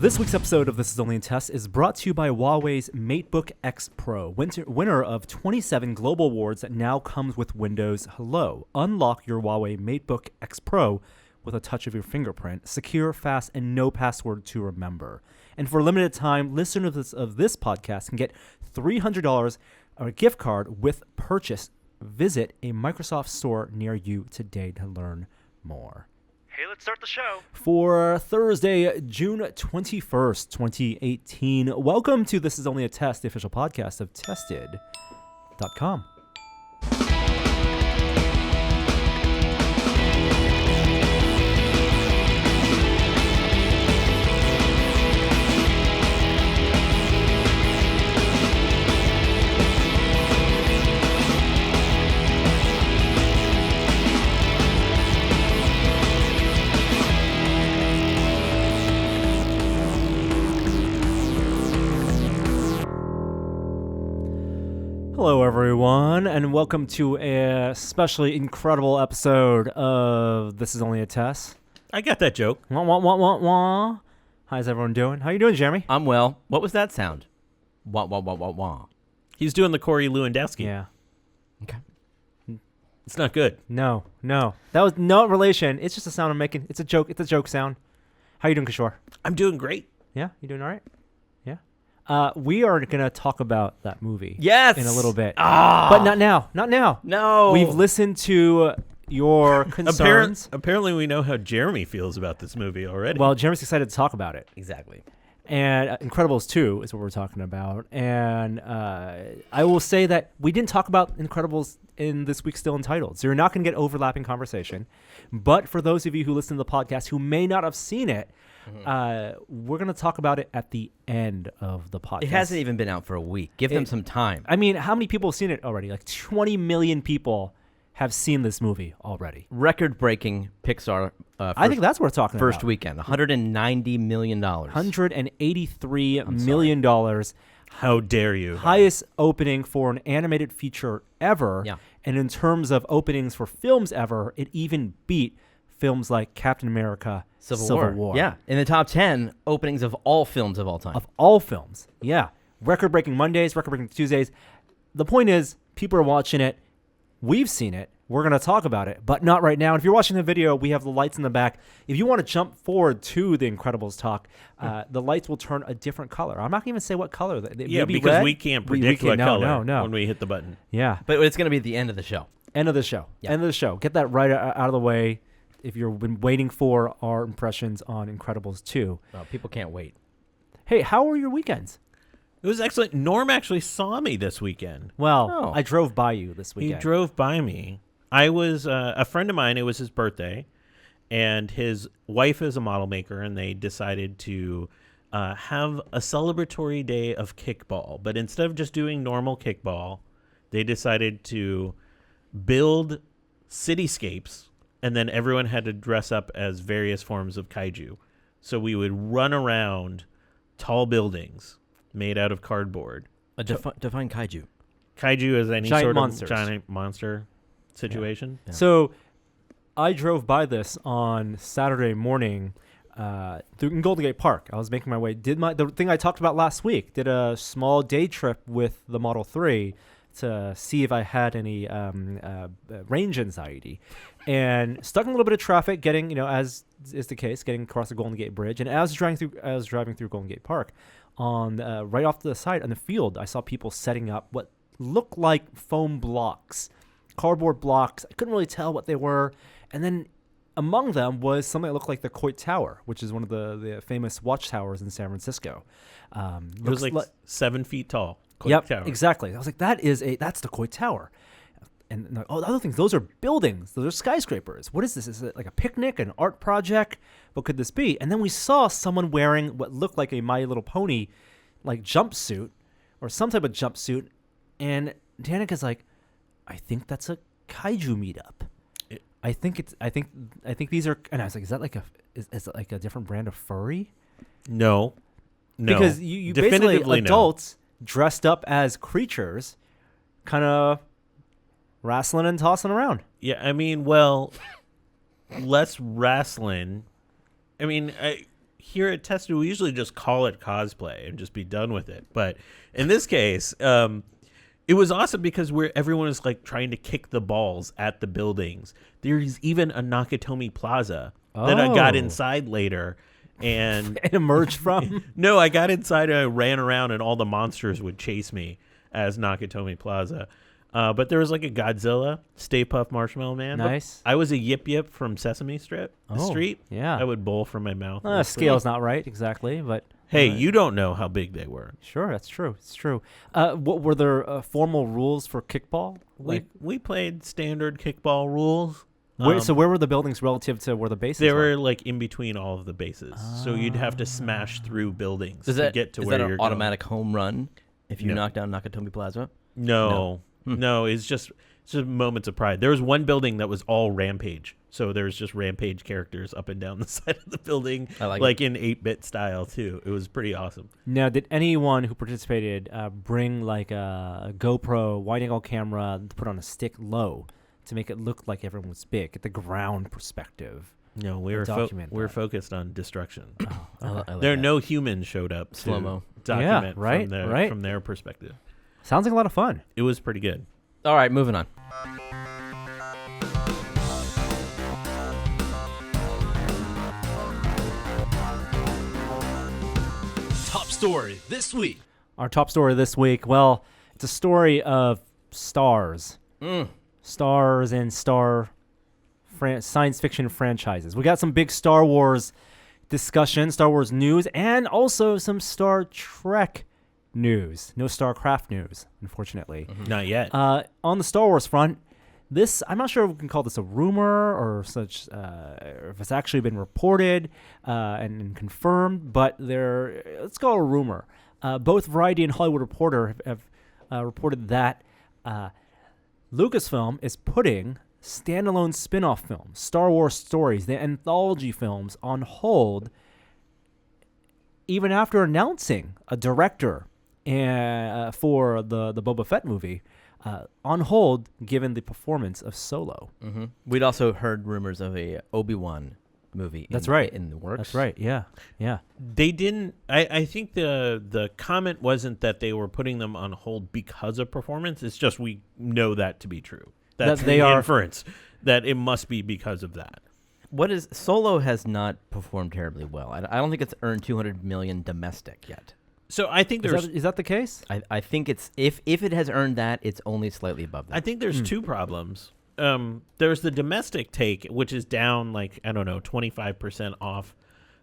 This week's episode of This Is Only a Test is brought to you by Huawei's MateBook X Pro, winner of 27 global awards that now comes with Windows Hello. Unlock your Huawei MateBook X Pro with a touch of your fingerprint, secure, fast, and no password to remember. And for a limited time, listeners of this podcast can get $300 or a gift card with purchase. Visit a Microsoft store near you today to learn more. Hey, let's start the show. For Thursday, June 21st, 2018, welcome to This Is Only a Test, the official podcast of Tested.com. Hello, everyone, and welcome to a especially incredible episode of This Is Only a Test. I got that joke. Wah, wah, wah, wah, wah. How's everyone doing? How you doing, Jeremy? I'm well. What was that sound? Wah, wah, wah, wah, wah. He's doing the Corey Lewandowski. Yeah. Okay. It's not good. No. That was no relation. It's just a sound I'm making. It's a joke. It's a joke sound. How you doing, Kishore? I'm doing great. Yeah? You doing all right? Yeah? We are going to talk about that movie. Yes. In a little bit. Ah. But not now. Not now. No. We've listened to your concerns. Apparently, we know how Jeremy feels about this movie already. Well, Jeremy's excited to talk about it. Exactly. And Incredibles 2 is what we're talking about. And I will say that we didn't talk about Incredibles in this week's Still Untitled. So you're not going to get overlapping conversation. But for those of you who listen to the podcast who may not have seen it, we're going to talk about it at the end of the podcast. It hasn't even been out for a week. Give them some time. I mean, how many people have seen it already? Like 20 million people have seen this movie already. Record-breaking Pixar. I think that's what we're talking first about. weekend. $190 million. $183 million. How dare you? Highest opening for an animated feature ever. Yeah. And in terms of openings for films ever, it even beat films like Captain America, Civil War. Yeah. In the top 10 openings of all films of all time. Of all films. Yeah. Record-breaking Mondays, record-breaking Tuesdays. The point is, people are watching it. We've seen it. We're going to talk about it, but not right now. And if you're watching the video, we have the lights in the back. If you want to jump forward to the Incredibles talk, the lights will turn a different color. I'm not going to even say what color. Yeah, be because red. we can't predict what color when we hit the button. Yeah. But it's going to be at the end of the show. End of the show. Yeah. End of the show. Get that right out of the way if you've been waiting for our impressions on Incredibles 2. Oh, people can't wait. Hey, how were your weekends? It was excellent. Norm actually saw me this weekend. Well, I drove by you this weekend. He drove by me. I was a friend of mine. It was his birthday, and his wife is a model maker, and they decided to have a celebratory day of kickball. But instead of just doing normal kickball, they decided to build cityscapes, and then everyone had to dress up as various forms of kaiju. So we would run around tall buildings made out of cardboard. Define kaiju. Kaiju is any Giant sort monsters. of giant monster situation. Yeah. So I drove by this on Saturday morning in Golden Gate Park. I was making my way. The thing I talked about last week. Did a small day trip with the Model 3 to see if I had any range anxiety, and stuck in a little bit of traffic. Getting, as is the case, getting across the Golden Gate Bridge, and as I was driving through Golden Gate Park, on right off to the side on the field, I saw people setting up what looked like foam blocks. Cardboard blocks. I couldn't really tell what they were. And then among them was something that looked like the Coit Tower, which is one of the famous watchtowers in San Francisco. It was like 7 feet tall. Yep, Tower. exactly. I was like, that's the Coit Tower. And the other things, those are buildings. Those are skyscrapers. What is this? Is it like a picnic, an art project? What could this be? And then we saw someone wearing what looked like a My Little Pony like jumpsuit or some type of jumpsuit. And Danica's like, I think that's a kaiju meetup. I think these are, and I was like, is it like a different brand of furry? No. Because you basically adults dressed up as creatures, kind of wrestling and tossing around. Yeah, I mean, well, less wrestling. I mean, here at Tested, we usually just call it cosplay and just be done with it. But in this case, it was awesome because everyone is like trying to kick the balls at the buildings. There's even a Nakatomi Plaza that I got inside later. And it emerged from? No, I got inside and I ran around and all the monsters would chase me as Nakatomi Plaza. But there was like a Godzilla, Stay Puft Marshmallow Man. Nice. I was a Yip Yip from Sesame Street. Yeah. I would bowl from my mouth. Scale's not right, exactly. But hey, you don't know how big they were. Sure, that's true. It's true. What were there formal rules for kickball? We played standard kickball rules. So where were the buildings relative to where the bases They were? were like in between all of the bases. So you'd have to smash through buildings to get to where you're going. Is that an automatic home run if you knock down Nakatomi Plaza? No. It's just moments of pride. There was one building that was all Rampage. So there's just Rampage characters up and down the side of the building, like in 8-bit style too. It was pretty awesome. Now, did anyone who participated bring like a GoPro wide-angle camera to put on a stick low to make it look like everyone was big, get the ground perspective? No, we were focused on destruction. There no humans showed up to slow-mo document right. from their perspective. Sounds like a lot of fun. It was pretty good. All right, moving on. Top story this week. Our top story this week, well, it's a story of stars. Stars and science fiction franchises. We got some big Star Wars discussion, Star Wars news, and also some Star Trek news. No StarCraft news, unfortunately. Not yet. On the Star Wars front, I'm not sure if we can call this a rumor or such, or if it's actually been reported and confirmed, but let's call it a rumor. Both Variety and Hollywood Reporter have reported that Lucasfilm is putting standalone spin-off films, Star Wars stories, the anthology films, on hold even after announcing a director for the Boba Fett movie, on hold given the performance of Solo. Mm-hmm. We'd also heard rumors of a Obi-Wan movie. That's right. In the works. That's right. Yeah. They didn't. I think the comment wasn't that they were putting them on hold because of performance. It's just we know that to be true. That's the inference that it must be because of that. Solo has not performed terribly well. I don't think it's earned $200 million domestic yet. So I think is that the case? I think it's if it has earned that, it's only slightly above that. I think there's two problems. There's the domestic take, which is down 25% off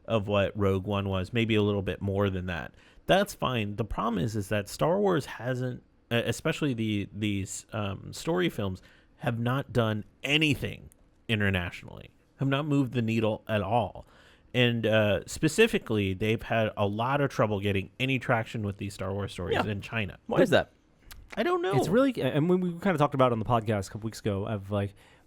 of what Rogue One was, maybe a little bit more than that. That's fine. The problem is that Star Wars hasn't, especially these story films, have not done anything internationally, have not moved the needle at all. And specifically, they've had a lot of trouble getting any traction with these Star Wars stories in China. Why is that? I don't know. It's really, and we kind of talked about it on the podcast a couple weeks ago, of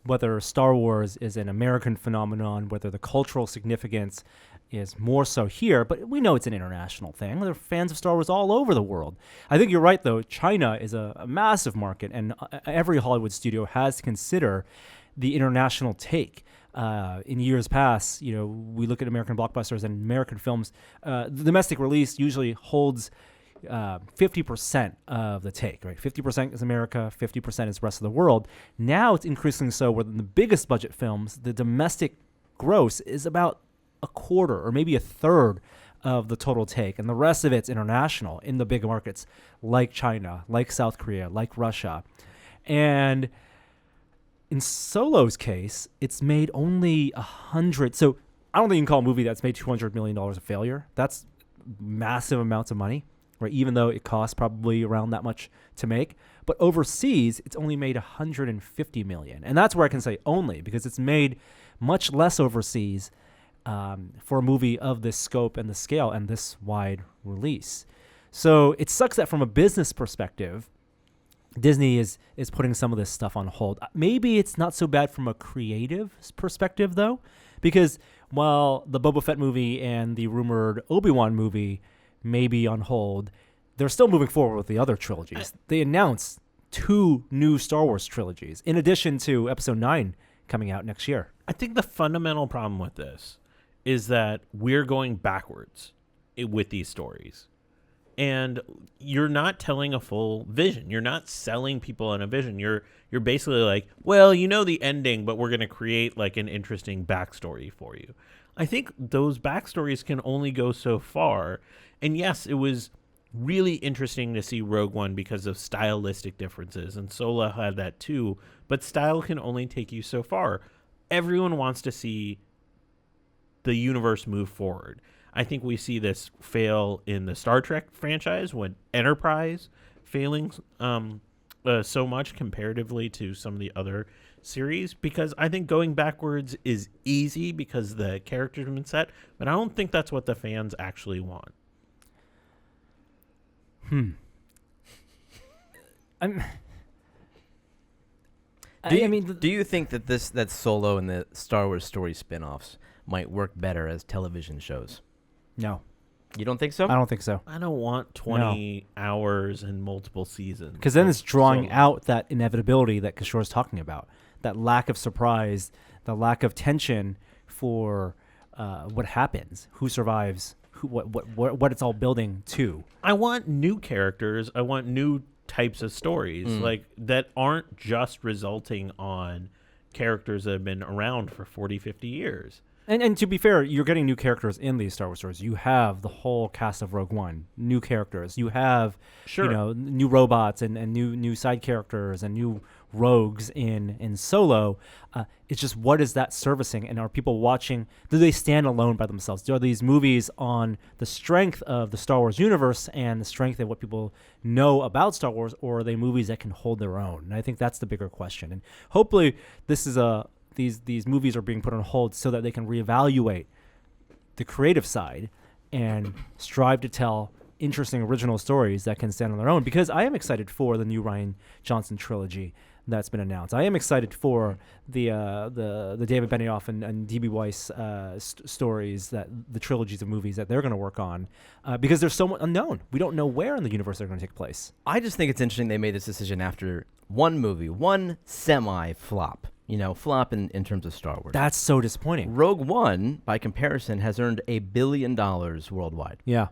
whether Star Wars is an American phenomenon, whether the cultural significance is more so here, but we know it's an international thing. There are fans of Star Wars all over the world. I think you're right, though. China is a massive market, and every Hollywood studio has to consider the international take. In years past, we look at American blockbusters and American films. The domestic release usually holds 50% of the take, right? 50% is America, 50% is the rest of the world. Now it's increasingly so where the biggest budget films, the domestic gross is about a quarter or maybe a third of the total take, and the rest of it's international in the big markets like China, like South Korea, like Russia. And in Solo's case, it's made only 100. So I don't think you can call a movie that's made $200 million a failure. That's massive amounts of money, right? Even though it costs probably around that much to make. But overseas, it's only made $150 million. And that's where I can say only, because it's made much less overseas for a movie of this scope and the scale and this wide release. So it sucks that from a business perspective, Disney is putting some of this stuff on hold. Maybe it's not so bad from a creative perspective, though, because while the Boba Fett movie and the rumored Obi-Wan movie may be on hold, they're still moving forward with the other trilogies. They announced 2 new Star Wars trilogies, in addition to Episode 9 coming out next year. I think the fundamental problem with this is that we're going backwards with these stories. And you're not telling a full vision. You're not selling people on a vision. You're basically like, well, you know the ending, but we're going to create like an interesting backstory for you. I think those backstories can only go so far. And yes, it was really interesting to see Rogue One because of stylistic differences, and Solo had that too. But style can only take you so far. Everyone wants to see the universe move forward. I think we see this fail in the Star Trek franchise when Enterprise failing so much comparatively to some of the other series, because I think going backwards is easy because the characters have been set, but I don't think that's what the fans actually want. Do you think that that Solo and the Star Wars story spin-offs might work better as television shows? No. You don't think so? I don't think so. I don't want 20 hours and multiple seasons. Because then it's drawing Solo. out that inevitability that Kishore's talking about. That lack of surprise, the lack of tension for what happens, who survives, what it's all building to. I want new characters. I want new types of stories like that aren't just resulting on characters that have been around for 40, 50 years. And to be fair, you're getting new characters in these Star Wars stories. You have the whole cast of Rogue One, new characters. You have, new robots and new side characters and new rogues in Solo. It's just, what is that servicing? And are people watching? Do they stand alone by themselves? Are these movies on the strength of the Star Wars universe and the strength of what people know about Star Wars, or are they movies that can hold their own? And I think that's the bigger question. And hopefully this is these movies are being put on hold so that they can reevaluate the creative side and strive to tell interesting original stories that can stand on their own. Because I am excited for the new Rian Johnson trilogy that's been announced. I am excited for the David Benioff and D.B. Weiss stories, that the trilogies of movies that they're going to work on, because there's so much unknown. We don't know where in the universe they're going to take place. I just think it's interesting they made this decision after one movie, one semi-flop. Flop in terms of Star Wars. That's so disappointing. Rogue One, by comparison, has earned $1 billion worldwide. Yeah.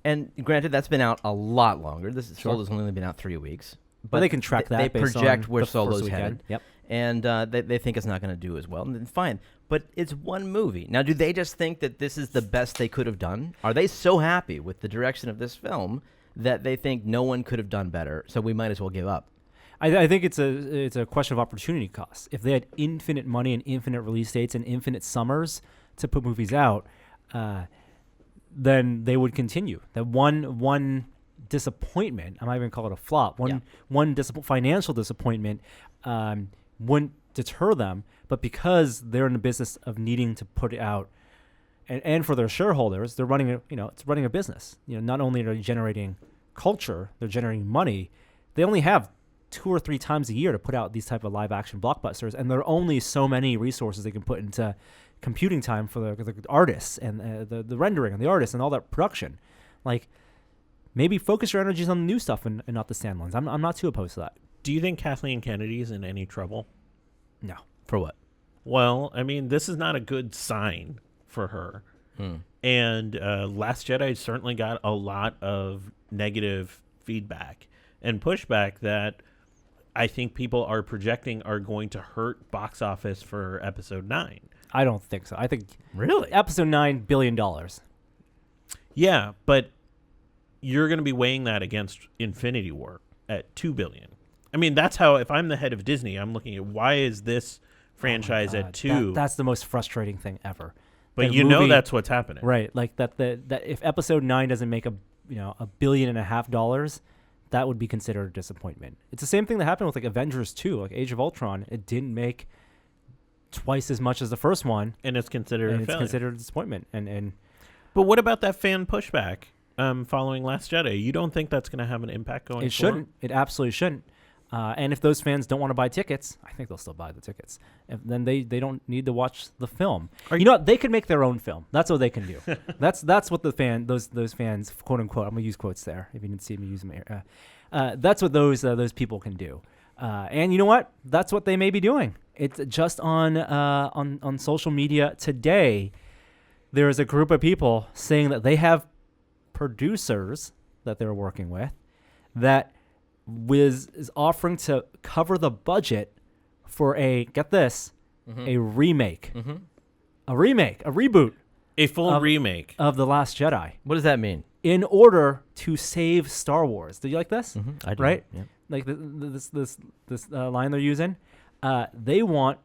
And granted, that's been out a lot longer. Solo's only been out 3 weeks. But they can track that. They based project on where the Solo's first weekend. headed. Yep. And they think it's not going to do as well. And then fine. But it's one movie. Now, do they just think that this is the best they could have done? Are they so happy with the direction of this film that they think no one could have done better, so we might as well give up? I think it's a question of opportunity cost. If they had infinite money and infinite release dates and infinite summers to put movies out, then they would continue. That one disappointment, I'm not even call it a flop, one financial disappointment wouldn't deter them. But because they're in the business of needing to put it out, and for their shareholders, they're running it's running a business. Not only are they generating culture, they're generating money. They only have 2 or 3 times a year to put out these type of live action blockbusters, and there are only so many resources they can put into computing time for the artists and the rendering and the artists and all that production. Like, maybe focus your energies on the new stuff and not the standalones. I'm not too opposed to that. Do you think Kathleen Kennedy's in any trouble? No. For what? Well, I mean, this is not a good sign for her. And Last Jedi certainly got a lot of negative feedback and pushback that I think people are projecting are going to hurt box office for Episode 9. I don't think so. I think really Episode 9 $1 billion. Yeah, but you're going to be weighing that against Infinity War at $2 billion. I mean, that's how, if I'm the head of Disney, I'm looking at why is this franchise at 2? That's the most frustrating thing ever. But that you movie, know that's what's happening, right? Like that if Episode 9 doesn't make $1.5 billion, that would be considered a disappointment. It's the same thing that happened with like Avengers 2, like Age of Ultron. It didn't make twice as much as the first one, and it's considered a failure. Considered a disappointment. And but what about that fan pushback following Last Jedi? You don't think that's going to have an impact going forward? It shouldn't. It absolutely shouldn't. And if those fans don't want to buy tickets, I think they'll still buy the tickets. Then they don't need to watch the film. You know what? They could make their own film. That's what they can do. that's what those fans, quote unquote. I'm gonna use quotes there. If you didn't see me use them here, that's what those people can do. And you know what? That's what they may be doing. It's just on social media today. there is a group of people saying that they have producers that they're working with that is offering to cover the budget for get this, a remake, a reboot, A full remake. of The Last Jedi What does that mean? in order to save Star Wars. Do you like this? I do. Right? Yeah. Like this line they're using. They want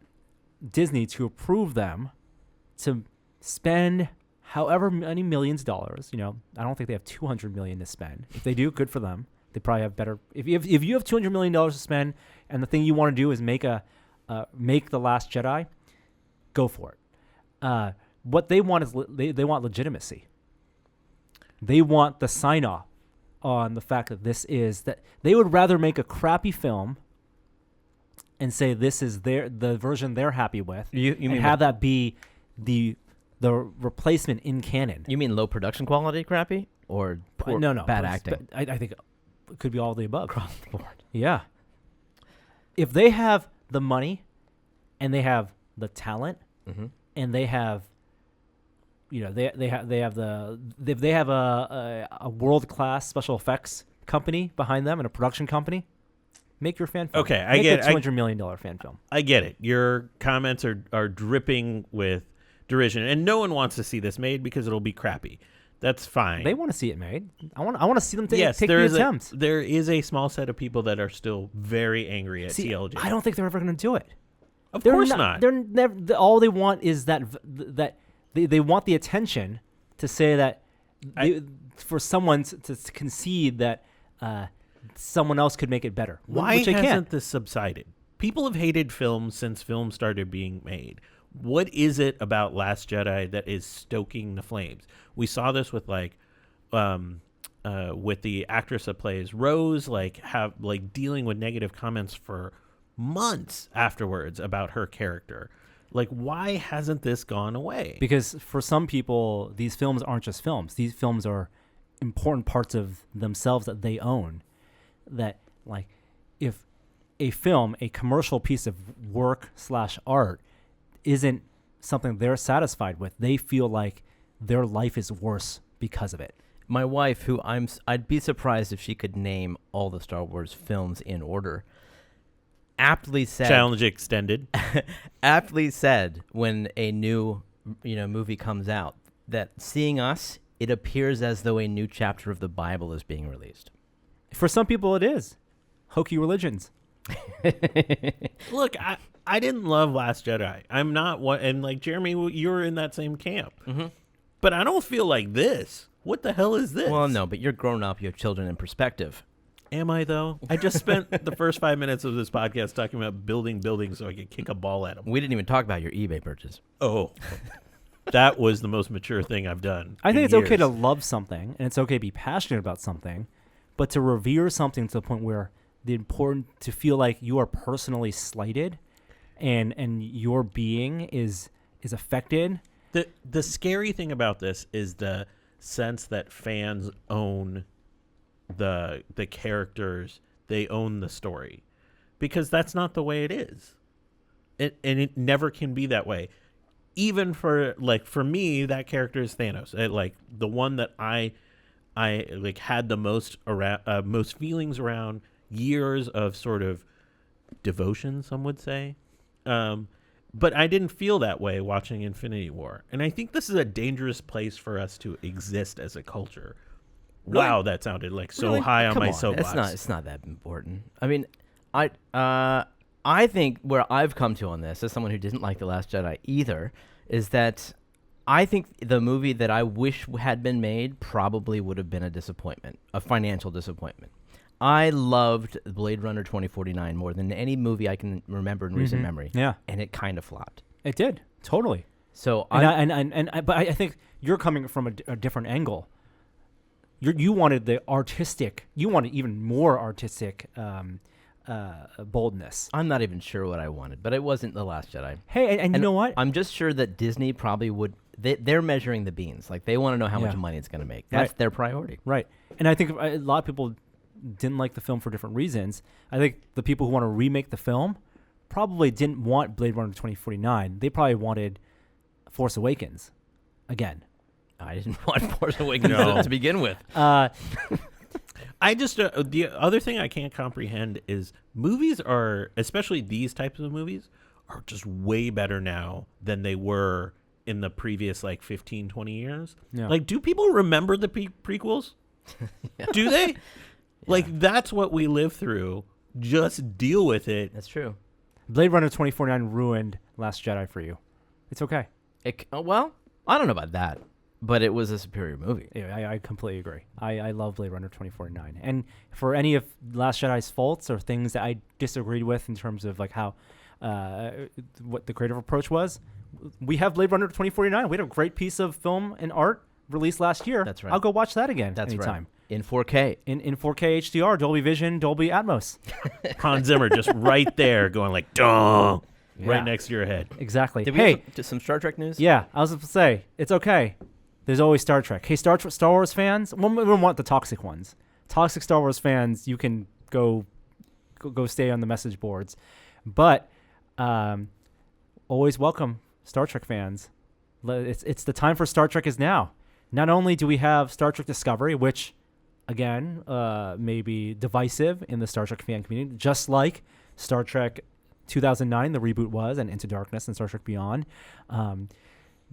Disney to approve them to spend however many millions of dollars. I don't think they have $200 million to spend. If they do, good for them. They probably have better. If you have $200 million to spend, and the thing you want to do is make The Last Jedi, go for it. What they want is they want legitimacy. They want the sign off on the fact that that they would rather make a crappy film and say this is the version they're happy with. You and mean have that be the replacement in canon. You mean low production quality, crappy, or poor, no, bad acting? I think it could be all of the above. Across the board. Yeah. If they have the money and they have the talent and they have they have a world-class special effects company behind them and a production company, make your fan film. Okay, I make get a $200 million fan film. I get it. Your comments are dripping with derision, and no one wants to see this made because it'll be crappy. That's fine. They want to see it made. I want to see them take there the is attempt. There is a small set of people that are still very angry at TLJ. I don't think they're ever going to do it. Of course not. They're never. All they want is that they want the attention to say that for someone to concede that someone else could make it better. Why which they hasn't can't. this subsided? People have hated films since films started being made. What is it about Last Jedi that is stoking the flames? We saw this with with the actress that plays Rose, dealing with negative comments for months afterwards about her character. Why hasn't this gone away? Because for some people, these films aren't just films. These films are important parts of themselves that they own. That, if a film, a commercial piece of work / art, isn't something they're satisfied with, they feel like their life is worse because of it. My wife, who I'd be surprised if she could name all the Star Wars films in order, aptly said Challenge extended. aptly said when a new movie comes out that seeing us, it appears as though a new chapter of the Bible is being released. For some people, it is. Hokey religions. Look, I didn't love Last Jedi. I'm not one, and Jeremy, you're in that same camp. But I don't feel like this. What the hell is this? Well, no, but you're grown up. You have children in perspective. Am I, though? I just spent the first 5 minutes of this podcast talking about building buildings so I could kick a ball at them. We didn't even talk about your eBay purchase. Oh, that was the most mature thing I've done. I think in it's okay years. to love something, and it's okay to be passionate about something, but to revere something to the point where to feel like you are personally slighted and your being is affected. The scary thing about this is the sense that fans own the characters, they own the story, because that's not the way it is. It never can be that way. Even for me, that character is Thanos. The one that I had the most most feelings around, years of sort of devotion, some would say. But I didn't feel that way watching Infinity War. And I think this is a dangerous place for us to exist as a culture. Really? Wow, that sounded so Really? high on Come my soapbox. It's not that important. I mean, I think where I've come to on this, as someone who didn't like The Last Jedi either, is that I think the movie that I wish had been made probably would have been a disappointment, a financial disappointment. I loved Blade Runner 2049 more than any movie I can remember in recent memory. Yeah, and it kind of flopped. it did totally. So But I think you're coming from a different angle. You wanted the artistic. You wanted even more artistic boldness. I'm not even sure what I wanted, but it wasn't The Last Jedi. Hey, and you know what? I'm just sure that Disney probably would. They're measuring the beans. They want to know how much money it's going to make. That's their priority. Right. And I think a lot of people didn't like the film for different reasons. I think the people who want to remake the film probably didn't want Blade Runner 2049. They probably wanted Force Awakens. again. I didn't watch Force Awakens No. to begin with. I just the other thing I can't comprehend is movies are, especially these types of movies, are just way better now than they were in the previous like 15, 20 years. Yeah. Like, do people remember the prequels? Do they? Like, that's what we live through. Just deal with it. That's true. Blade Runner 2049 ruined Last Jedi for you. It's okay. Well, I don't know about that, but it was a superior movie. Yeah, I completely agree. I love Blade Runner 2049. And for any of Last Jedi's faults or things that I disagreed with in terms of like how what the creative approach was, we have Blade Runner 2049. We had a great piece of film and art released last year. That's right. I'll go watch that again That's anytime. right. In 4K. In 4K HDR, Dolby Vision, Dolby Atmos. Hans Zimmer just right there going like, duh, Yeah. right next to your head. Exactly. Did we Hey, have some Star Trek news? yeah, I was going to say, it's okay. There's always Star Trek. Hey, Star Wars fans, we don't want the toxic ones. Toxic Star Wars fans, you can go stay on the message boards. But always welcome Star Trek fans. It's the time for Star Trek is now. Not only do we have Star Trek Discovery, which, again, may be divisive in the Star Trek fan community, just like Star Trek 2009, the reboot was, and Into Darkness and Star Trek Beyond.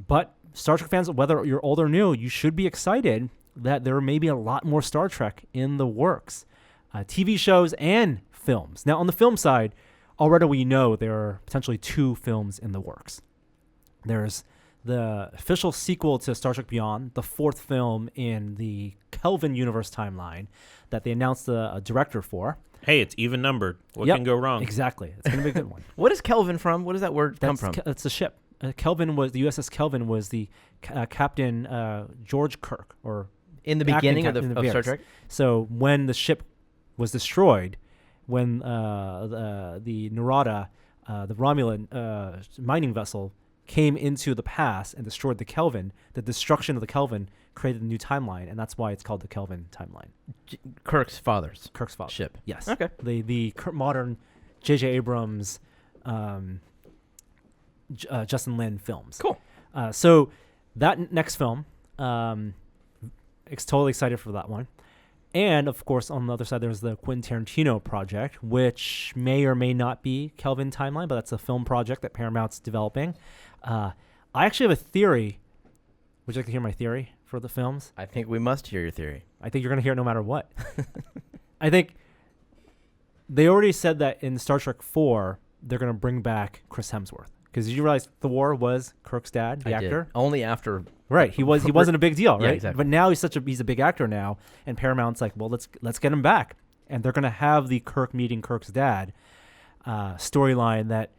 But Star Trek fans, whether you're old or new, you should be excited that there may be a lot more Star Trek in the works. TV shows and films. Now, on the film side, already we know there are potentially 2 films in the works. There's the official sequel to Star Trek Beyond, the 4th film in the Kelvin universe timeline that they announced a director for. Hey, it's even numbered. What Yep, can go wrong? Exactly. It's going to be a good one. What is Kelvin from? What does that word come from? It's a ship. Kelvin was the USS Kelvin was the Captain George Kirk, or In the acting beginning of, captain of Star Yes. Trek? So when the ship was destroyed, when the Narada, the Romulan mining vessel, came into the past and destroyed the Kelvin, the destruction of the Kelvin created a new timeline, and that's why it's called the Kelvin timeline. Kirk's father's Kirk's father. ship. Yes. Okay. The modern J.J. Abrams, Justin Lin films. Cool. So that next film, totally excited for that one. And, of course, on the other side, there's the Quentin Tarantino project, which may or may not be Kelvin timeline, but that's a film project that Paramount's developing. I actually have a theory. Would you like to hear my theory for the films? I think we must hear your theory. I think you're going to hear it no matter what. I think they already said that in Star Trek 4, they're going to bring back Chris Hemsworth. Because you realize Thor was Kirk's dad, the actor? Did. Only after. Right, he wasn't a big deal, right? Yeah, exactly. But now he's a big actor now, and Paramount's like, well, let's get him back, and they're gonna have the Kirk meeting Kirk's dad storyline that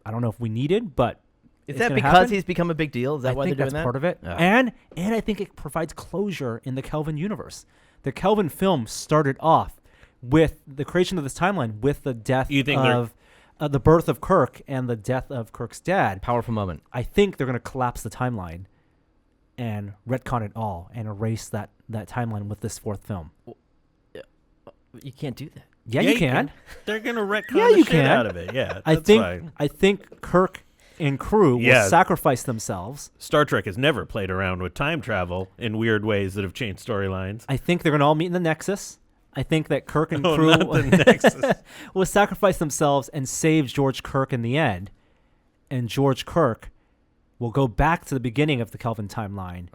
I don't know if we needed, but Is it's that gonna because happen. he's become a big deal? Is that I why think they're that's doing that? part of it, Oh. and I think it provides closure in the Kelvin universe. The Kelvin film started off with the creation of this timeline with the death You think they're- of the birth of Kirk and the death of Kirk's dad. Powerful moment. I think they're going to collapse the timeline and retcon it all and erase that timeline with this 4th film. You can't do that. Yeah, you can. They're gonna retcon Yeah, the you shit can. out of it. Yeah, I that's think fine. I think Kirk and crew Yeah. will sacrifice themselves. Star Trek has never played around with time travel in weird ways that have changed storylines. I think they're going to all meet in the Nexus. I think that Kirk and Oh, crew not the Nexus. will sacrifice themselves and save George Kirk in the end. And George Kirk will go back to the beginning of the Kelvin timeline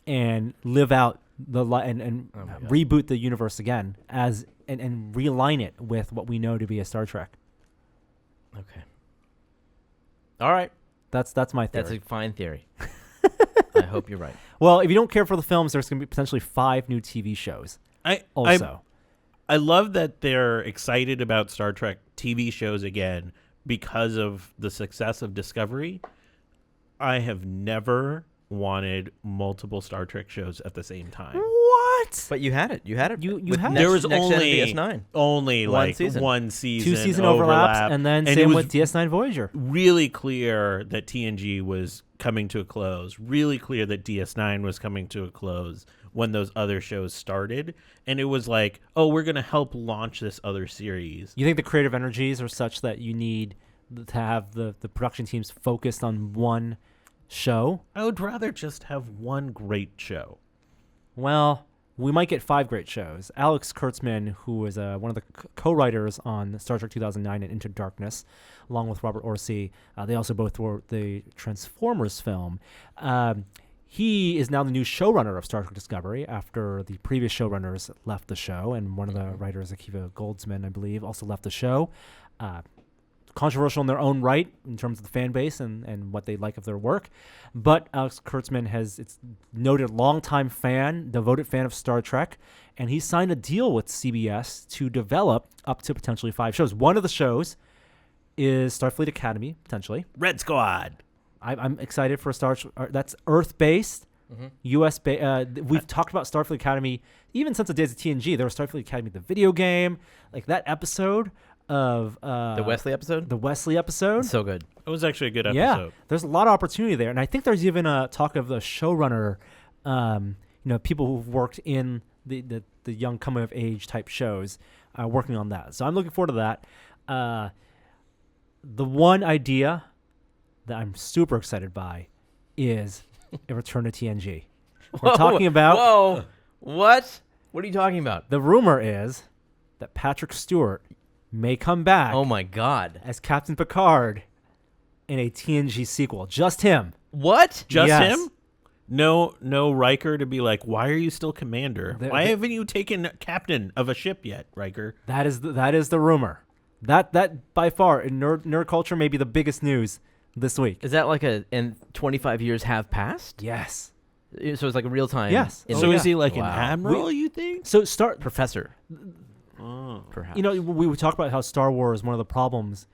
and live out and Oh my God. reboot the universe again and realign it with what we know to be a Star Trek. Okay. All right. That's my theory. That's a fine theory. I hope you're right. Well, if you don't care for the films, there's going to be potentially 5 new TV shows. I love that they're excited about Star Trek TV shows again because of the success of Discovery. I have never wanted multiple Star Trek shows at the same time. What? But you had it. You had it. You with had it. There was Next Gen only DS9. only One like season. one season, 2 season overlaps, and then it same was with DS9 Voyager. really clear that TNG was coming to a close. Really clear that DS9 was coming to a close when those other shows started, and it was like, oh, we're gonna help launch this other series. You think the creative energies are such that you need to have the production teams focused on one show. I would rather just have one great show. Well, we might get 5 great shows. Alex Kurtzman, who is one of the co-writers on Star Trek 2009 and Into Darkness, along with Robert Orci, they also both wrote the Transformers film. He is now the new showrunner of Star Trek Discovery after the previous showrunners left the show, and one of the writers, Akiva Goldsman, I believe, also left the show. Controversial in their own right in terms of the fan base and what they like of their work. But Alex Kurtzman it's noted longtime fan, devoted fan of Star Trek, and he signed a deal with CBS to develop up to potentially 5 shows. One of the shows is Starfleet Academy, potentially. Red Squad. I'm excited for that's Earth-based, U.S. We've talked about Starfleet Academy even since the days of TNG. There was Starfleet Academy, the video game, like that episode of the Wesley episode. The Wesley episode, So good. It was actually a good episode. yeah. There's a lot of opportunity there, and I think there's even a talk of the showrunner, people who've worked in the young coming of age type shows, working on that. So I'm looking forward to that. The one idea that I'm super excited by is a return to TNG. We're talking about. Whoa! What? What are you talking about? The rumor is that Patrick Stewart may come back Oh my God! as Captain Picard in a TNG sequel. Just him. What? Just Yes. him? No Riker to be like, why are you still commander? Why the- haven't you taken captain of a ship yet, Riker? That is the rumor. That by far in nerd culture may be the biggest news this week. Is that like and 25 years have passed? Yes. So it's like a real time. Yes. So is he like an Wow. admiral, you think? So Professor? Oh. Perhaps. we would talk about how Star Wars, one of the problems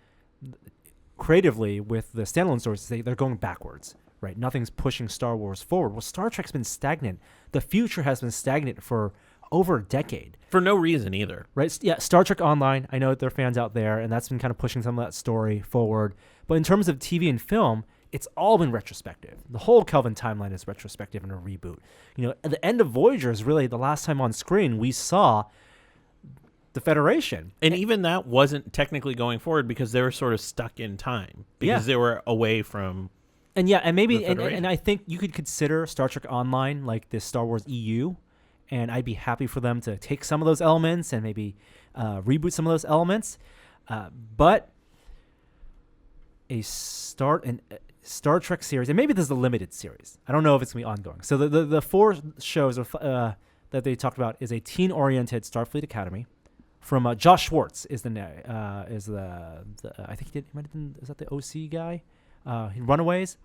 creatively with the standalone stories, is they're going backwards, right? Nothing's pushing Star Wars forward. Well, Star Trek's been stagnant. The future has been stagnant for over a decade. For no reason either. Right? Yeah, Star Trek Online, I know that there are fans out there, and that's been kind of pushing some of that story forward. But in terms of TV and film, it's all been retrospective. The whole Kelvin timeline is retrospective and a reboot. At the end of Voyager is really the last time on screen we saw the Federation. And even that wasn't technically going forward because they were sort of stuck in time because they were away from. And yeah, and maybe, The and Federation. I think you could consider Star Trek Online like this Star Wars EU, and I'd be happy for them to take some of those elements and maybe reboot some of those elements. But a Star Trek series, and maybe this is a limited series. I don't know if it's going to be ongoing. So the 4 shows that they talked about is a teen-oriented Starfleet Academy. From Josh Schwartz is the I think he might have been, is that the OC guy? Runaways.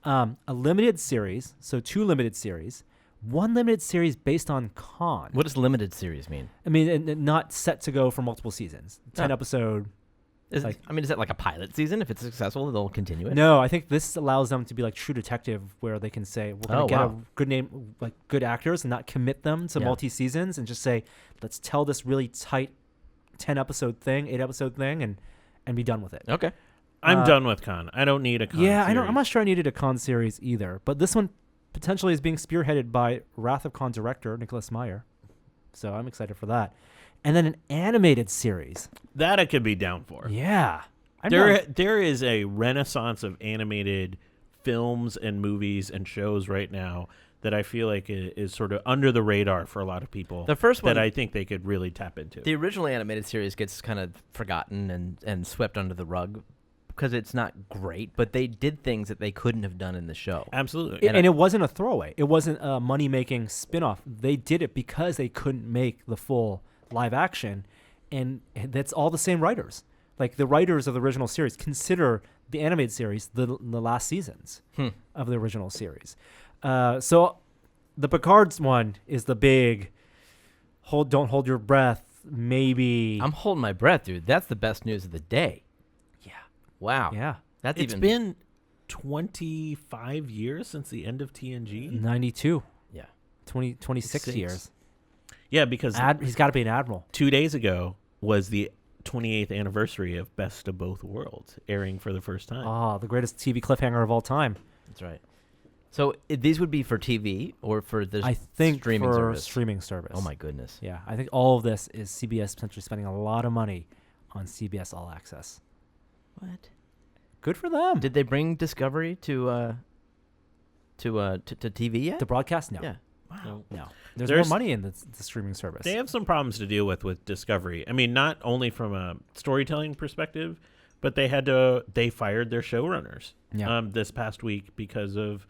A limited series, so 2 limited series. 1 limited series based on Khan. What does limited series mean? I mean, and not set to go for multiple seasons. 10 episode. Is Like- that like a pilot season? If it's successful, they'll continue it. No, I think this allows them to be like True Detective, where they can say we're going to get wow. a good name, like good actors, and not commit them to Yeah. multi seasons, and just say let's tell this really tight 10 episode thing, 8 episode thing, and be done with it. Okay. I'm done with Khan. I don't need a Khan. Yeah, I know. series. I'm not sure I needed a Khan series either, but this one potentially is being spearheaded by Wrath of Khan director Nicholas Meyer, so I'm excited for that. And then an animated series. That I could be down for. Yeah, I'm not- There is a renaissance of animated films and movies and shows right now that I feel like is sort of under the radar for a lot of people. The first one- that I think they could really tap into. The original animated series gets kind of forgotten and swept under the rug because it's not great, but they did things that they couldn't have done in the show. Absolutely. and it wasn't a throwaway. It wasn't a money-making spin-off. They did it because they couldn't make the full live action, and that's all the same writers. Like the writers of the original series consider the animated series the last seasons of the original series. So the Picard's one is the big don't hold your breath. Maybe I'm holding my breath, dude. That's the best news of the day. yeah, Wow. yeah. That's It's even been 25 years since the end of TNG. 92, yeah. 26 Six. years. Yeah, because He's got to be an admiral. 2 days ago was the 28th anniversary of Best of Both Worlds airing for the first time. Oh, the greatest TV cliffhanger of all time. That's right. So these would be for TV or for the I think streaming for service. streaming service. Oh my goodness. Yeah, I think all of this is CBS potentially spending a lot of money on CBS All Access. What? Good for them. Did they bring Discovery to to TV yet? The broadcast? No. Yeah. Wow. No. There's There's- more money in the streaming service. They have some problems to deal with Discovery. I mean, not only from a storytelling perspective, but they fired their showrunners this past week because of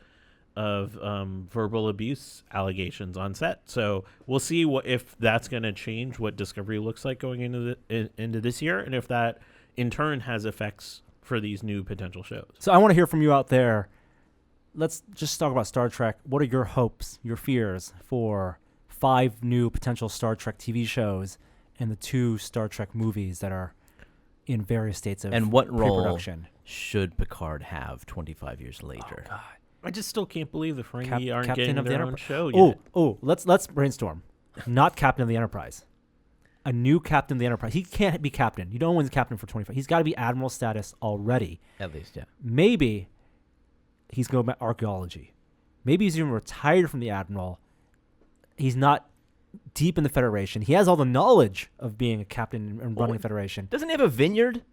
verbal abuse allegations on set. So we'll see if that's going to change what Discovery looks like going into this year, and if that in turn has effects for these new potential shows. So I want to hear from you out there. Let's just talk about Star Trek. What are your hopes, your fears for 5 new potential Star Trek TV shows and the 2 Star Trek movies that are in various states of And what role pre-production? should Picard have 25 years later? Oh, God. I just still can't believe the Ferengi aren't Captain getting of the their own Enterprise. show yet. Oh, let's brainstorm. Not Captain of the Enterprise. A new Captain of the Enterprise. He can't be captain. You don't win captain for 25. He's got to be admiral status already. At least, yeah. Maybe he's going back archaeology. Maybe he's even retired from the admiral. He's not deep in the Federation. He has all the knowledge of being a captain and running the Federation. Doesn't he have a vineyard?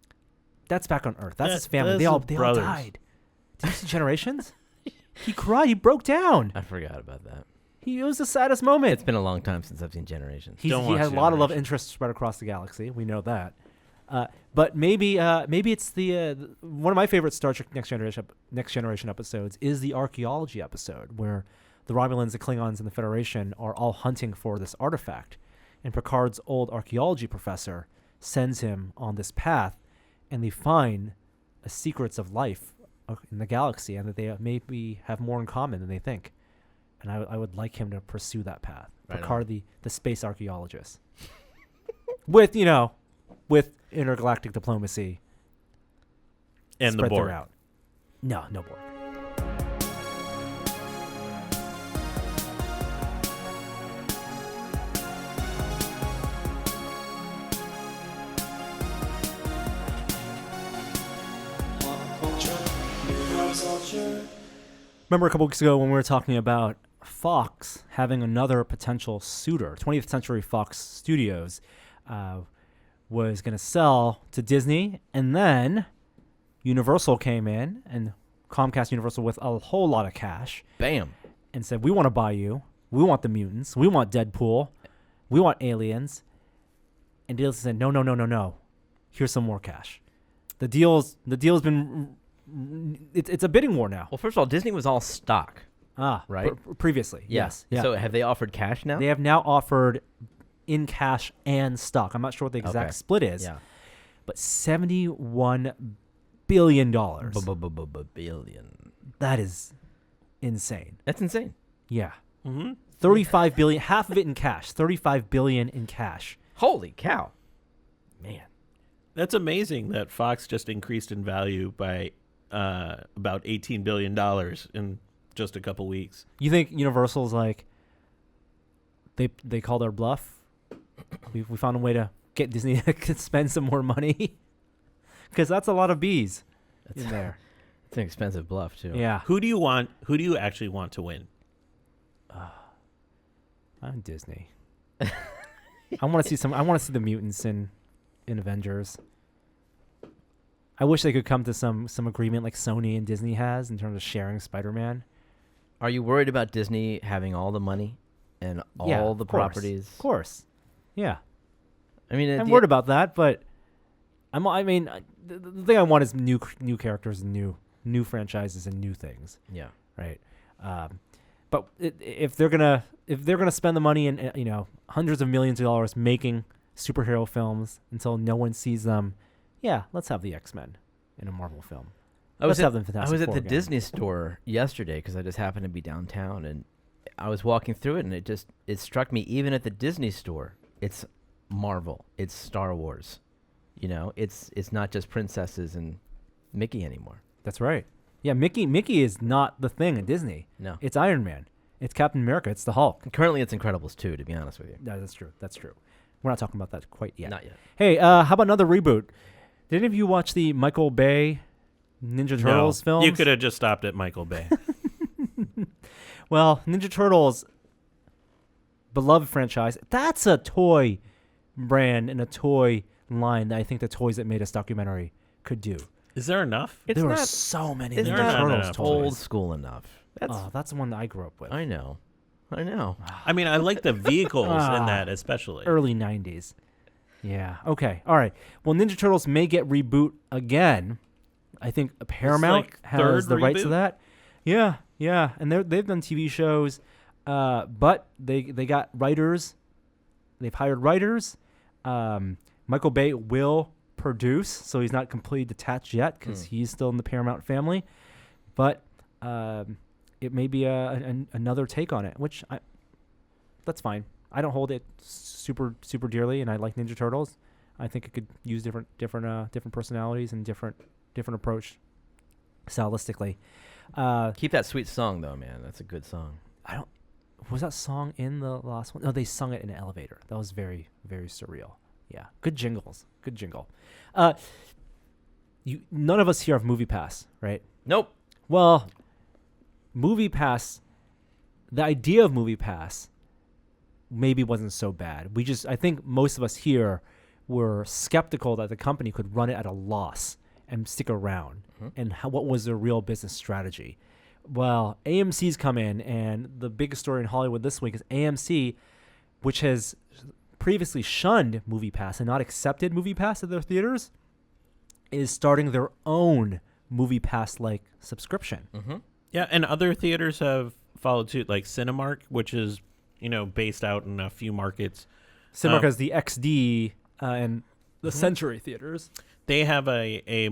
That's back on Earth. That's his family. That's They all his brothers. died. Did you see Generations? He cried. He broke down. I forgot about that. It was the saddest moment. It's been a long time since I've seen Generations. He Don't has watch a lot of love Generations. interests spread across the galaxy. We know that. But maybe it's the one of my favorite Star Trek Next Generation episodes is the archaeology episode where the Romulans, the Klingons, and the Federation are all hunting for this artifact, and Picard's old archaeology professor sends him on this path, and they find the secrets of life in the galaxy, and that they maybe have more in common than they think. And I would like him to pursue that path. Right Picard, the space archaeologist, with intergalactic diplomacy And the spread Borg. throughout. No Borg. Remember a couple weeks ago when we were talking about Fox having another potential suitor? 20th Century Fox Studios was going to sell to Disney, and then Universal came in, and Comcast Universal with a whole lot of cash, Bam. and said, we want to buy you. We want the mutants. We want Deadpool. We want aliens. And Disney said, no. Here's some more cash. The deal's been... It's a bidding war now. Well, first of all, Disney was all stock. Right? Previously, yes. Yeah. So have they offered cash now? They have now offered in cash and stock. I'm not sure what the exact split is, Yeah. but $71 billion. Billion. That is insane. That's insane. Yeah. Mm-hmm. 35 billion, half of it in cash. 35 billion in cash. Holy cow. Man. That's amazing that Fox just increased in value by about $18 billion in just a couple weeks. You think Universal's like they called our bluff? We found a way to get Disney to spend some more money, because that's a lot of bees in there. It's an expensive bluff, too. Yeah, Who do you actually want to win? I'm Disney. I want to see the mutants in Avengers. I wish they could come to some agreement like Sony and Disney has in terms of sharing Spider-Man. Are you worried about Disney having all the money and all the of course. properties? Of course. Yeah. I mean, I'm worried about that, but the thing I want is new characters and new franchises and new things, Yeah. right? But if they're gonna spend the money and hundreds of millions of dollars making superhero films until no one sees them, yeah, let's have the X-Men in a Marvel film. I was Let's have them Fantastic I was at Four the again. Disney store yesterday because I just happened to be downtown, and I was walking through it, and it struck me, even at the Disney store, it's Marvel, it's Star Wars. It's not just princesses and Mickey anymore. That's right. Yeah, Mickey is not the thing at Disney. No. It's Iron Man. It's Captain America. It's the Hulk. Currently, it's Incredibles 2, to be honest with you. No, that's true. That's true. We're not talking about that quite yet. Not yet. Hey, how about another reboot? Did any of you watch the Michael Bay Ninja Turtles films? You could have just stopped at Michael Bay. Well, Ninja Turtles, beloved franchise. That's a toy brand and a toy line that I think the Toys That Made Us documentary could do. Is there enough? It's there not- are so many It's Ninja not Turtles enough toys. old school enough. That's the one that I grew up with. I know. I mean, I like the vehicles in that especially. Early 90s. Yeah. Okay. All right. Well, Ninja Turtles may get reboot again. I think Paramount has third the rights to reboot? that. Yeah. Yeah. And they've done TV shows, but they got writers. They've hired writers. Michael Bay will produce, so he's not completely detached yet because he's still in the Paramount family. But it may be another take on it, which that's fine. I don't hold it super dearly, and I like Ninja Turtles. I think it could use different personalities and different approach stylistically. Keep that sweet song though, man. That's a good song. Was that song in the last one? No, they sung it in an elevator. That was very, very surreal. Yeah, good jingles. Good jingle. None of us here have MoviePass, right? Nope. Well, MoviePass, the idea of MoviePass maybe wasn't so bad. I think most of us here were skeptical that the company could run it at a loss and stick around. And what was their real business strategy? Well, AMC's come in, and the biggest story in Hollywood this week is AMC, which has previously shunned MoviePass and not accepted MoviePass at their theaters, is starting their own MoviePass-like subscription. Yeah, and other theaters have followed suit, like Cinemark, which is based out in a few markets. Cinemark has the XD and the Century theaters. They have a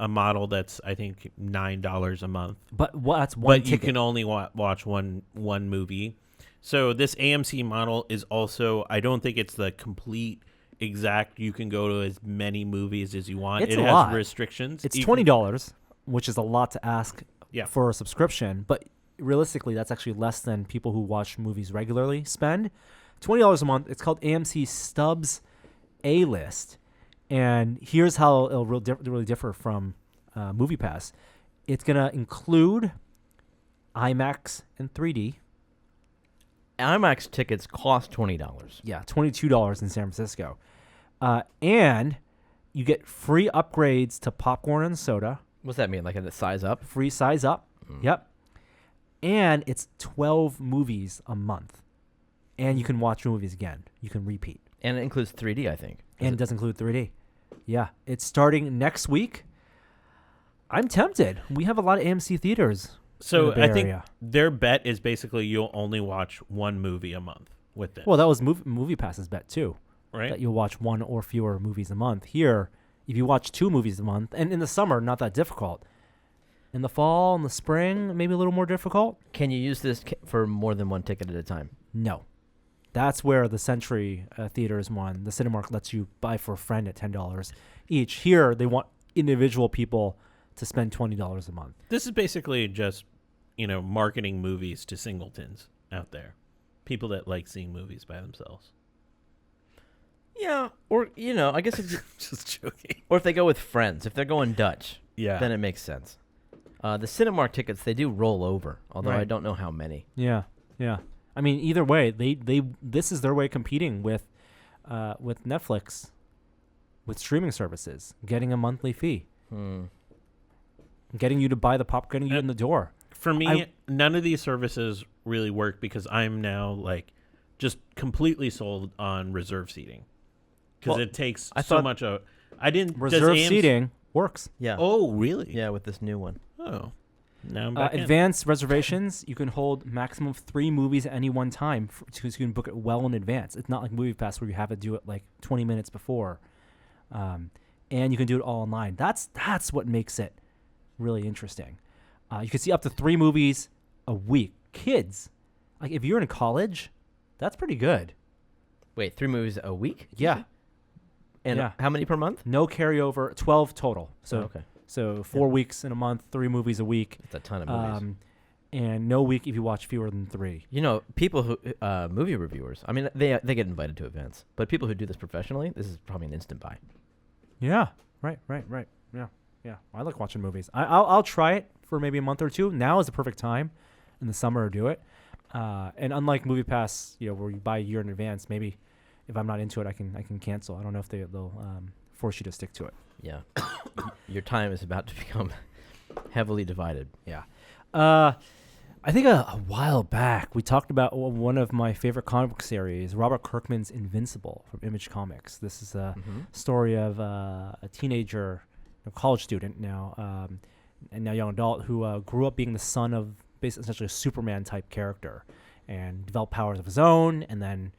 model that's I think $9 a month. But that's one But ticket. you can only watch one movie. So this AMC model is also, I don't think it's the complete exact. You can go to as many movies as you want. It's it a has lot. restrictions. It's $20, which is a lot to ask Yeah. for a subscription. But realistically, that's actually less than people who watch movies regularly spend. $20 a month. It's called AMC Stubs A-List. And here's how it'll really differ from MoviePass. It's going to include IMAX and 3D. IMAX tickets cost $20. Yeah, $22 in San Francisco. And you get free upgrades to popcorn and soda. What's that mean? Like the size up? Free size up. Yep. And it's 12 movies a month. And you can watch movies again. You can repeat. And it includes 3D, I think. And it does include 3D. Yeah. It's starting next week. I'm tempted. We have a lot of AMC theaters. So in the Bay I think Area. their bet is basically you'll only watch one movie a month with this. Well, that was MoviePass's bet too. right? That you'll watch one or fewer movies a month. Here, if you watch 2 movies a month, and in the summer, not that difficult. In the fall, in the spring, maybe a little more difficult. Can you use this for more than one ticket at a time? No. That's where the Century Theaters one, the Cinemark lets you buy for a friend at $10 each. Here, they want individual people to spend $20 a month. This is basically just, marketing movies to singletons out there. People that like seeing movies by themselves. Yeah, or, I guess if Just joking. or if they go with friends. If they're going Dutch, Yeah. then it makes sense. The Cinemark tickets, they do roll over, although I Right. don't know how many. Yeah, yeah. I mean, either way, this is their way of competing with Netflix, with streaming services, getting a monthly fee, getting you to buy the popcorn, getting you in the door. For me, none of these services really work because I'm now just completely sold on reserve seating because Well, it takes I so thought much of. I didn't does Reserve AMC seating works. Yeah. Oh, really? Yeah, with this new one. Oh, now I'm back in. Advanced reservations, you can hold maximum of 3 movies at any one time because you can book it well in advance. It's not like MoviePass where you have to do it 20 minutes before, and you can do it all online. That's what makes it really interesting. You can see up to 3 movies a week. Kids, if you're in college, that's pretty good. Wait, 3 movies a week? Yeah. And Yeah. how many per month? No carryover, 12 total. So okay. So 4 weeks in a month, 3 movies a week. That's a ton of movies. And no week if you watch fewer than 3. People who movie reviewers. I mean, they get invited to events, but people who do this professionally, this is probably an instant buy. Yeah. Right. Yeah. I like watching movies. I'll try it for maybe a month or 2. Now is the perfect time in the summer to do it. And unlike MoviePass, where you buy a year in advance, maybe if I'm not into it, I can cancel. I don't know if they'll force you to stick to it. Yeah. Your time is about to become heavily divided. Yeah. I think a while back we talked about one of my favorite comic book series, Robert Kirkman's Invincible from Image Comics. This is a story of a teenager, a college student now, and now young adult who grew up being the son of basically essentially a Superman type character, and developed powers of his own, and then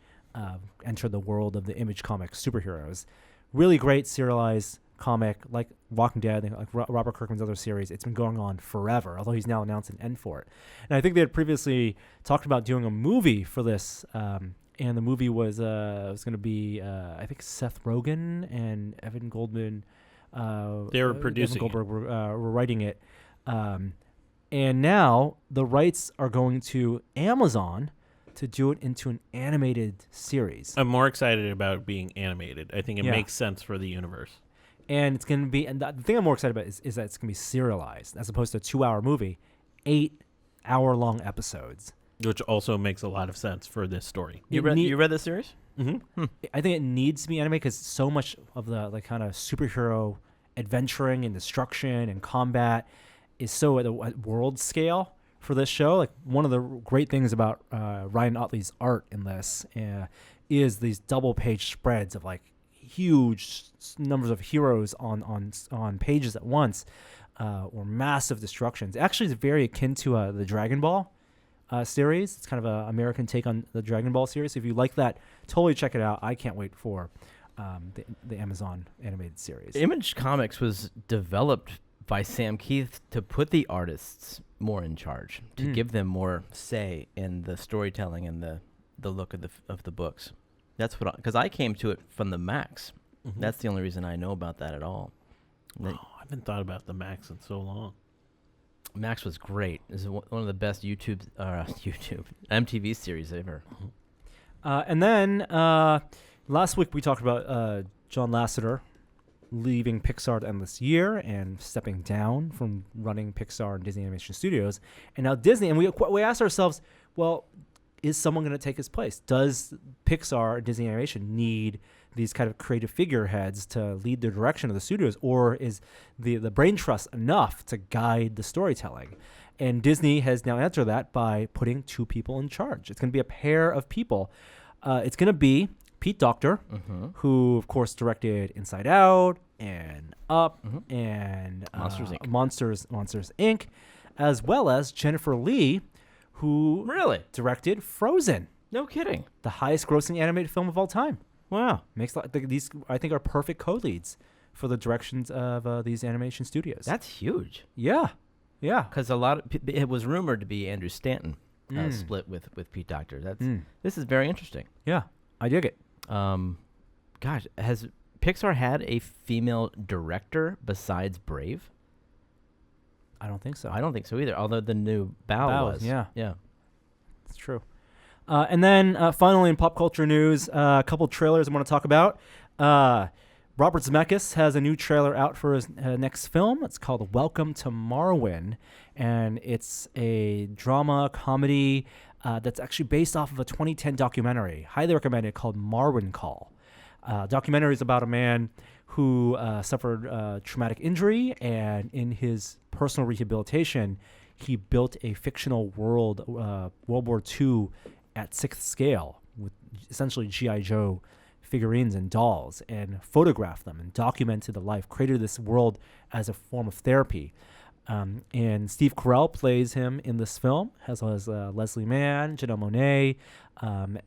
entered the world of the Image Comics superheroes. Really great serialized comic, like Walking Dead, like Robert Kirkman's other series. It's been going on forever, although he's now announced an end for it. And I think they had previously talked about doing a movie for this, and the movie was going to be I think Seth Rogen and Evan Goldman. They were producing. Evan Goldberg were writing it, and now the rights are going to Amazon to do it into an animated series. I'm more excited about it being animated. I think it makes sense for the universe. And it's going to be, and the thing I'm more excited about is that it's going to be serialized as opposed to a 2-hour movie, 8-hour-long episodes. Which also makes a lot of sense for this story. You read the series? Mm-hmm. I think it needs to be animated because so much of the like kind of superhero adventuring and destruction and combat is so at a world scale for this show. Like one of the great things about Ryan Otley's art in this is these double-page spreads of like huge numbers of heroes on pages at once, or massive destructions. Actually, it's very akin to the Dragon Ball series. It's kind of an American take on the Dragon Ball series. If you like that, totally check it out. I can't wait for the Amazon animated series. Image Comics was developed by Sam Keith to put the artists more in charge, to give them more say in the storytelling and the look of the books. That's what, because I came to it from the Max. Mm-hmm. That's the only reason I know about that at all. I haven't thought about the Max in so long. Max was great. This is one of the best YouTube MTV series ever. And then last week we talked about John Lasseter leaving Pixar to end this year and stepping down from running Pixar and Disney Animation Studios. And now Disney, and we asked ourselves, well, is someone going to take his place? Does Pixar, Disney Animation, need these kind of creative figureheads to lead the direction of the studios, or is the brain trust enough to guide the storytelling? And Disney has now answered that by putting 2 people in charge. It's going to be a pair of people. It's going to be Pete Docter, who, of course, directed Inside Out and Up and Monsters Inc., as well as Jennifer Lee, who directed Frozen. No kidding. The highest grossing animated film of all time. Wow. These, I think, are perfect co-leads for the directions of these animation studios. That's huge. Yeah. Because it was rumored to be Andrew Stanton split with Pete Docter. This is very interesting. Yeah, I dig it. Gosh, has Pixar had a female director besides Brave? I don't think so. I don't think so either, although the new Bao was. Yeah. Yeah. It's true. And then finally in pop culture news, a couple trailers I want to talk about. Robert Zemeckis has a new trailer out for his next film. It's called Welcome to Marwen, and it's a drama comedy that's actually based off of a 2010 documentary, highly recommended, called Marwen Call. Documentary is about a man who suffered traumatic injury, and in his personal rehabilitation, he built a fictional world, World War II at 6th scale, with essentially G.I. Joe figurines and dolls, and photographed them and documented the life, created this world as a form of therapy. And Steve Carell plays him in this film, as well as Leslie Mann, Janelle Monáe,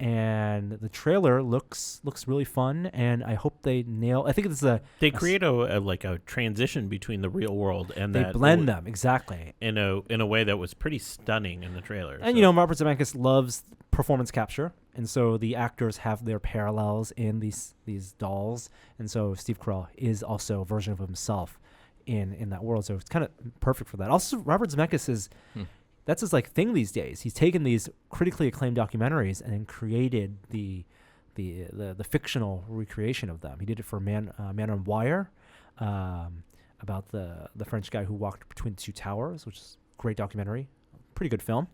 and the trailer looks really fun, and I hope they nail. I think it's they create a transition between the real world and they blend them exactly in a way that was pretty stunning in the trailer. And Robert Zemeckis loves performance capture, and so the actors have their parallels in these dolls, and so Steve Carell is also a version of himself in that world, so it's kind of perfect for that. Also, Robert Zemeckis is that's his thing these days. He's taken these critically acclaimed documentaries and then created the fictional recreation of them. He did it for Man on Wire, about the French guy who walked between the 2 towers, which is a great documentary, pretty good film.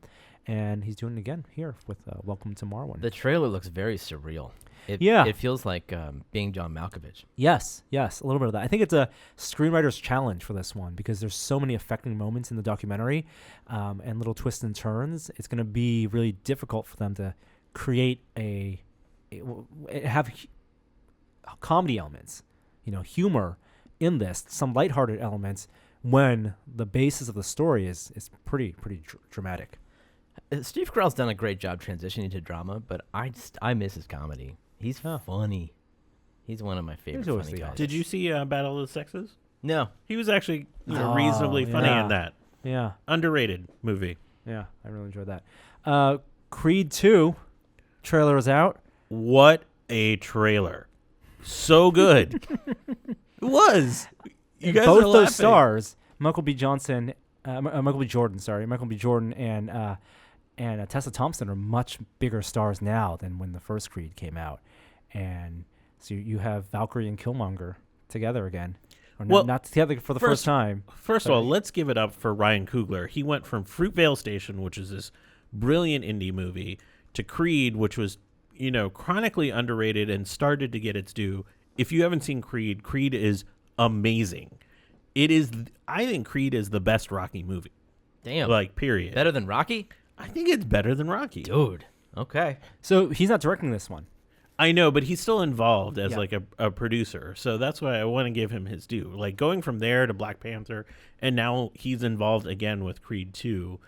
And he's doing it again here with Welcome to Marwen. The trailer looks very surreal. It feels like being John Malkovich. Yes, a little bit of that. I think it's a screenwriter's challenge for this one because there's so many affecting moments in the documentary and little twists and turns. It's going to be really difficult for them to create have comedy elements, humor in this, some lighthearted elements when the basis of the story is pretty dramatic. Steve Carell's done a great job transitioning to drama, but I miss his comedy. He's funny. He's one of my favorite funny guys. Did you see Battle of the Sexes? No. He was actually reasonably funny in that. Yeah. Underrated movie. Yeah, I really enjoyed that. Creed 2 trailer is out. What a trailer. So good. It was. You guys Both are those laughing. stars, Michael B. Jordan, and Tessa Thompson are much bigger stars now than when the first Creed came out. And so you have Valkyrie and Killmonger together again. Or not together for the first time. First of all, let's give it up for Ryan Coogler. He went from Fruitvale Station, which is this brilliant indie movie, to Creed, which was, chronically underrated and started to get its due. If you haven't seen Creed, Creed is amazing. I think Creed is the best Rocky movie. Damn. Period. Better than Rocky? I think it's better than Rocky. Dude. Okay. So he's not directing this one. I know, but he's still involved as a producer. So that's why I want to give him his due. Going from there to Black Panther, and now he's involved again with Creed 2.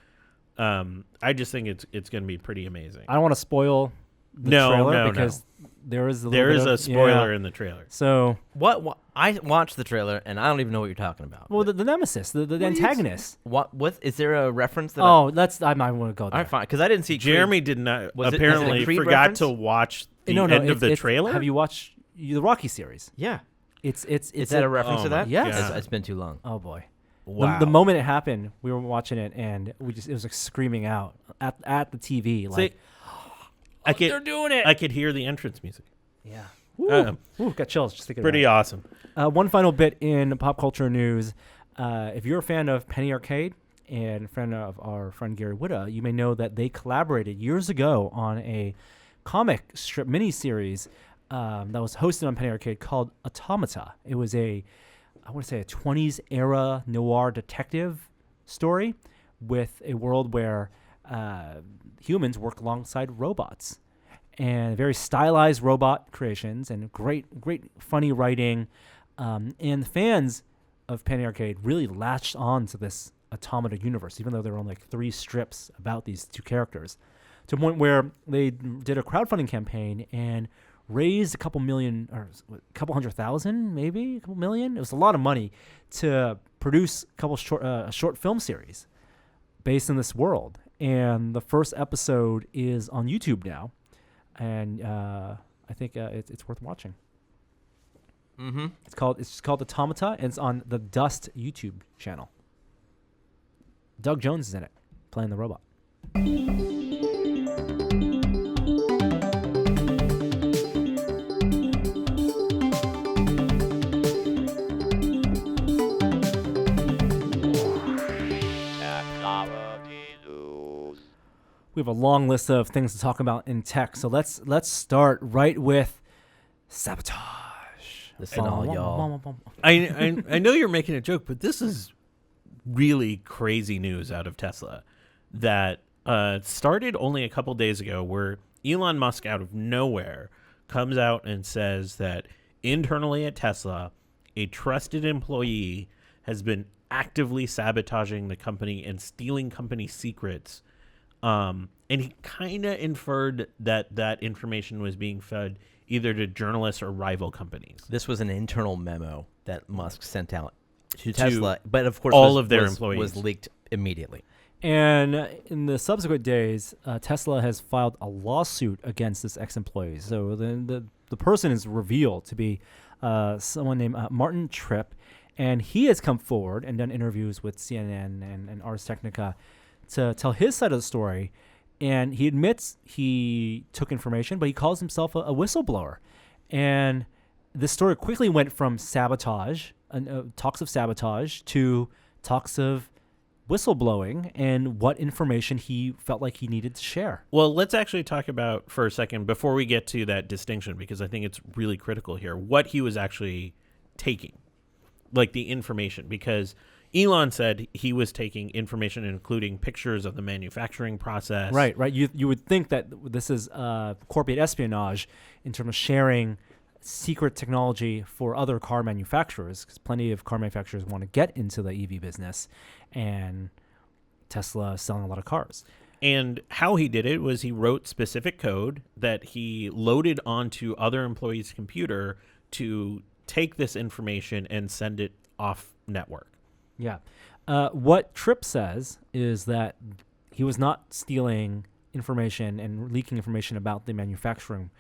I just think it's going to be pretty amazing. I don't want to spoil the trailer because there is a spoiler in the trailer. So what I watched the trailer and I don't even know what you're talking about. Well, the nemesis, the antagonist. What is there a reference that I might want to go there. All right, fine, because I didn't see Jeremy did not was apparently it a Creed forgot reference? to watch the end of the trailer. Have you watched the Rocky series? Yeah. It's Is that a reference to that? Yes. It's been too long. Oh boy. Wow. The moment it happened, we were watching it and it was like screaming out at the TV they're doing it. I could hear the entrance music. Yeah. Got chills just thinking pretty about awesome. One final bit in pop culture news. If you're a fan of Penny Arcade and a friend of our friend Gary Whitta, you may know that they collaborated years ago on a comic strip miniseries that was hosted on Penny Arcade called Automata. It was I want to say a 20s era noir detective story with a world where humans work alongside robots, and very stylized robot creations and great funny writing. And the fans of Penny Arcade really latched on to this Automata universe, even though there were only 3 strips about these 2 characters, to a point where they did a crowdfunding campaign and raised a couple million, or a couple $100,000, maybe a couple million. It was a lot of money to produce a couple short film series based in this world. And the first episode is on YouTube now, and I think it's worth watching. Mm-hmm. It's called Automata, and it's on the Dust YouTube channel. Doug Jones is in it, playing the robot. We have a long list of things to talk about in tech, so let's start right with sabotage. Listen, all y'all. I know you're making a joke, but this is really crazy news out of Tesla that started only a couple days ago, where Elon Musk out of nowhere comes out and says that internally at Tesla, a trusted employee has been actively sabotaging the company and stealing company secrets. And he kind of inferred that information was being fed either to journalists or rival companies. This was an internal memo that Musk sent out to Tesla, but of course all of their employees was leaked immediately. And in the subsequent days, Tesla has filed a lawsuit against this ex-employee. So the person is revealed to be someone named Martin Tripp, and he has come forward and done interviews with CNN and Ars Technica to tell his side of the story. And he admits he took information, but he calls himself a whistleblower. And this story quickly went from sabotage, talks of sabotage, to talks of whistleblowing and what information he felt like he needed to share. Well, let's actually talk about for a second before we get to that distinction, because I think it's really critical here, what he was actually taking, like the information, because Elon said he was taking information including pictures of the manufacturing process. Right. You would think that this is corporate espionage in terms of sharing secret technology for other car manufacturers, because plenty of car manufacturers want to get into the EV business, and Tesla is selling a lot of cars. And how he did it was he wrote specific code that he loaded onto other employees' computer to take this information and send it off network. Yeah. What Tripp says is that he was not stealing information and leaking information about the manufacturing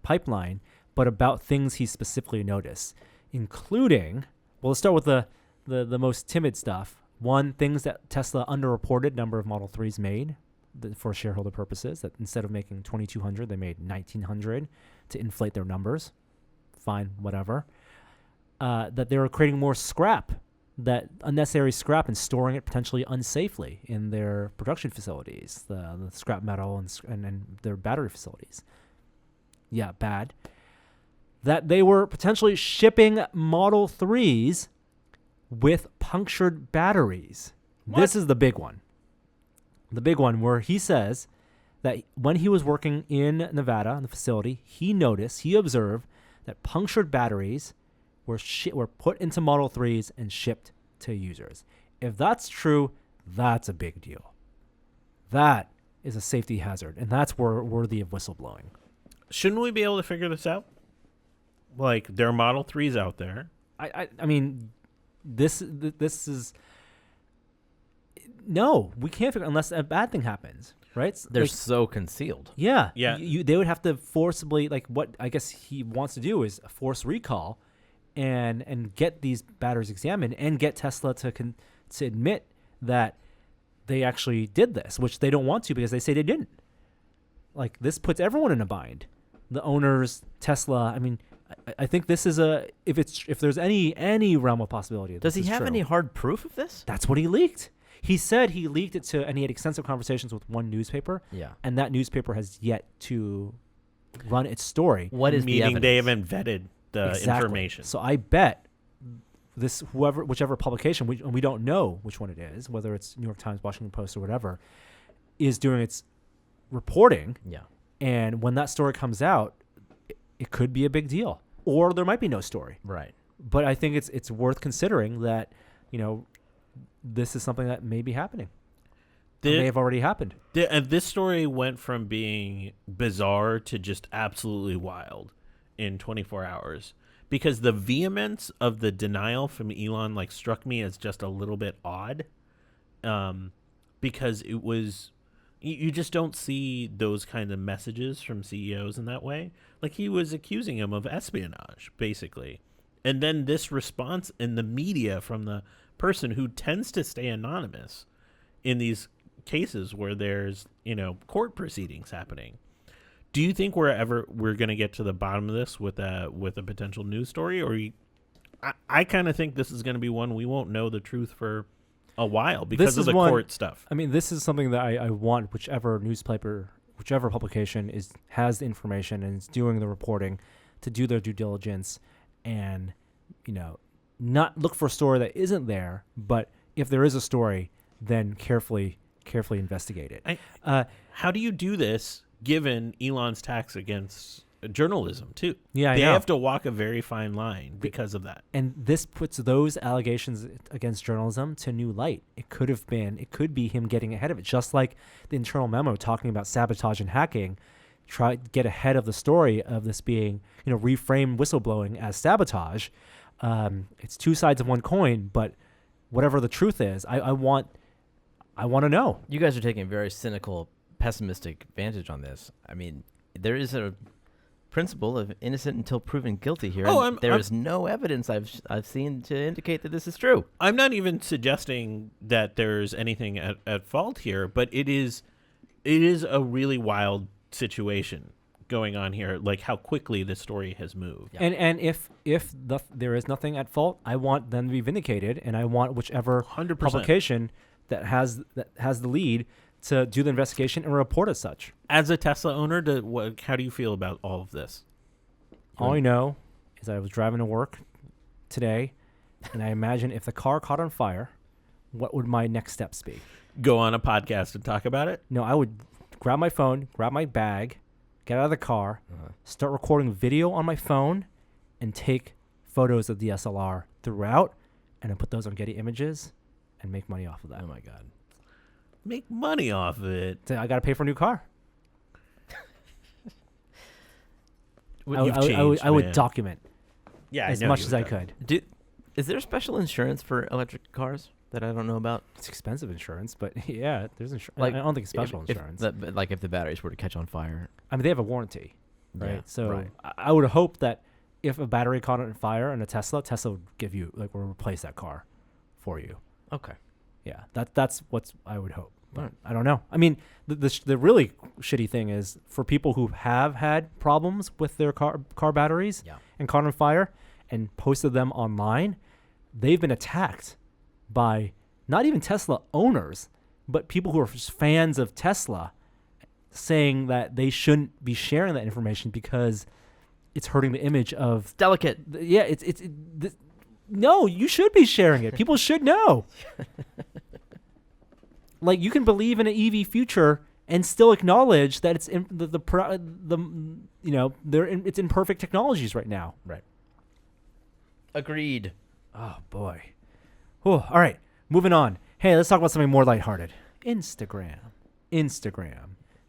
pipeline, but about things he specifically noticed, including, well, let's start with the most timid stuff. One, things that Tesla underreported number of Model 3s made for shareholder purposes, that instead of making 2,200, they made 1,900 to inflate their numbers. Fine, whatever. That they were creating more scrap, that unnecessary scrap, and storing it potentially unsafely in their production facilities, the scrap metal and their battery facilities. Yeah, bad. That they were potentially shipping Model 3s with punctured batteries. What? This is the big one. The big one where he says that when he was working in Nevada in the facility, he observed that punctured batteries were put into Model 3s and shipped to users. If that's true, that's a big deal. That is a safety hazard, and that's worthy of whistleblowing. Shouldn't we be able to figure this out? Like, there are Model 3s out there. I mean, this is no, we can't figure unless a bad thing happens, right? They're Like, so concealed. yeah. Yeah. They would have to forcibly, like, what I guess he wants to do is force recall, and get these batteries examined, and get Tesla to admit that they actually did this, which they don't want to because they say they didn't. Like, this puts everyone in a bind. The owners, Tesla. I mean, I think this is if there's any realm of possibility. Does he have any hard proof of this? That's what he leaked. He said he leaked it to, and he had extensive conversations with one newspaper. Yeah. And that newspaper has yet to run its story. What is the Meaning evidence? they haven't vetted the Exactly. information. So I bet whichever publication, we don't know which one it is, whether it's New York Times, Washington Post, or whatever, is doing its reporting. Yeah. And when that story comes out, it could be a big deal, or there might be no story. Right. But I think it's worth considering that, this is something that may be happening. It may have already happened. This story went from being bizarre to just absolutely wild in 24 hours, because the vehemence of the denial from Elon struck me as just a little bit odd, because it was, you just don't see those kind of messages from CEOs in that way. Like, he was accusing him of espionage, basically. And then this response in the media from the person who tends to stay anonymous in these cases where there's, court proceedings happening. Do you think we're going to get to the bottom of this with a potential news story? Or I kind of think this is going to be one we won't know the truth for a while because of the court stuff. I mean, this is something that I want whichever newspaper, whichever publication has the information and is doing the reporting to do their due diligence and, not look for a story that isn't there, but if there is a story, then carefully investigate it. How do you do this given Elon's tax against journalism too? Yeah, they I know. have to walk a very fine line because of that. And this puts those allegations against journalism to new light. It could be him getting ahead of it, just like the internal memo talking about sabotage and hacking. Try to get ahead of the story of this being, reframe whistleblowing as sabotage. It's two sides of one coin, but whatever the truth is, I want to know. You guys are taking a very cynical, pessimistic vantage on this. I mean, there is a principle of innocent until proven guilty here. There is no evidence I've seen to indicate that this is true. I'm not even suggesting that there's anything at fault here, but it is a really wild situation going on here, like how quickly this story has moved. Yeah. And if there is nothing at fault, I want them to be vindicated, and I want whichever 100%. publication that has the lead to do the investigation and report as such. As a Tesla owner, how do you feel about all of this? All I know is I was driving to work today, and I imagine if the car caught on fire, what would my next steps be? Go on a podcast and talk about it? No, I would grab my phone, grab my bag, get out of the car, start recording video on my phone, and take photos of the DSLR throughout, and then put those on Getty Images and make money off of that. Oh my God. Make money off of it. So I got to pay for a new car. I I would document as know much you as would I document. could. Is there special insurance for electric cars that I don't know about? It's expensive insurance, but yeah, there's insurance. Like, I don't think it's special if insurance. like if the batteries were to catch on fire. I mean, they have a warranty, right? Yeah, So right. I would hope that if a battery caught on fire in a Tesla would give you, like, will replace that car for you. Okay. Yeah, that's what I would hope. But Right. I don't know. I mean, the really shitty thing is for people who have had problems with their car batteries Yeah. and caught on fire and posted them online, they've been attacked by not even Tesla owners, but people who are just fans of Tesla, saying that they shouldn't be sharing that information because it's hurting the image of. It's delicate. Yeah, no, you should be sharing it. People should know. Like, you can believe in an EV future and still acknowledge that it's in it's imperfect technologies right now. Right. Agreed. Oh boy. Whew. All right, moving on. Hey, let's talk about something more lighthearted. Instagram.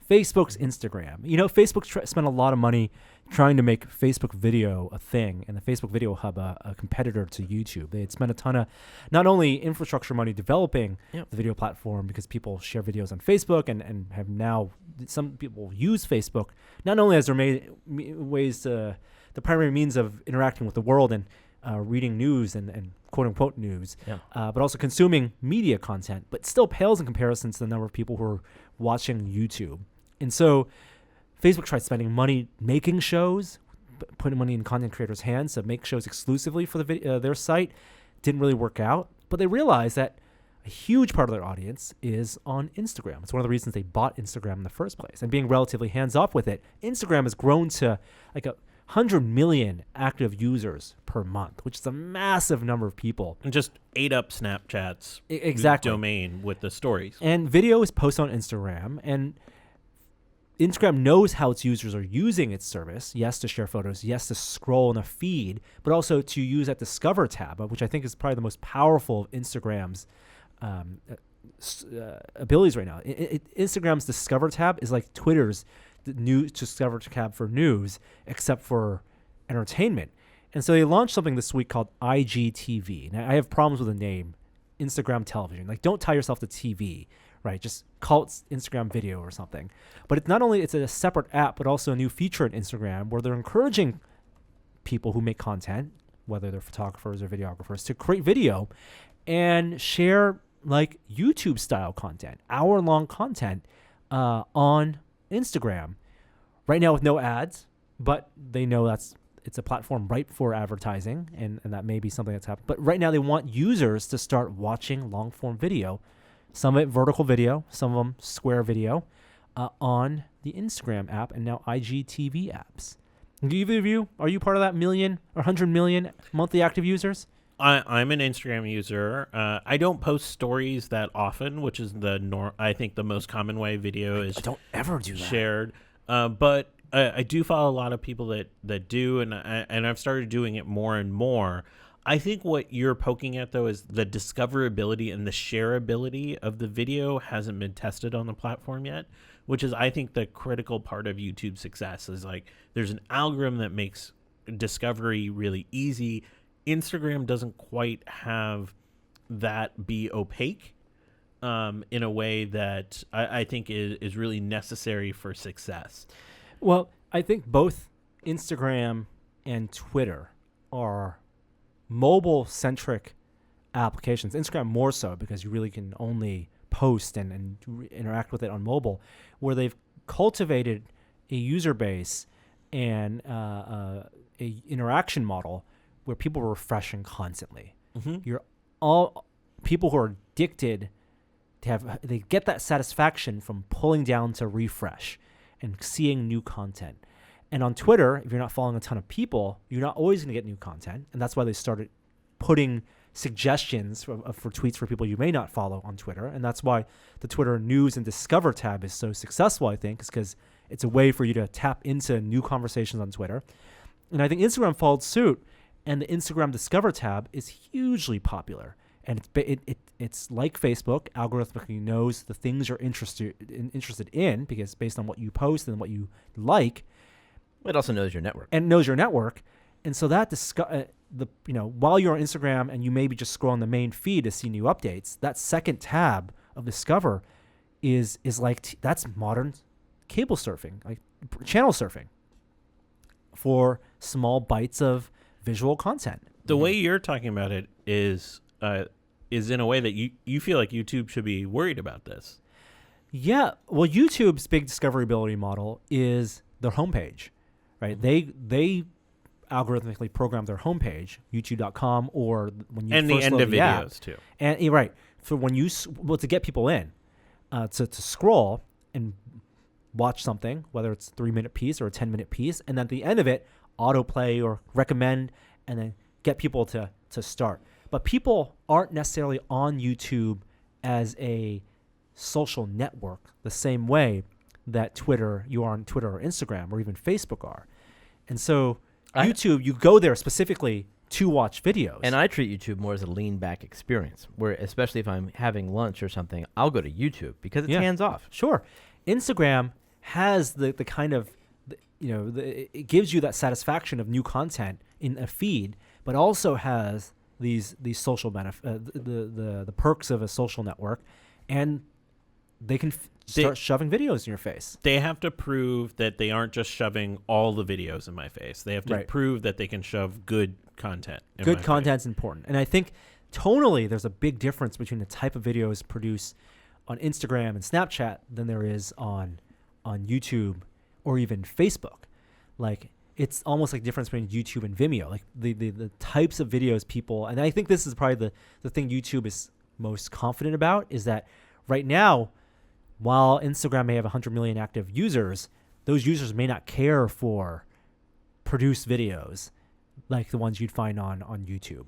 Facebook's Instagram. You know, Facebook spent a lot of money trying to make Facebook video a thing, and the Facebook Video Hub a competitor to YouTube. They had spent a ton of not only infrastructure money developing the video platform, because people share videos on Facebook and have now, some people use Facebook not only as their ways to, the primary means of interacting with the world and reading news and quote-unquote news, but also consuming media content, but still pales in comparison to the number of people who are watching YouTube. And so Facebook tried spending money making shows, putting money in content creators' hands to make shows exclusively for their site. Didn't really work out, but they realized that a huge part of their audience is on Instagram. It's one of the reasons they bought Instagram in the first place. And being relatively hands-off with it, Instagram has grown to like 100 million active users per month, which is a massive number of people. And just ate up Snapchat's exactly domain with the stories. And video is posted on Instagram, and Instagram knows how its users are using its service. Yes, to share photos. Yes, to scroll in a feed, but also to use that Discover tab, which I think is probably the most powerful of Instagram's abilities right now. Instagram's Discover tab is like Twitter's new Discover tab for news, except for entertainment. And so they launched something this week called IGTV. Now, I have problems with the name Instagram television. Like, don't tie yourself to TV, right? Just call it Instagram video or something. But it's not only, it's a separate app, but also a new feature in Instagram where they're encouraging people who make content, whether they're photographers or videographers, to create video and share like YouTube style content, hour-long content on Instagram. Right now with no ads, but they know it's a platform ripe for advertising, and that may be something that's happening. But right now they want users to start watching long-form video, some of it vertical video, some of them square video, on the Instagram app and now IGTV apps. Do either of you, are you part of that million or 100 million monthly active users? I'm an Instagram user. I don't post stories that often, which is I think the most common way video is Don't ever do that. shared. But I do follow a lot of people that do, and I've started doing it more and more. I think what you're poking at, though, is the discoverability and the shareability of the video hasn't been tested on the platform yet, which is, I think, the critical part of YouTube's success. Is like there's an algorithm that makes discovery really easy. Instagram doesn't quite have that be opaque in a way that I think is really necessary for success. Well, I think both Instagram and Twitter are mobile-centric applications. Instagram more so because you really can only post and interact with it on mobile, where they've cultivated a user base and a interaction model where people are refreshing constantly. Mm-hmm. You're all people who are addicted They get that satisfaction from pulling down to refresh and seeing new content. And on Twitter, if you're not following a ton of people, you're not always going to get new content. And that's why they started putting suggestions for tweets for people you may not follow on Twitter. And that's why the Twitter News and Discover tab is so successful, I think, is because it's a way for you to tap into new conversations on Twitter. And I think Instagram followed suit, and the Instagram Discover tab is hugely popular. And it's like Facebook, algorithmically knows the things you're interested in, because based on what you post and what you like. It also knows your network. And knows your network. And so that while you're on Instagram and you maybe just scroll on the main feed to see new updates, that second tab of Discover is like that's modern cable surfing, like channel surfing for small bites of visual content. The way you're talking about it is in a way that you feel like YouTube should be worried about this. Yeah. Well, YouTube's big discoverability model is their homepage, right? They algorithmically program their homepage, youtube.com, or when you and first the end load of the videos app. too. And you're right. For when you to get people in, to scroll and watch something, whether it's a 3-minute piece or a 10-minute piece, and then at the end of it, autoplay or recommend, and then get people to start. But people aren't necessarily on YouTube as a social network the same way that you are on Twitter or Instagram or even Facebook are. And so YouTube, you go there specifically to watch videos. And I treat YouTube more as a lean-back experience, where especially if I'm having lunch or something, I'll go to YouTube because it's hands-off. Sure. Instagram has the kind of, it gives you that satisfaction of new content in a feed, but also has these social the perks of a social network, and they can start shoving videos in your face. They have to prove that they aren't just shoving all the videos in my face. They have to prove that they can shove good content in my Good content's important. And I think tonally there's a big difference between the type of videos produced on Instagram and Snapchat than there is on YouTube or even Facebook. Like, it's almost like the difference between YouTube and Vimeo. Like the types of videos people, and I think this is probably the thing YouTube is most confident about, is that right now, while Instagram may have 100 million active users, those users may not care for produced videos like the ones you'd find on YouTube.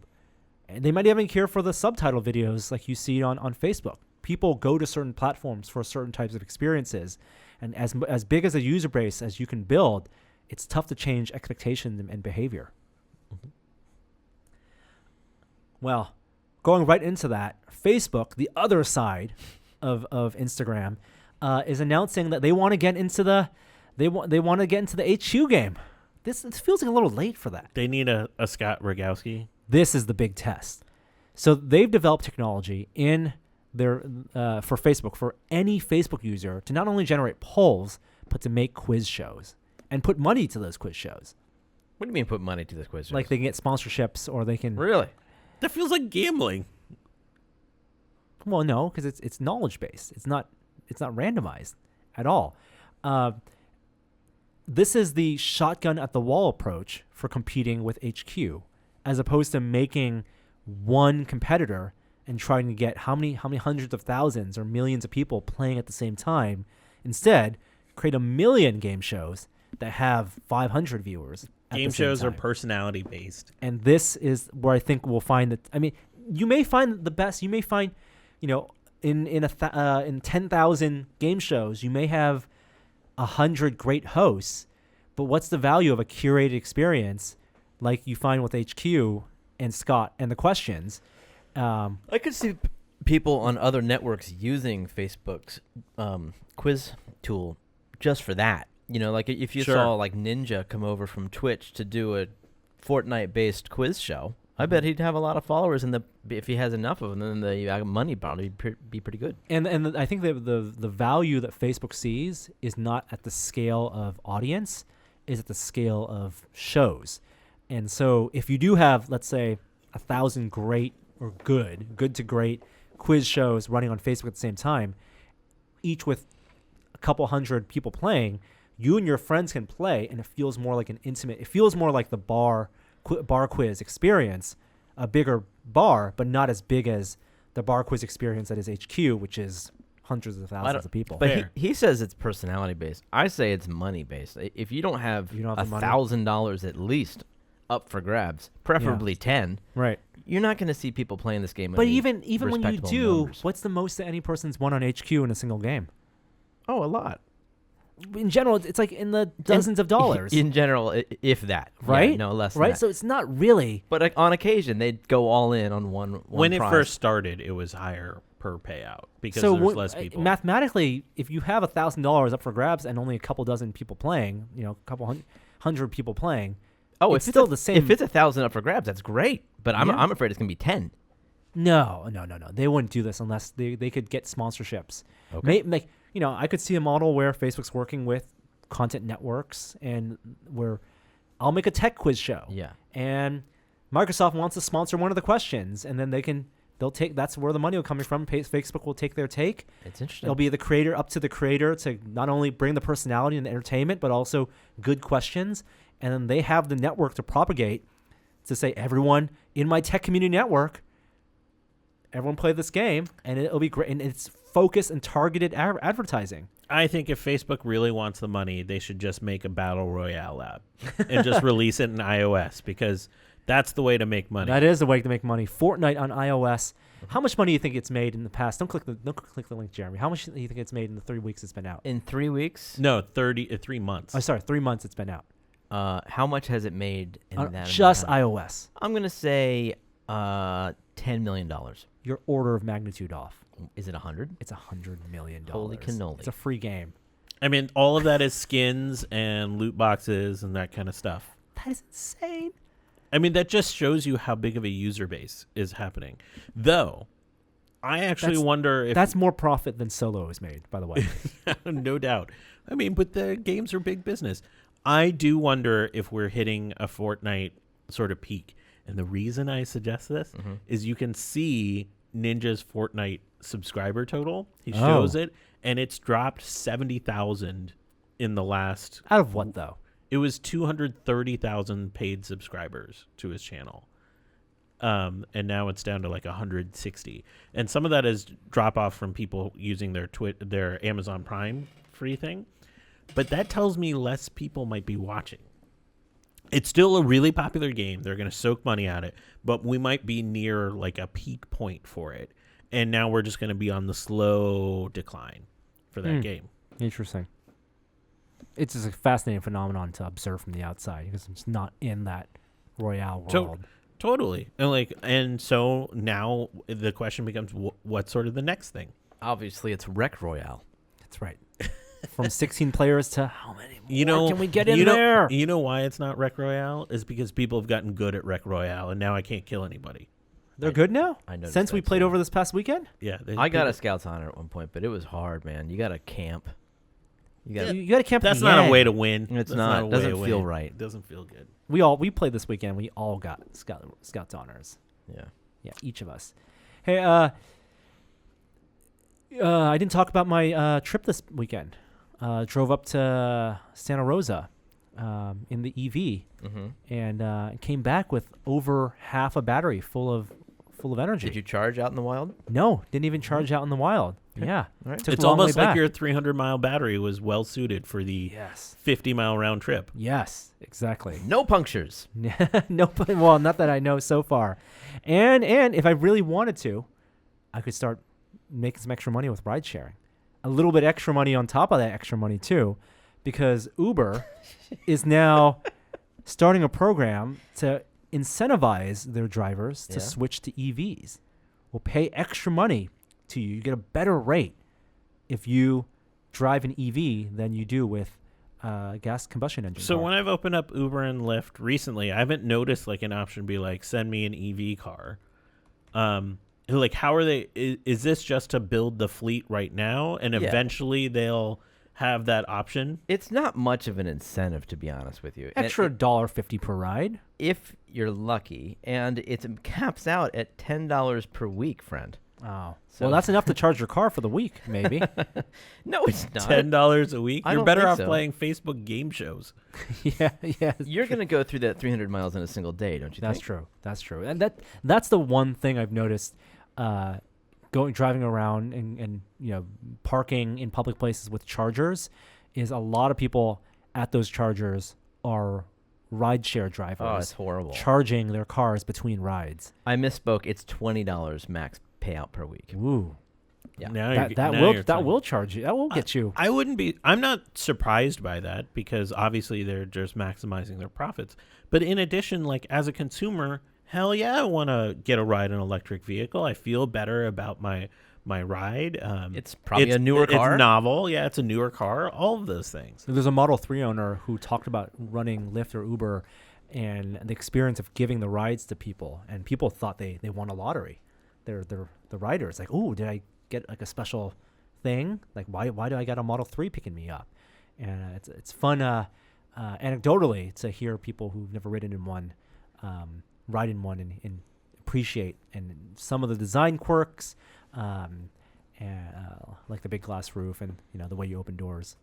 And they might even care for the subtitle videos like you see on Facebook. People go to certain platforms for certain types of experiences. And as big as a user base as you can build, it's tough to change expectations and behavior. Mm-hmm. Well, going right into that, Facebook, the other side of Instagram, is announcing that they want to get into the HQ game. This feels like a little late for that. They need a Scott Rogowski. This is the big test. So they've developed technology in their for Facebook, for any Facebook user to not only generate polls, but to make quiz shows and put money to those quiz shows. What do you mean put money to this quiz shows? Like they can get sponsorships, or they can... Really? That feels like gambling. Well, no, because it's knowledge based. It's not randomized at all. This is the shotgun at the wall approach for competing with HQ, as opposed to making one competitor and trying to get how many hundreds of thousands or millions of people playing at the same time. Instead, create 1 million game shows that have 500 viewers. Game shows are personality based, and this is where I think we'll find that. I mean, you may find the best. You may find, in 10,000 game shows, you may have 100 great hosts, but what's the value of a curated experience like you find with HQ and Scott and the questions? I could see people on other networks using Facebook's quiz tool just for that. Like if you saw like Ninja come over from Twitch to do a Fortnite-based quiz show, I bet he'd have a lot of followers, and if he has enough of them, then the money probably be pretty good. And I think that the value that Facebook sees is not at the scale of audience, is at the scale of shows. And so if you do have, let's say, 1,000 great or good to great quiz shows running on Facebook at the same time, each with a couple hundred people playing, you and your friends can play, and it feels more like an intimate. It feels more like the bar quiz experience, a bigger bar, but not as big as the bar quiz experience at his HQ, which is hundreds of thousands of people. But Fair. he says it's personality based. I say it's money based. If you don't have the money? $1,000 at least up for grabs, preferably 10, Right. you're not going to see people playing this game. But in even when you respectable do, numbers. what's the most that any person's won on HQ in a single game? Oh, a lot. In general, it's like in the dozens of dollars. In general, if that. Right? Yeah, no, less than right? that. So it's not really. But on occasion, they'd go all in on one When prize. it first started, it was higher per payout because So there's less people. mathematically, if you have $1,000 up for grabs and only a couple dozen people playing, a couple hundred people playing, Oh, it's still the same. If it's 1,000 up for grabs, that's great. But Yeah. I'm afraid it's going to be 10. No. They wouldn't do this unless they could get sponsorships. Okay. I could see a model where Facebook's working with content networks and where I'll make a tech quiz show. Yeah. And Microsoft wants to sponsor one of the questions, and then they'll take. That's where the money will come from. Facebook will take their take. It's interesting. It'll be up to the creator to not only bring the personality and the entertainment, but also good questions. And then they have the network to propagate to say, everyone in my tech community network, everyone play this game, and it'll be great. And it's focused and targeted advertising. I think if Facebook really wants the money, they should just make a battle royale app and just release it in iOS because that's the way to make money. That is the way to make money. Fortnite on iOS. How much money do you think it's made in the past? Don't click the link, Jeremy. How much do you think it's made in the 3 weeks it's been out? In 3 weeks? No, 3 months. Oh, sorry, 3 months it's been out. How much has it made in that? Just amount of time? iOS. I'm going to say $10 million. Your order of magnitude off. Is it 100? It's $100 million. Holy cannoli. It's a free game. I mean, all of that is skins and loot boxes and that kind of stuff. That is insane. I mean, that just shows you how big of a user base is happening. Though, I actually wonder if... That's more profit than Solo has made, by the way. No doubt. I mean, but the games are big business. I do wonder if we're hitting a Fortnite sort of peak. And the reason I suggest this is you can see Ninja's Fortnite subscriber total. He shows it, and it's dropped 70,000 in the last... Out of what, though? It was 230,000 paid subscribers to his channel. And now it's down to like 160. And some of that is drop off from people using their Amazon Prime free thing. But that tells me less people might be watching. It's still a really popular game. They're going to soak money at it, but we might be near like a peak point for it. And now we're just going to be on the slow decline for that game. Interesting. It's just a fascinating phenomenon to observe from the outside because it's not in that Royale world. Totally. And so now the question becomes, what's sort of the next thing? Obviously, it's Rec Royale. That's right. From 16 players to how many more can we get in you know, there? You know why it's not Rec Royale? Is because people have gotten good at Rec Royale, and now I can't kill anybody. They're good now? I noticed Since we that, played too. over this past weekend? Yeah. I got a Scout's Honor at one point, but it was hard, man. You got to camp. You got You got to camp. That's at the not a end. way to win. It's That's not. a It way doesn't to feel win. right. It doesn't feel good. We played this weekend. We all got Scout's honors. Yeah, each of us. Hey, I didn't talk about my trip this weekend. Drove up to Santa Rosa in the EV and came back with over half a battery full of energy. Did you charge out in the wild? No, didn't even charge out in the wild. Yeah. All right. Took It's a long way almost like back. your 300-mile battery was well suited for the Yes. 50-mile round trip. Yes, exactly. No punctures. No, well, not that I know so far. And if I really wanted to, I could start making some extra money with ride sharing. A little bit extra money on top of that extra money too, because Uber is now starting a program to incentivize their drivers to switch to EVs. We'll pay extra money to you. You get a better rate if you drive an EV than you do with gas combustion engine. So car. when I've opened up Uber and Lyft recently, I haven't noticed like an option be like, send me an EV car. Like, how are they? Is this just to build the fleet right now, and eventually they'll have that option? It's not much of an incentive, to be honest with you. Extra $1.50 per ride. If you're lucky, and it caps out at $10 per week, friend. Oh, So- well, that's enough to charge your car for the week, maybe. No, it's not. $10 a week. I You're don't better think off so. playing Facebook game shows. Yeah. You're going to go through that 300 miles in a single day, don't you That's think? true. That's true. And that's the one thing I've noticed driving around and parking in public places with chargers is a lot of people at those chargers are rideshare drivers. Oh, it's horrible. Charging their cars between rides. I misspoke. It's $20 max payout per week. Ooh. Yeah. That will charge you. That will get you. I wouldn't be. I'm not surprised by that because obviously they're just maximizing their profits. But in addition, like as a consumer, hell yeah, I want to get a ride in an electric vehicle. I feel better about my ride. It's probably a newer car. It's novel. Yeah, it's a newer car. All of those things. There's a Model 3 owner who talked about running Lyft or Uber and the experience of giving the rides to people. And people thought they won a lottery. They're the riders. Like, oh, did I get like a special thing? Like, why do I got a Model 3 picking me up? And it's fun anecdotally to hear people who've never ridden in one ride in one and appreciate and some of the design quirks, and like the big glass roof and the way you open doors.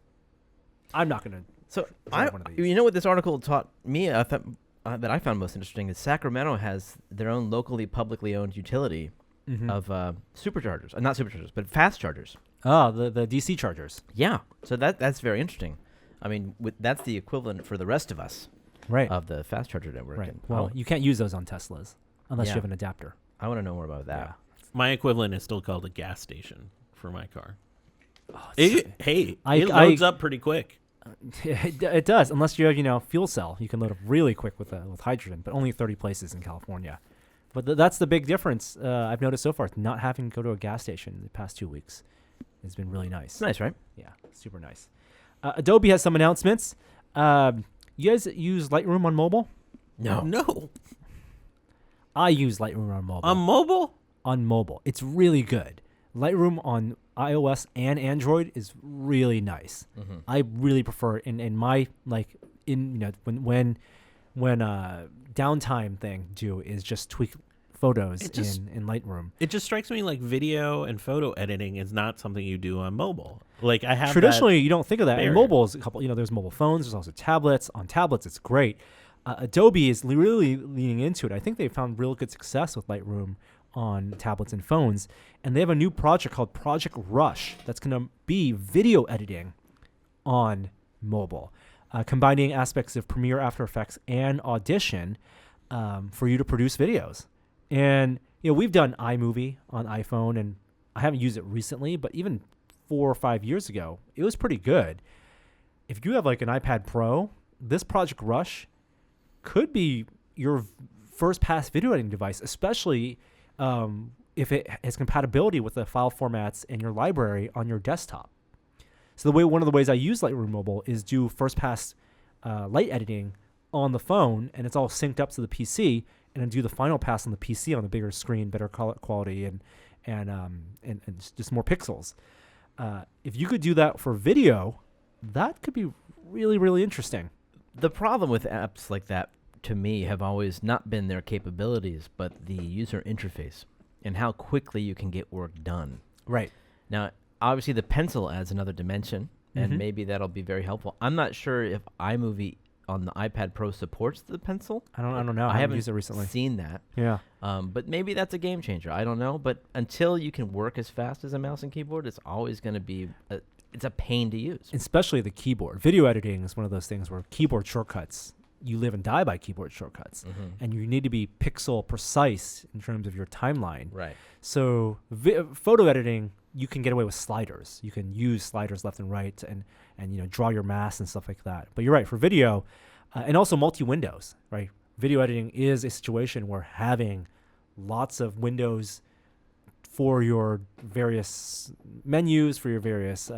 I'm not gonna. So drive one of these. you know what this article taught me that I found most interesting is Sacramento has their own locally publicly owned utility of superchargers, not superchargers, but fast chargers. Oh, the DC chargers. Yeah, so that's very interesting. I mean, that's the equivalent for the rest of us, right? Of the fast charger network. Right. Well, you can't use those on Teslas unless you have an adapter. I want to know more about that. Yeah. My equivalent is still called a gas station for my car. Oh, it loads up pretty quick. It does, unless you have fuel cell. You can load up really quick with hydrogen, but only 30 places in California. But that's the big difference I've noticed so far. Not having to go to a gas station in the past 2 weeks has been really nice. It's nice, right? Yeah, super nice. Adobe has some announcements. You guys use Lightroom on mobile? No. I use Lightroom on mobile. On mobile? On mobile. It's really good. Lightroom on iOS and Android is really nice. Mm-hmm. I really prefer it in my when downtime thing is just tweak photos in Lightroom. It just strikes me like video and photo editing is not something you do on mobile. Like I have traditionally, you don't think of that. barrier. In mobile is a couple. There's mobile phones. There's also tablets. On tablets, it's great. Adobe is really leaning into it. I think they found real good success with Lightroom on tablets and phones, and they have a new project called Project Rush that's going to be video editing on mobile, combining aspects of Premiere, After Effects, and Audition for you to produce videos. And we've done iMovie on iPhone, and I haven't used it recently, but even 4 or 5 years ago, it was pretty good. If you have like an iPad Pro, this Project Rush could be your first pass video editing device, especially if it has compatibility with the file formats in your library on your desktop. So one of the ways I use Lightroom Mobile is do first pass light editing on the phone, and it's all synced up to the PC, and then do the final pass on the PC on the bigger screen, better color quality, and just more pixels. If you could do that for video, that could be really, really interesting. The problem with apps like that, to me, have always not been their capabilities, but the user interface and how quickly you can get work done. Right. Now, obviously, the pencil adds another dimension, and maybe that'll be very helpful. I'm not sure if iMovie on the iPad Pro supports the pencil. I don't know. I haven't used it recently. Seen that. Yeah. But maybe that's a game changer. I don't know. But until you can work as fast as a mouse and keyboard, it's always going to be it's a pain to use. Especially the keyboard. Video editing is one of those things where keyboard shortcuts, you live and die by keyboard shortcuts. And you need to be pixel precise in terms of your timeline. Right. So photo editing, you can get away with sliders. You can use sliders left and right and draw your mask and stuff like that. But you're right, for video, and also multi-windows, right? Video editing is a situation where having lots of windows for your various menus, for your various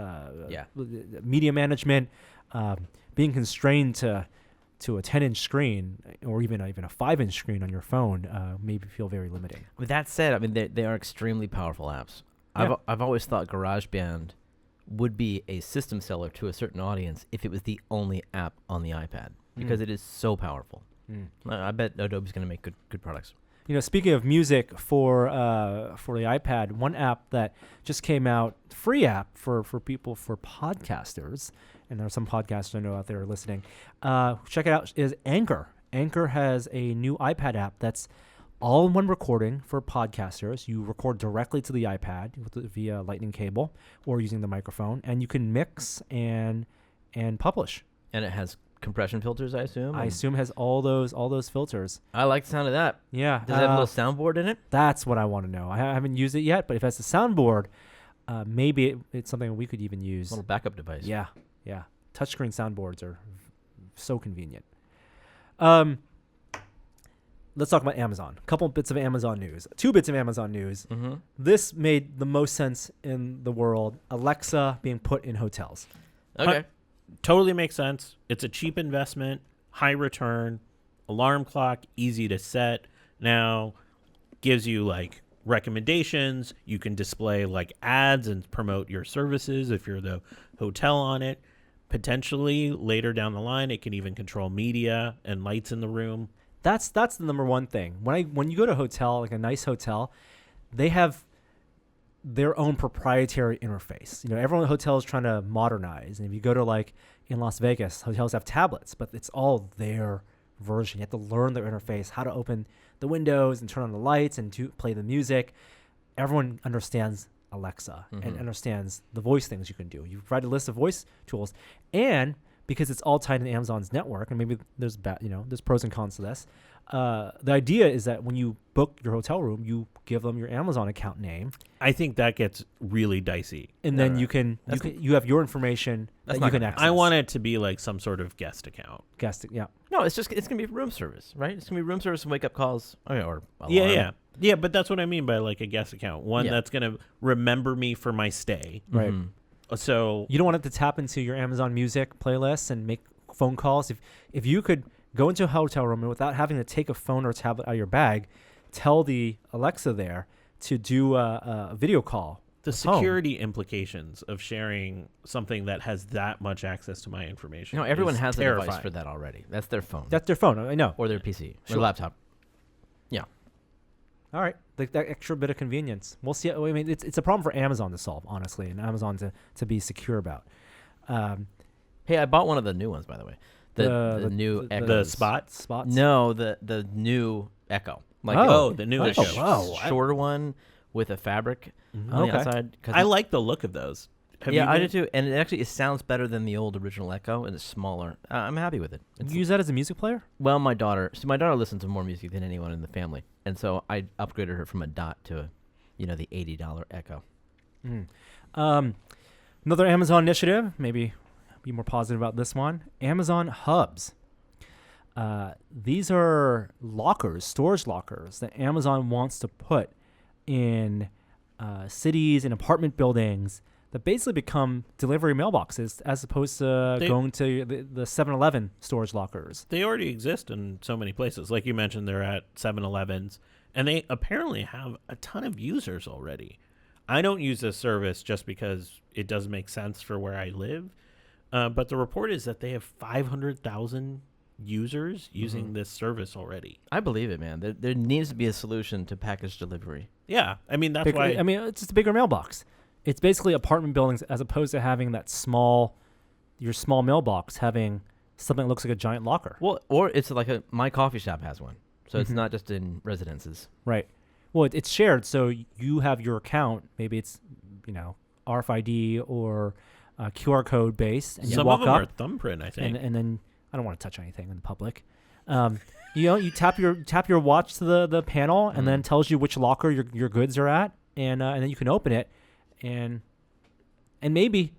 media management, being constrained to a 10-inch screen or even a 5-inch screen on your phone maybe feel very limiting. With that said, I mean, they are extremely powerful apps. Yeah. I've always thought GarageBand would be a system seller to a certain audience if it was the only app on the iPad, because it is so powerful. I bet Adobe's going to make good products. Speaking of music for the iPad, one app that just came out, free app for people, for podcasters, and there are some podcasters I know out there listening. Check it out, is Anchor. Anchor has a new iPad app that's all-in-one recording for podcasters. You record directly to the iPad via lightning cable or using the microphone, and you can mix and publish. And it has compression filters, I assume. I assume it has all those filters. I like the sound of that. Yeah. Does it have a little soundboard in it? That's what I want to know. I haven't used it yet, but if it has a soundboard, maybe it's something we could even use. A little backup device. Yeah. Touchscreen soundboards are so convenient. Let's talk about Amazon. A couple bits of Amazon news. 2 bits of Amazon news. Mm-hmm. This made the most sense in the world. Alexa being put in hotels. Okay. Totally makes sense. It's a cheap investment, high return, alarm clock, easy to set. Now gives you like recommendations. You can display like ads and promote your services if you're the hotel on it. Potentially later down the line, it can even control media and lights in the room. That's the number one thing. When you go to a hotel, like a nice hotel, they have their own proprietary interface. You know, everyone in the hotel is trying to modernize. And if you go to like in Las Vegas, hotels have tablets, but it's all their version. You have to learn their interface, how to open the windows and turn on the lights and to play the music. Everyone understands Alexa and understands the voice things you can do. You provide a list of voice tools, and because it's all tied into Amazon's network, and maybe there's there's pros and cons to this. The idea is that when you book your hotel room, you give them your Amazon account name. I think that gets really dicey. And then you have your information that you can access. I want it to be like some sort of guest account. No, it's gonna be room service, right? It's gonna be room service and wake up calls. Or Yeah. But that's what I mean by like a guest account. One that's gonna remember me for my stay. Right. So you don't want it to tap into your Amazon Music playlists and make phone calls. If you could go into a hotel room and without having to take a phone or a tablet out of your bag, tell the Alexa there to do a video call. The security implications of sharing something that has that much access to my information. No, everyone has terrifying. a device for that already. That's their phone. That's their phone. I know. Or their PC. Sure. Or laptop. Yeah. All right, like that extra bit of convenience. We'll see. I mean, it's a problem for Amazon to solve, honestly, and Amazon to be secure about. Hey, I bought one of the new ones, by the way. The new Echo. The spots? No, the new Echo. The new the Echo. shorter one with a fabric on the outside. I like the look of those. I do too, and it sounds better than the old original Echo, and it's smaller. I'm happy with it. You use that as a music player? Well, my daughter listens to more music than anyone in the family, and so I upgraded her from a Dot to the $80 Echo. Another Amazon initiative, maybe be more positive about this one. Amazon Hubs. These are storage lockers that Amazon wants to put in cities and apartment buildings that basically become delivery mailboxes as opposed to going to the 7-Eleven storage lockers. They already exist in so many places. Like you mentioned, they're at 7-Elevens, and they apparently have a ton of users already. I don't use this service just because it does make sense for where I live, but the report is that they have 500,000 users using this service already. I believe it, man. There needs to be a solution to package delivery. Yeah, I mean, that's why... I mean, it's just a bigger mailbox. It's basically apartment buildings as opposed to having your small mailbox having something that looks like a giant locker. Well, or it's like my coffee shop has one. So it's not just in residences. Right. Well, it's shared. So you have your account. Maybe it's, RFID or QR code based. And some you walk of them up, are thumbprint, I think. And then I don't want to touch anything in public. You tap your watch to the panel and then tells you which locker your goods are at. And then you can open it. And maybe,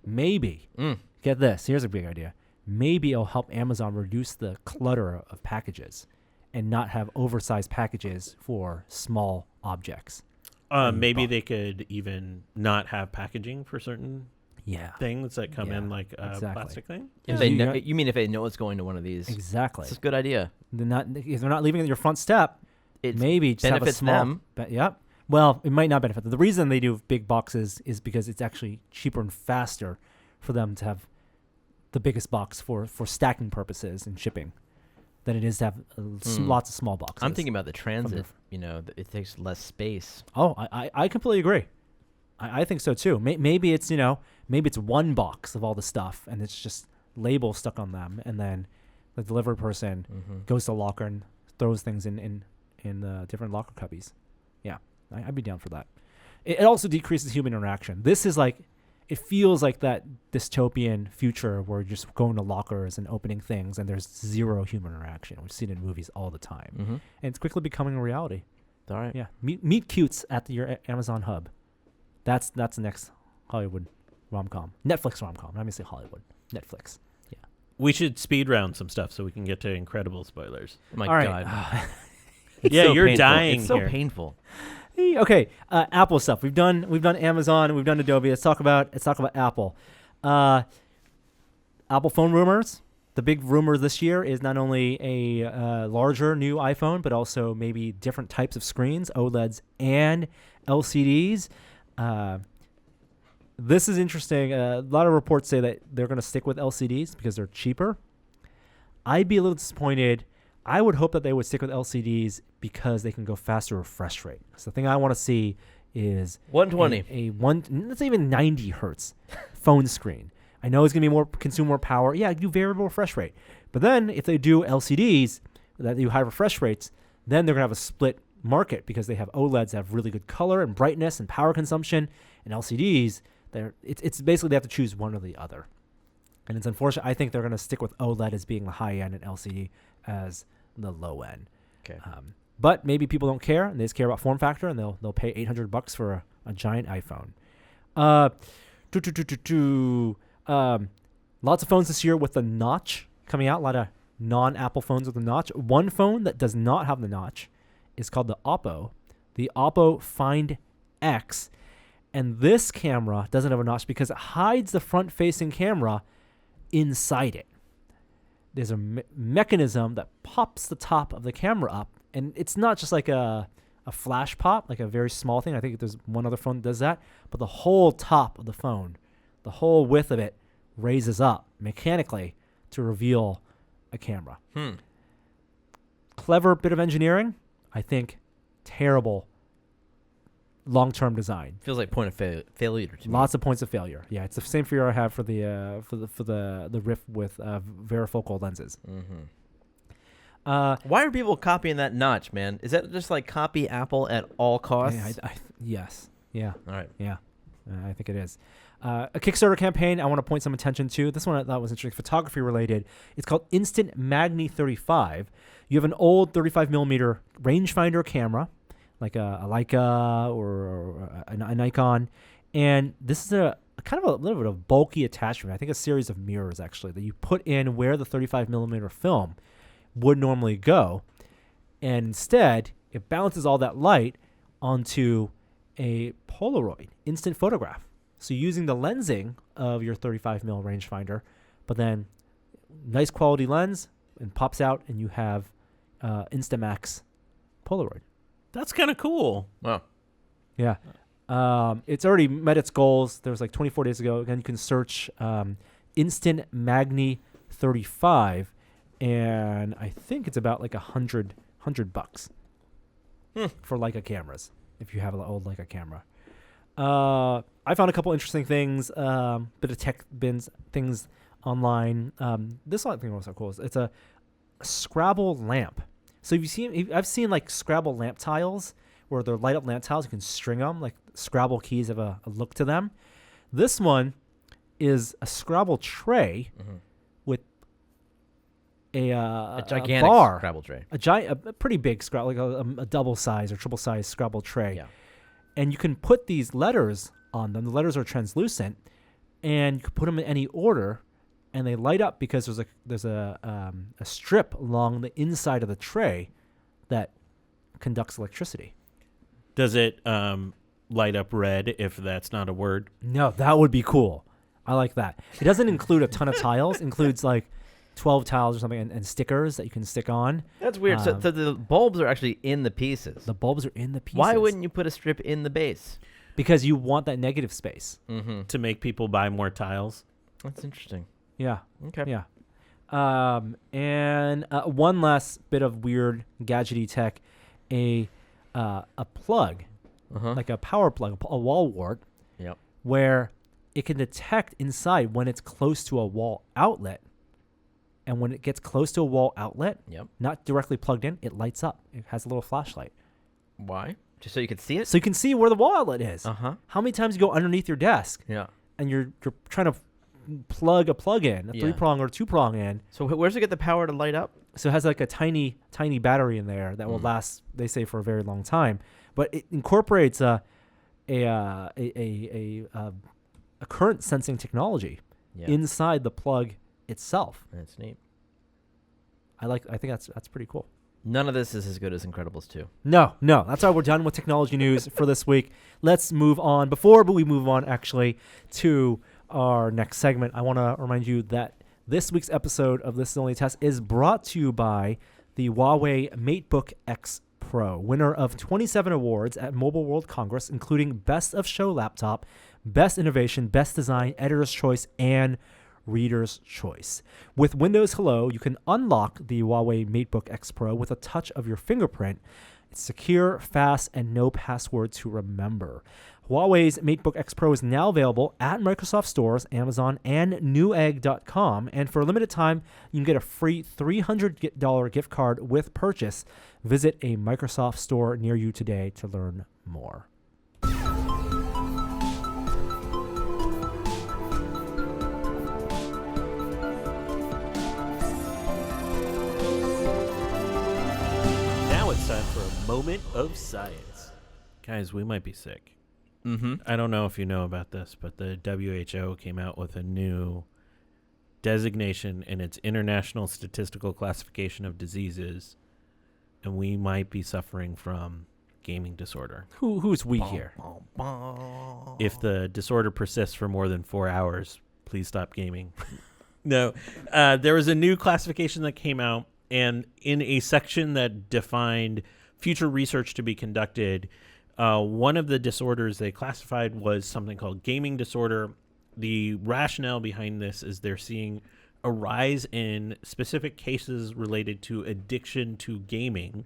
get this. Here's a big idea. Maybe it'll help Amazon reduce the clutter of packages and not have oversized packages for small objects. Maybe they could even not have packaging for certain things that come in like a plastic thing. If they know, you mean if they know it's going to one of these? Exactly. It's a good idea. If they're not leaving it at your front step, maybe just have a small. Them. Yep. Well, it might not benefit them. The reason they do big boxes is because it's actually cheaper and faster for them to have the biggest box for stacking purposes and shipping than it is to have lots of small boxes. I'm thinking about the transit. It takes less space. Oh, I completely agree. I think so too. Maybe it's maybe it's one box of all the stuff and it's just labels stuck on them, and then the delivery person goes to the locker and throws things in in the different locker cubbies. Yeah, I'd be down for that. It also decreases human interaction. This is like, it feels like that dystopian future where you're just going to lockers and opening things and there's zero human interaction. We've seen it in movies all the time. And it's quickly becoming a reality. All right. Yeah. Meet cutes at your Amazon hub. That's the next Hollywood rom-com. Netflix rom-com. Let me say Hollywood. Netflix. Yeah. We should speed round some stuff so we can get to incredible spoilers. Oh my All right. God. Yeah, so you're painful. dying It's so here. painful. Okay, Apple stuff. We've done Amazon. We've done Adobe. Let's talk about Apple. Apple phone rumors. The big rumor this year is not only a larger new iPhone, but also maybe different types of screens, OLEDs and LCDs. This is interesting. A lot of reports say that they're going to stick with LCDs because they're cheaper. I'd be a little disappointed. I would hope that they would stick with LCDs because they can go faster refresh rate. So the thing I want to see is 120. let's say even 90 hertz phone screen. I know it's going to be consume more power. Yeah, do variable refresh rate. But then if they do LCDs that do high refresh rates, then they're going to have a split market because they have OLEDs that have really good color and brightness and power consumption, and LCDs, it's basically they have to choose one or the other. And it's unfortunate. I think they're going to stick with OLED as being the high end and LCD as the low end. Okay. But maybe people don't care and they just care about form factor, and they'll pay $800 for a giant iPhone. Lots of phones this year with the notch coming out. A lot of non-Apple phones with the notch. One phone that does not have the notch is called the Oppo Find X. And this camera doesn't have a notch because it hides the front-facing camera inside it. There's a mechanism that pops the top of the camera up, and it's not just like a flash pop, like a very small thing. I think there's one other phone that does that, but the whole top of the phone, the whole width of it, raises up mechanically to reveal a camera. Clever bit of engineering. I think terrible long-term design. Feels like point of failure to me. Lots of points of failure. Yeah, it's the same fear I have for the Rift with varifocal lenses. Why are people copying that notch, man? Is that just like copy Apple at all costs? Yes. Yeah. All right. Yeah. I think it is. A Kickstarter campaign I want to point some attention to. This one I thought was interesting, photography related. It's called Instant Madney 35. You have an old 35mm rangefinder camera, like a Leica or a Nikon, and this is a kind of a little bit of bulky attachment. I think a series of mirrors actually that you put in where the 35mm film would normally go, and instead it bounces all that light onto a Polaroid instant photograph. So using the lensing of your 35mm rangefinder, but then nice quality lens, and pops out, and you have Instamax Polaroid. That's kind of cool. Wow. Yeah. It's already met its goals. There was like 24 days ago. Again, you can search Instant Madney 35, and I think it's about like $100 for Leica cameras, if you have an old Leica camera. I found a couple interesting things, bit of tech things online. This one I think was so cool. It's a Scrabble Lamp. So I've seen like Scrabble Lamp tiles where they're light up lamp tiles. You can string them, like Scrabble keys have a look to them. This one is a Scrabble tray with a gigantic bar, Scrabble tray. a pretty big Scrabble, like a double size or triple size Scrabble tray. Yeah. And you can put these letters on them. The letters are translucent, and you can put them in any order, and they light up because there's a strip along the inside of the tray that conducts electricity. Does it light up red if that's not a word? No, that would be cool. I like that. It doesn't include a ton of tiles. It includes like 12 tiles or something and stickers that you can stick on. That's weird. So the bulbs are actually in the pieces. The bulbs are in the pieces. Why wouldn't you put a strip in the base? Because you want that negative space. To make people buy more tiles? That's interesting. Yeah. Okay. Yeah. And one last bit of weird gadgety tech, a plug, like a power plug, a wall wart, where it can detect inside when it's close to a wall outlet and when it gets close to a wall outlet, Yep. not directly plugged in, it lights up. It has a little flashlight. Why? Just so you could see it? So you can see where the wall outlet is. Uh-huh. How many times you go underneath your desk Yeah. and you're trying to plug a plug in, a Yeah. 3-prong or 2-prong in. So where's it get the power to light up? So it has like a tiny battery in there that will last, they say, for a very long time. But it incorporates a current sensing technology inside the plug itself. That's neat. I think that's pretty cool. None of this is as good as Incredibles 2. No. That's why we're done with technology news for this week. Let's move on. Before we move on, actually, to our next segment, I want to remind you that this week's episode of This Is Only a Test is brought to you by the Huawei MateBook X Pro, winner of 27 awards at Mobile World Congress, including Best of Show Laptop, Best Innovation, Best Design, Editor's Choice, and Reader's Choice. With Windows Hello, you can unlock the Huawei MateBook X Pro with a touch of your fingerprint. It's secure, fast, and no password to remember. Huawei's MateBook X Pro is now available at Microsoft stores, Amazon, and Newegg.com. And for a limited time, you can get a free $300 gift card with purchase. Visit a Microsoft store near you today to learn more. Now it's time for a moment of science. Guys, we might be sick. Mm-hmm. I don't know if you know about this, but the WHO came out with a new designation in its International Statistical Classification of Diseases, and we might be suffering from gaming disorder. Who's we here? If the disorder persists for more than 4 hours, please stop gaming. No, there was a new classification that came out, and in a section that defined future research to be conducted, one of the disorders they classified was something called gaming disorder. The rationale behind this is they're seeing a rise in specific cases related to addiction to gaming.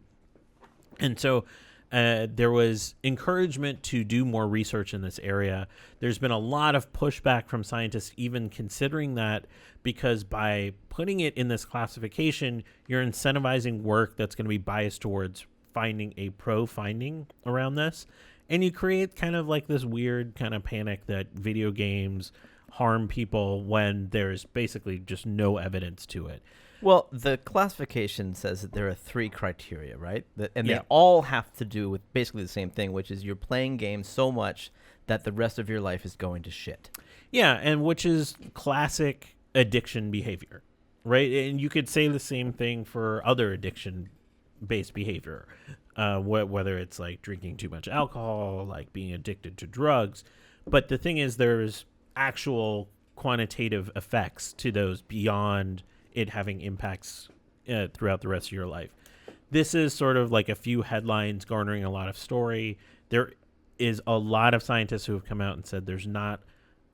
And so there was encouragement to do more research in this area. There's been a lot of pushback from scientists even considering that, because by putting it in this classification, you're incentivizing work that's going to be biased towards finding a pro finding around this. And you create kind of like this weird kind of panic that video games harm people when there's basically just no evidence to it. Well, the classification says that there are 3 criteria, right? And Yeah. they all have to do with basically the same thing, which is you're playing games so much that the rest of your life is going to shit. Yeah, and which is classic addiction behavior, right? And you could say the same thing for other addiction-based behavior, whether it's like drinking too much alcohol, like being addicted to drugs. But the thing is, there's actual quantitative effects to those beyond it having impacts throughout the rest of your life. This is sort of like a few headlines garnering a lot of story. There is a lot of scientists who have come out and said there's not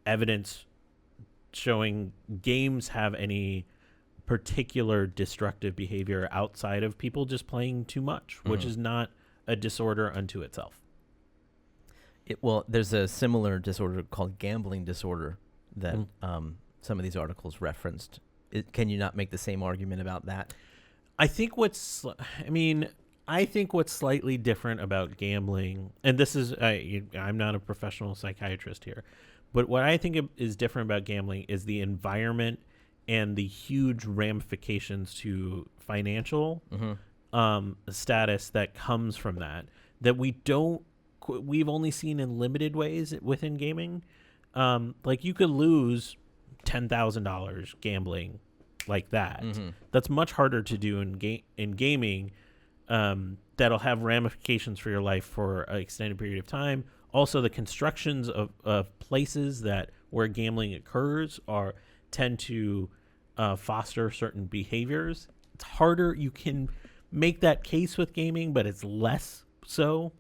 evidence showing games have any particular destructive behavior outside of people just playing too much, which is not a disorder unto itself. Well, there's a similar disorder called gambling disorder that some of these articles referenced. Can you not make the same argument about that? I think what's slightly different about gambling, and this is, I'm not a professional psychiatrist here, but what I think is different about gambling is the environment and the huge ramifications to financial status that comes from that we've only seen in limited ways within gaming. Like you could lose $10,000 gambling like that. That's much harder to do in gaming. That'll have ramifications for your life for an extended period of time. Also, the constructions of places where gambling occurs tend to foster certain behaviors. It's harder. You can make that case with gaming, but it's less so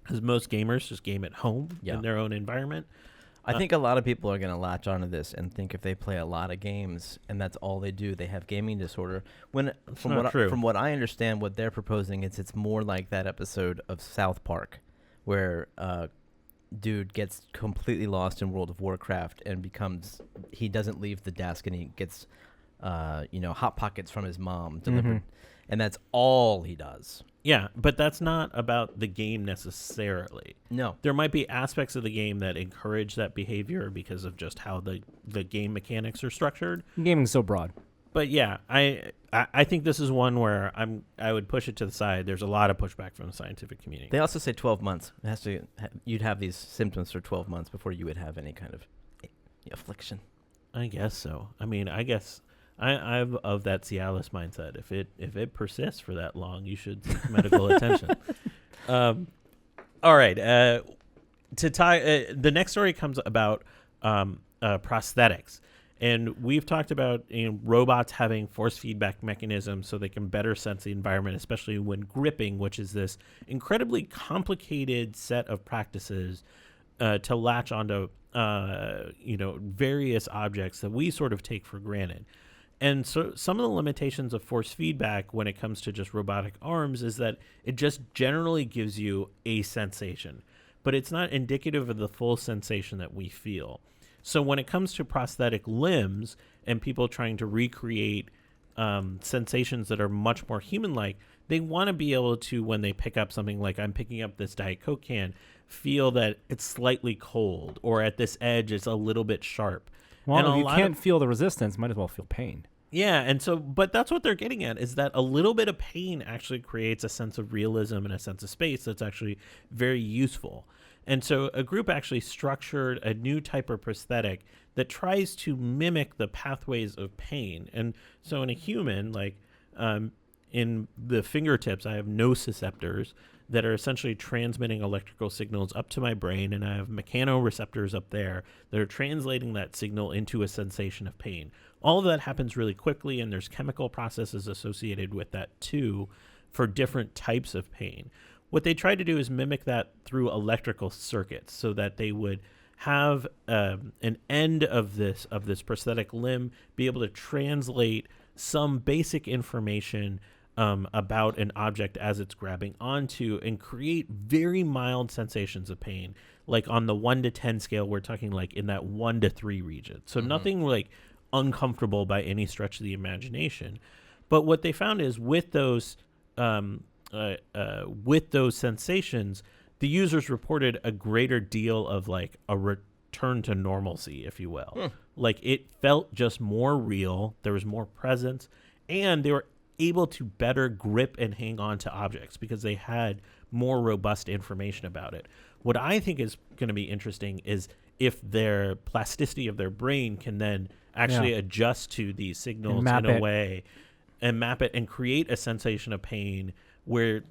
because most gamers just game at home in their own environment. I think a lot of people are going to latch onto this and think if they play a lot of games and that's all they do, they have gaming disorder. From what I understand, what they're proposing is it's more like that episode of South Park where dude gets completely lost in World of Warcraft and he doesn't leave the desk and he gets Hot Pockets from his mom delivered, and that's all he does. Yeah, but that's not about the game necessarily. No. There might be aspects of the game that encourage that behavior because of just how the game mechanics are structured. Gaming's so broad. But yeah, I think this is one where I would push it to the side. There's a lot of pushback from the scientific community. They also say 12 months. It has to. You'd have these symptoms for 12 months before you would have any kind of affliction. I guess so. I mean, I guess I'm of that Cialis mindset. If it persists for that long, you should seek medical attention. All right. To tie the next story comes about prosthetics. And we've talked about robots having force feedback mechanisms so they can better sense the environment, especially when gripping, which is this incredibly complicated set of practices to latch onto various objects that we sort of take for granted. And so some of the limitations of force feedback when it comes to just robotic arms is that it just generally gives you a sensation, but it's not indicative of the full sensation that we feel. So when it comes to prosthetic limbs and people trying to recreate sensations that are much more human-like, they want to be able to, when they pick up something like I'm picking up this Diet Coke can, feel that it's slightly cold, or at this edge it's a little bit sharp. Well, And if a you lot can't of- feel the resistance, might as well feel pain. Yeah, and so, but that's what they're getting at, is that a little bit of pain actually creates a sense of realism and a sense of space that's actually very useful. And so a group actually structured a new type of prosthetic that tries to mimic the pathways of pain. And so in a human, like in the fingertips, I have nociceptors that are essentially transmitting electrical signals up to my brain, and I have mechanoreceptors up there that are translating that signal into a sensation of pain. All of that happens really quickly, and there's chemical processes associated with that too for different types of pain. What they tried to do is mimic that through electrical circuits so that they would have an end of this prosthetic limb be able to translate some basic information about an object as it's grabbing onto and create very mild sensations of pain. Like on the 1 to 10 scale, we're talking like in that 1 to 3 region. So nothing like uncomfortable by any stretch of the imagination. But what they found is with those sensations, the users reported a greater deal of like a return to normalcy, if you will. Like it felt just more real. There was more presence, and they were able to better grip and hang on to objects because they had more robust information about it. What I think is going to be interesting is if their plasticity of their brain can then actually adjust to these signals in a way and map it and create a sensation of pain where,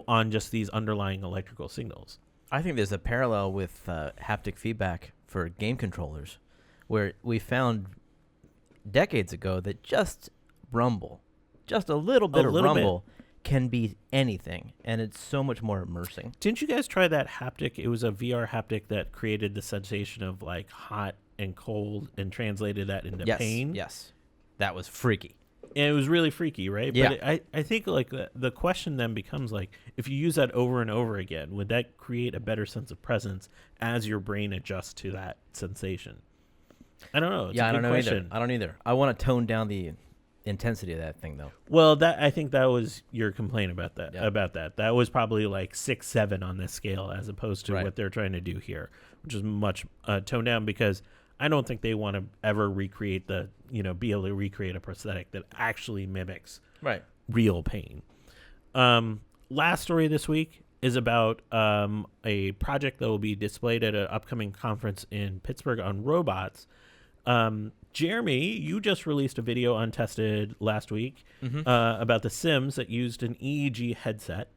on just these underlying electrical signals. I think there's a parallel with haptic feedback for game controllers, where we found decades ago that just rumble, just a little bit of rumble can be anything, and it's so much more immersing. Didn't you guys try that haptic? It was a VR haptic that created the sensation of like hot and cold and translated that into pain. Yes, that was freaky. And it was really freaky, right? Yeah. But I think like the question then becomes like, if you use that over and over again, would that create a better sense of presence as your brain adjusts to that sensation? I don't know. It's a I good don't know question. either. I don't either. I want to tone down the intensity of that thing, though. Well, I think that was your complaint about that. Yeah. About that. That was probably like 6, 7 on this scale, as opposed to Right. what they're trying to do here, which is much toned down, because I don't think they want to ever recreate be able to recreate a prosthetic that actually mimics real pain. Last story this week is about a project that will be displayed at an upcoming conference in Pittsburgh on robots. Jeremy, you just released a video untested last week about the Sims that used an EEG headset,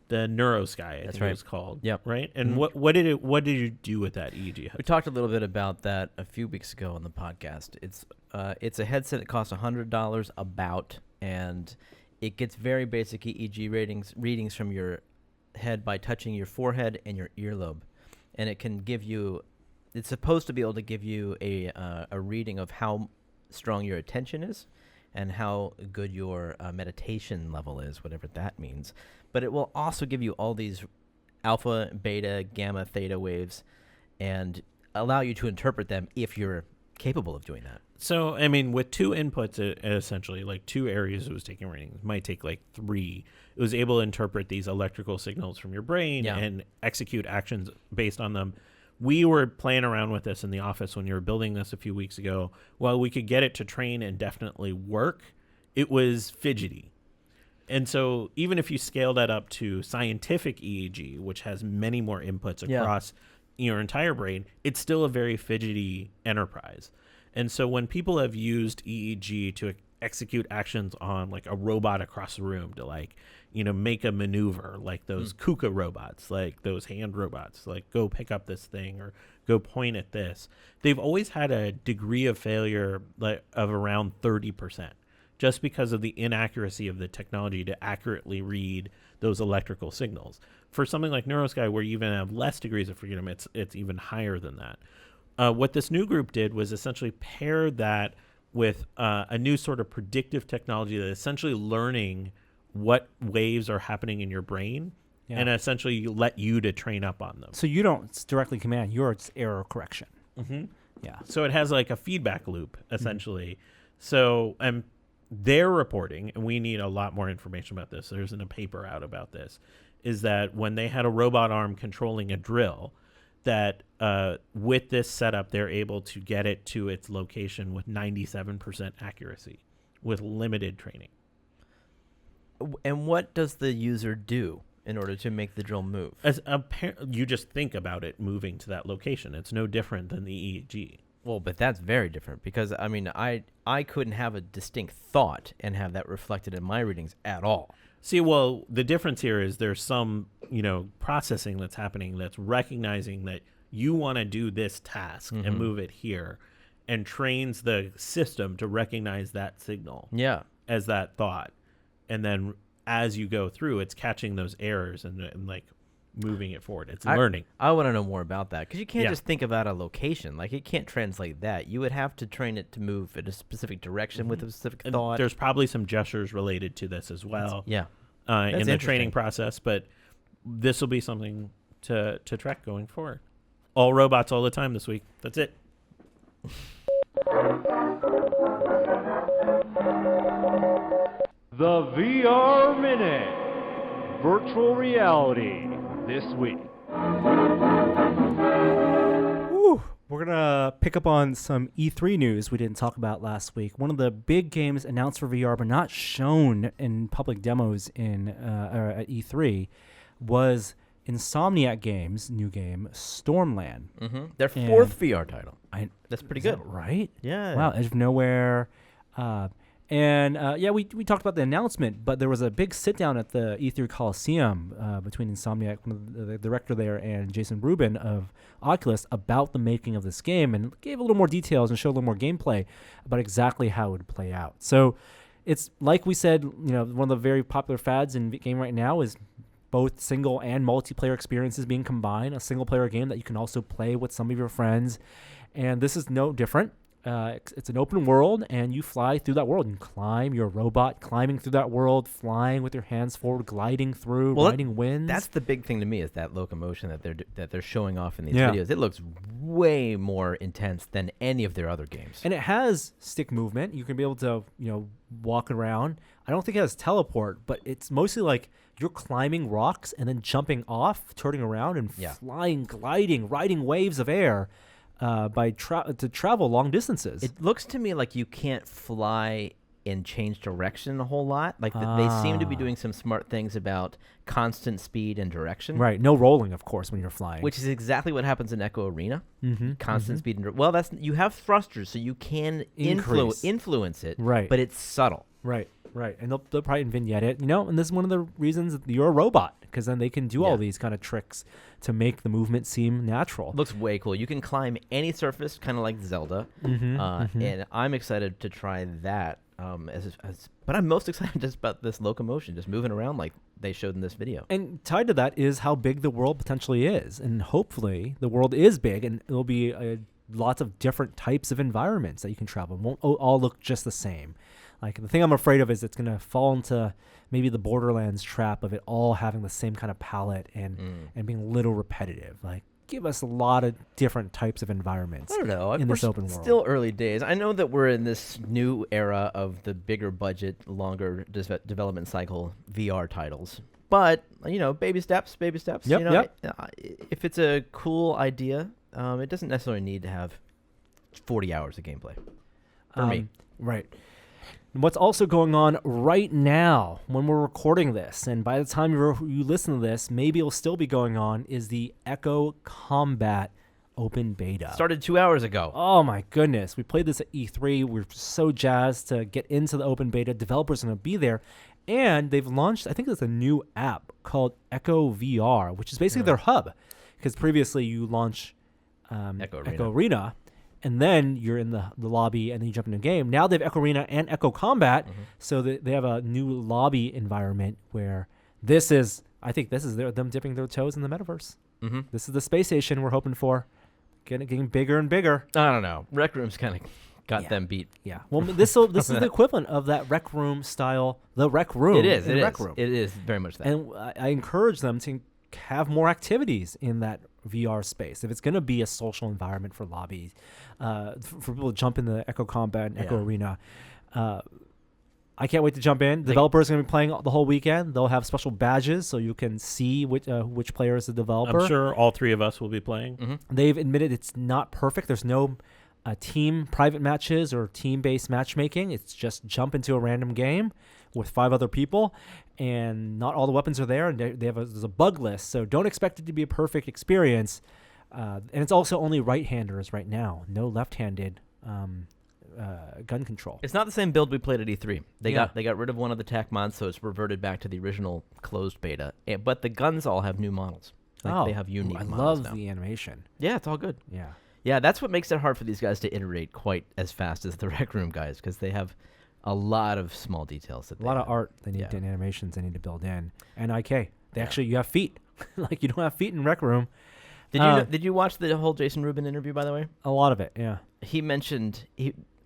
the NeuroSky, I think it was called. Yep. Right. And what did you do with that EEG headset? We talked a little bit about that a few weeks ago on the podcast. It's a headset that costs $100 about, and it gets very basic EEG readings from your head by touching your forehead and your earlobe, and it can give you. It's supposed to be able to give you a reading of how strong your attention is and how good your meditation level is, whatever that means. But it will also give you all these alpha, beta, gamma, theta waves and allow you to interpret them if you're capable of doing that? So, I mean, with 2 inputs, essentially, like 2 areas it was taking readings, might take like 3. It was able to interpret these electrical signals from your brain and execute actions based on them. We were playing around with this in the office when you were building this a few weeks ago. While we could get it to train and definitely work, it was fidgety. And so even if you scale that up to scientific EEG, which has many more inputs across your entire brain, it's still a very fidgety enterprise. And so when people have used EEG to execute actions on like a robot across the room to like, make a maneuver, like those KUKA robots, like those hand robots, like go pick up this thing or go point at this, they've always had a degree of failure of around 30%, just because of the inaccuracy of the technology to accurately read those electrical signals. For something like NeuroSky, where you even have less degrees of freedom, it's even higher than that. What this new group did was essentially pair that with a new sort of predictive technology that essentially learning what waves are happening in your brain and essentially let you to train up on them. So you don't directly command, it's error correction. Mm-hmm. Yeah. So it has like a feedback loop, essentially. So they're reporting, and we need a lot more information about this. There isn't a paper out about this, is that when they had a robot arm controlling a drill, that with this setup, they're able to get it to its location with 97% accuracy with limited training. And what does the user do in order to make the drill move? You just think about it moving to that location. It's no different than the EEG. Well, but that's very different because, I mean, I couldn't have a distinct thought and have that reflected in my readings at all. See, well, the difference here is there's some, processing that's happening that's recognizing that you want to do this task and move it here, and trains the system to recognize that signal as that thought. And then as you go through, it's catching those errors and like moving it forward. It's learning. I want to know more about that because you can't just think about a location. Like, it can't translate that. You would have to train it to move in a specific direction with a specific thought. There's probably some gestures related to this as well. In the training process, but this will be something to track going forward. All robots all the time this week. That's it. The VR Minute. Virtual reality this week. Woo. We're going to pick up on some E3 news we didn't talk about last week. One of the big games announced for VR but not shown in public demos at E3 was Insomniac Games' new game, Stormland. Their 4th VR title. That's pretty good. Right? Yeah. Wow, out of nowhere. We talked about the announcement, but there was a big sit-down at the E3 Coliseum between Insomniac, the director there, and Jason Rubin of Oculus about the making of this game, and gave a little more details and showed a little more gameplay about exactly how it would play out. So it's like we said, one of the very popular fads in game right now is both single and multiplayer experiences being combined, a single-player game that you can also play with some of your friends, and this is no different. It's an open world, and you fly through that world and climb. You're a robot climbing through that world, flying with your hands forward, gliding through, riding winds. That's the big thing to me, is that locomotion that they're showing off in these videos. It looks way more intense than any of their other games. And it has stick movement. You can be able to, walk around. I don't think it has teleport, but it's mostly like you're climbing rocks and then jumping off, turning around and flying, gliding, riding waves of air. To travel long distances. It looks to me like you can't fly and change direction a whole lot. Like they seem to be doing some smart things about constant speed and direction. Right. No rolling, of course, when you're flying. Which is exactly what happens in Echo Arena. Constant speed and you have thrusters, so you can influence it. Right. But it's subtle. Right. And they'll probably vignette it, and this is one of the reasons that you're a robot, because then they can do all these kind of tricks to make the movement seem natural. Looks way cool. You can climb any surface, kind of like Zelda, and I'm excited to try that. But I'm most excited just about this locomotion, just moving around like they showed in this video. And tied to that is how big the world potentially is, and hopefully the world is big, and it'll be lots of different types of environments that you can travel. It won't all look just the same. Like, the thing I'm afraid of is it's going to fall into maybe the Borderlands trap of it all having the same kind of palette and being a little repetitive. Like, give us a lot of different types of environments. I don't know. in this open world. Still early days. I know that we're in this new era of the bigger budget, longer development cycle VR titles. But, baby steps. Yep, If it's a cool idea, it doesn't necessarily need to have 40 hours of gameplay. For me. Right. And what's also going on right now when we're recording this, and by the time you listen to this, maybe it'll still be going on, is the Echo Combat open beta. Started 2 hours ago. Oh my goodness. We played this at E3. We're so jazzed to get into the open beta. Developers are going to be there. And they've launched, I think it's a new app called Echo VR, which is basically their hub. Because previously you launch Echo Arena, and then you're in the lobby, and then you jump into a game. Now they have Echo Arena and Echo Combat, so they have a new lobby environment where I think this is them dipping their toes in the metaverse. Mm-hmm. This is the space station we're hoping for. Getting bigger and bigger. I don't know. Rec Room's kind of got them beat. Yeah. Well, this is the equivalent of that Rec Room style. The Rec Room. It is. Rec Room. It is very much that. And I encourage them to have more activities in that VR space. If it's going to be a social environment for lobbies, for people to jump in the Echo Combat and Echo Arena, I can't wait to jump in. Developers are going to be playing the whole weekend. They'll have special badges so you can see which player is the developer. I'm sure all three of us will be playing. Mm-hmm. They've admitted it's not perfect. There's no team private matches or team-based matchmaking. It's just jump into a random game with 5 other people, and not all the weapons are there, and there's a bug list, so don't expect it to be a perfect experience. And it's also only right-handers right now, no left-handed gun control. It's not the same build we played at E3. They got rid of one of the tech mods, so it's reverted back to the original closed beta. But the guns all have new models. They have unique models I love now. the animation. Yeah, it's all good. Yeah. Yeah, that's what makes it hard for these guys to iterate quite as fast as the Rec Room guys, because they have a lot of small details. A lot of art they need, and animations they need to build in. And IK, you have feet. Like, you don't have feet in Rec Room. Did you watch the whole Jason Rubin interview, by the way? A lot of it, yeah. He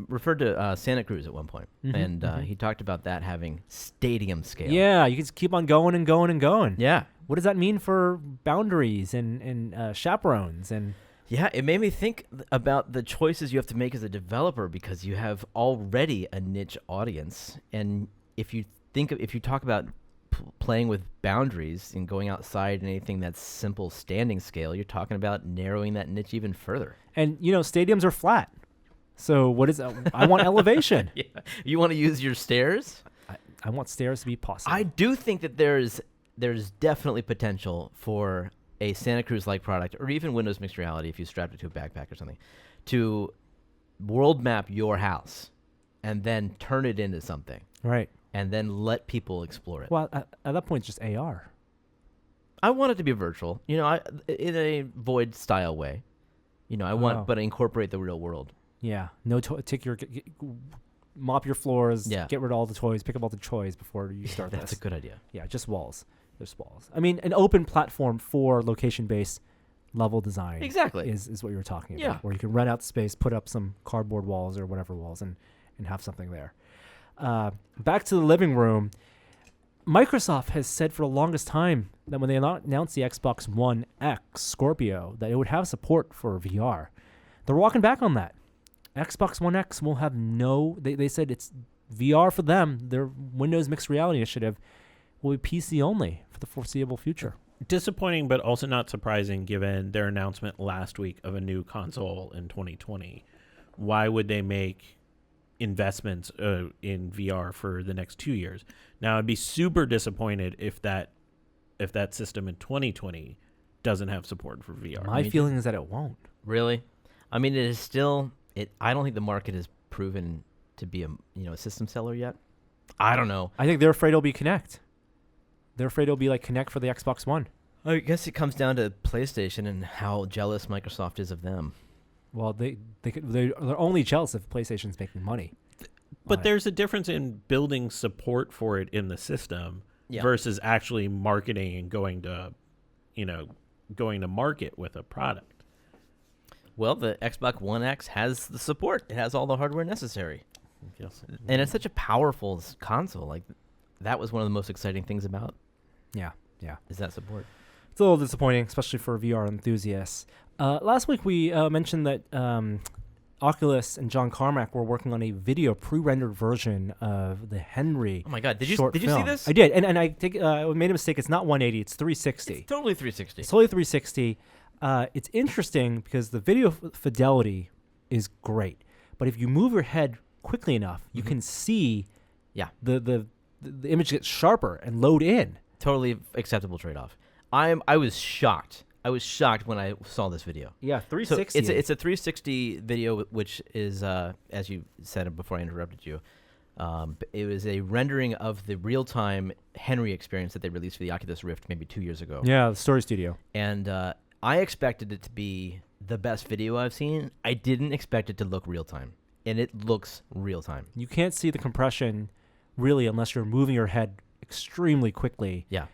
referred to Santa Cruz at one point, and he talked about that having stadium scale. Yeah, you can just keep on going and going and going. Yeah. What does that mean for boundaries and chaperones? And yeah, it made me think about the choices you have to make as a developer, because you have already a niche audience, and if you talk about playing with boundaries and going outside anything that's simple standing scale, you're talking about narrowing that niche even further. And stadiums are flat, so what is I want elevation. Yeah. You want to use your stairs? I want stairs to be possible. I do think that there's definitely potential for a Santa Cruz-like product, or even Windows Mixed Reality if you strapped it to a backpack or something, to world map your house and then turn it into something. Right. And then let people explore it. Well, at that point, it's just AR. I want it to be virtual, in a Void style way. I want, but incorporate the real world. Yeah. No, mop your floors. Yeah. Get rid of all the toys. Pick up all the toys before you start. That's a good idea. Yeah, just walls. There's walls. I mean, an open platform for location-based level design. Exactly. Is what you were talking about. Yeah. Where you can rent out space, put up some cardboard walls or whatever walls, and have something there. Back to the living room. Microsoft has said for the longest time that when they announced the Xbox One X Scorpio, that it would have support for VR. They're walking back on that. Xbox One X will have they said it's VR for them. Their Windows Mixed Reality initiative will be PC only for the foreseeable future. Disappointing, but also not surprising given their announcement last week of a new console in 2020. Why would they make investments in VR for the next 2 years? Now, I'd be super disappointed if that system in 2020 doesn't have support for VR. My feeling is that it won't. Really? I mean, it is still. I don't think the market has proven to be a system seller yet. I don't know. I think they're afraid it'll be Kinect. They're afraid it'll be like Kinect for the Xbox One. I guess it comes down to PlayStation and how jealous Microsoft is of them. Well, they're only jealous if PlayStation's making money. But there's a difference in building support for it in the system versus actually marketing and going to market with a product. Well, the Xbox One X has the support. It has all the hardware necessary. Yes. And it's such a powerful console. Like, that was one of the most exciting things about. Yeah. Is that support? Still disappointing, especially for VR enthusiasts. Last week we mentioned that Oculus and John Carmack were working on a video pre-rendered version of the Henry. Oh my God! Did you short see film. this? I did, and I made a mistake. It's not 180. It's 360. It's totally 360. It's totally 360. It's interesting because the video fidelity is great, but if you move your head quickly enough, you can see the image gets sharper and load in. Totally acceptable trade-off. I was shocked. I was shocked when I saw this video. Yeah, 360. So it's a 360 video, which is, as you said before I interrupted you, it was a rendering of the real-time Henry experience that they released for the Oculus Rift maybe 2 years ago. Yeah, the Story Studio. And I expected it to be the best video I've seen. I didn't expect it to look real-time, and it looks real-time. You can't see the compression really unless you're moving your head extremely quickly. Yeah.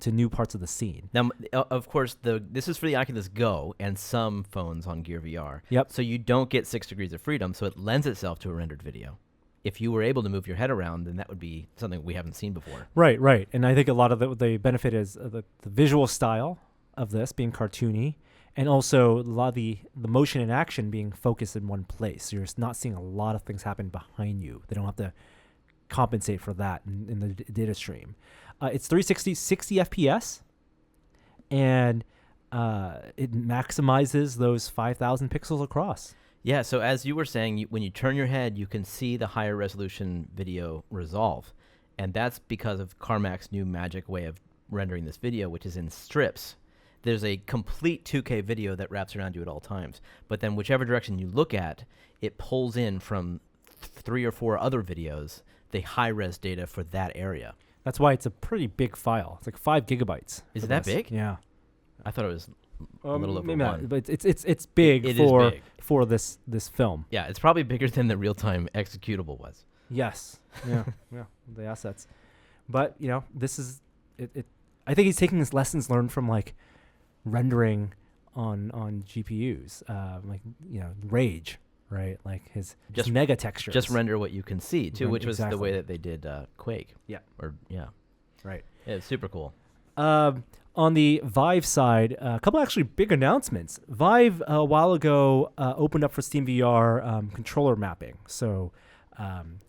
To new parts of the scene. Now, of course, this is for the Oculus Go and some phones on Gear VR. Yep. So you don't get 6 degrees of freedom, so it lends itself to a rendered video. If you were able to move your head around, then that would be something we haven't seen before. Right. And I think a lot of the benefit is the visual style of this being cartoony, and also a lot of the motion and action being focused in one place. So you're not seeing a lot of things happen behind you. They don't have to compensate for that in the data stream. It's 360, 60 FPS, and it maximizes those 5,000 pixels across. Yeah, so as you were saying, when you turn your head, you can see the higher resolution video resolve. And that's because of Carmack's new magic way of rendering this video, which is in strips. There's a complete 2K video that wraps around you at all times. But then whichever direction you look at, it pulls in from 3 or 4 other videos the high-res data for that area. That's why it's a pretty big file. It's like 5 gigabytes. Is it that big? Yeah. I thought it was a little over maybe 1. not, but it's big It for is big. for this film. Yeah, it's probably bigger than the real-time executable was. Yes. Yeah. The assets. But this is it. I think he's taking his lessons learned from like rendering on GPUs, Rage. Right, like his mega textures. Just render what you can see too, which was exactly the way that they did Quake. Yeah. Right. Yeah, it's super cool. On the Vive side, a couple actually big announcements. Vive a while ago opened up for SteamVR controller mapping. So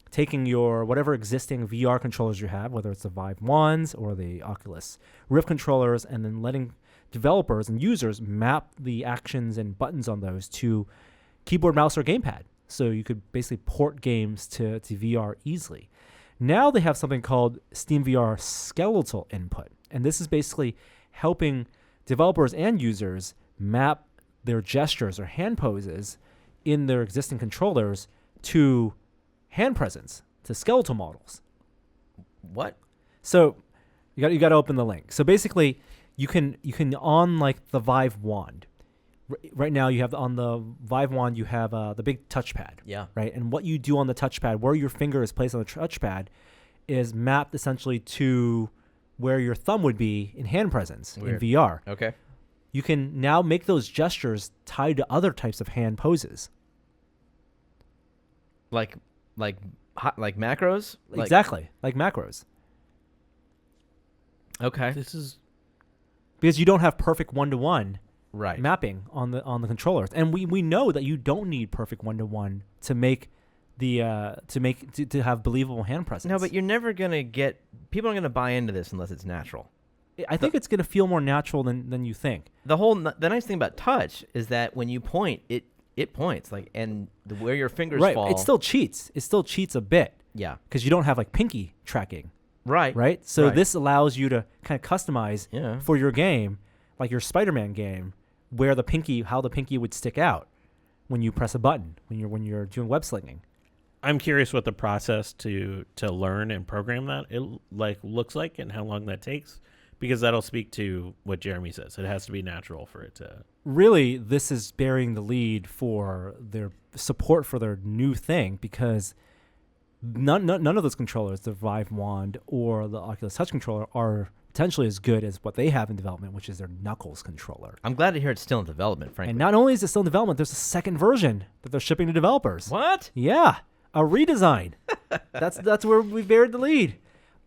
taking your whatever existing VR controllers you have, whether it's the Vive ones or the Oculus Rift controllers, and then letting developers and users map the actions and buttons on those to keyboard, mouse, or gamepad. So you could basically port games to VR easily. Now they have something called Steamvr Skeletal input. And this is basically helping developers and users map their gestures or hand poses in their existing controllers to hand presence, to skeletal models. What? So you got to open the link. So basically you can on like the Vive wand. Right now, you have on the Vive wand, you have the big touchpad. Yeah. Right, and what you do on the touchpad, where your finger is placed on the touchpad, is mapped essentially to where your thumb would be in hand presence in VR. Okay. You can now make those gestures tied to other types of hand poses. Like macros. Exactly, like macros. Okay. This is because you don't have perfect one-to-one. Right. Mapping on the controllers, and we know that you don't need perfect one-to-one to make the to have believable hand presence. No, but you're never gonna get people aren't gonna buy into this unless it's natural. I think it's gonna feel more natural than you think. The nice thing about touch is that when you point, it points and where your fingers fall. It still cheats. It still cheats a bit. Yeah. Because you don't have like pinky tracking. Right. So this allows you to kind of customize for your game, like your Spider-Man game, where how the pinky would stick out when you press a button when you're doing web slinging. I'm curious what the process to learn and program that looks like and how long that takes, because that'll speak to what Jeremy says. It has to be natural for it to. Really, this is bearing the lead for their support for their new thing, because none of those controllers, the Vive wand or the Oculus Touch controller, are potentially as good as what they have in development, which is their Knuckles controller. I'm glad to hear it's still in development, frankly. And not only is it still in development, there's a second version that they're shipping to developers. What? Yeah, a redesign. That's where we buried the lead.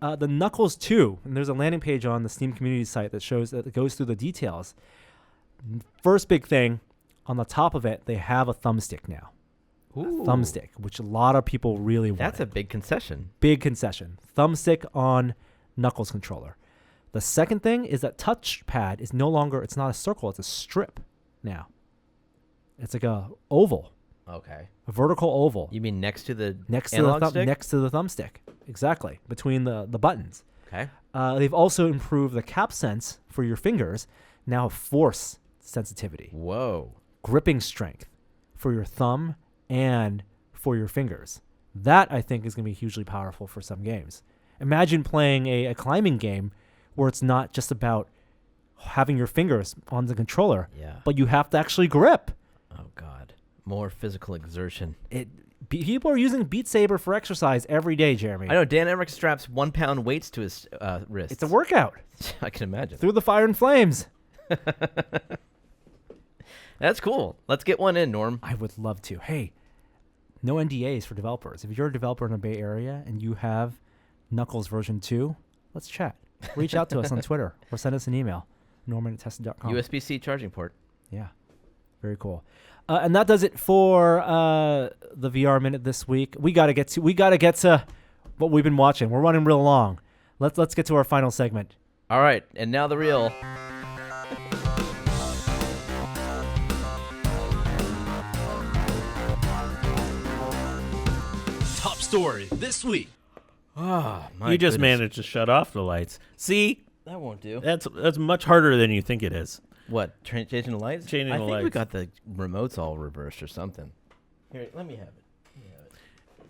The Knuckles 2, and there's a landing page on the Steam community site that shows that it goes through the details. First big thing, on the top of it, they have a thumbstick now. Ooh. A thumbstick, which a lot of people really want. That's a big concession. Big concession. Thumbstick on Knuckles controller. The second thing is that touchpad is no longer, it's not a circle, it's a strip now. It's like a oval, Okay. a vertical oval. You mean next to the Next to analog the stick? next to the thumbstick. Exactly. Between the buttons. Okay. They've also improved the cap sense for your fingers. Now have force sensitivity, Whoa. gripping strength for your thumb and for your fingers. That, I think, is going to be hugely powerful for some games. Imagine playing a climbing game where it's not just about having your fingers on the controller, Yeah. but you have to actually grip. Oh, God. More physical exertion. People are using Beat Saber for exercise every day, Jeremy. I know Dan Emmerich straps 1 pound weights to his wrists. It's a workout. I can imagine. Through the fire and flames. That's cool. Let's get one in, Norm. I would love to. Hey, no NDAs for developers. If you're a developer in the Bay Area and you have Knuckles version 2, let's chat. Reach out to us on Twitter or send us an email. Norman@tested.com. USB-C charging port. Yeah. Very cool. And that does it for the VR Minute this week. We gotta get to what we've been watching. We're running real long. Let's get to our final segment. All right, and now the real. Top story this week. Oh, my You just goodness. managed to shut off the lights. See, That won't do. that's much harder than you think it is. What? Changing the lights? Changing I the think we lights. got the remotes all reversed or something. Here, let me have it.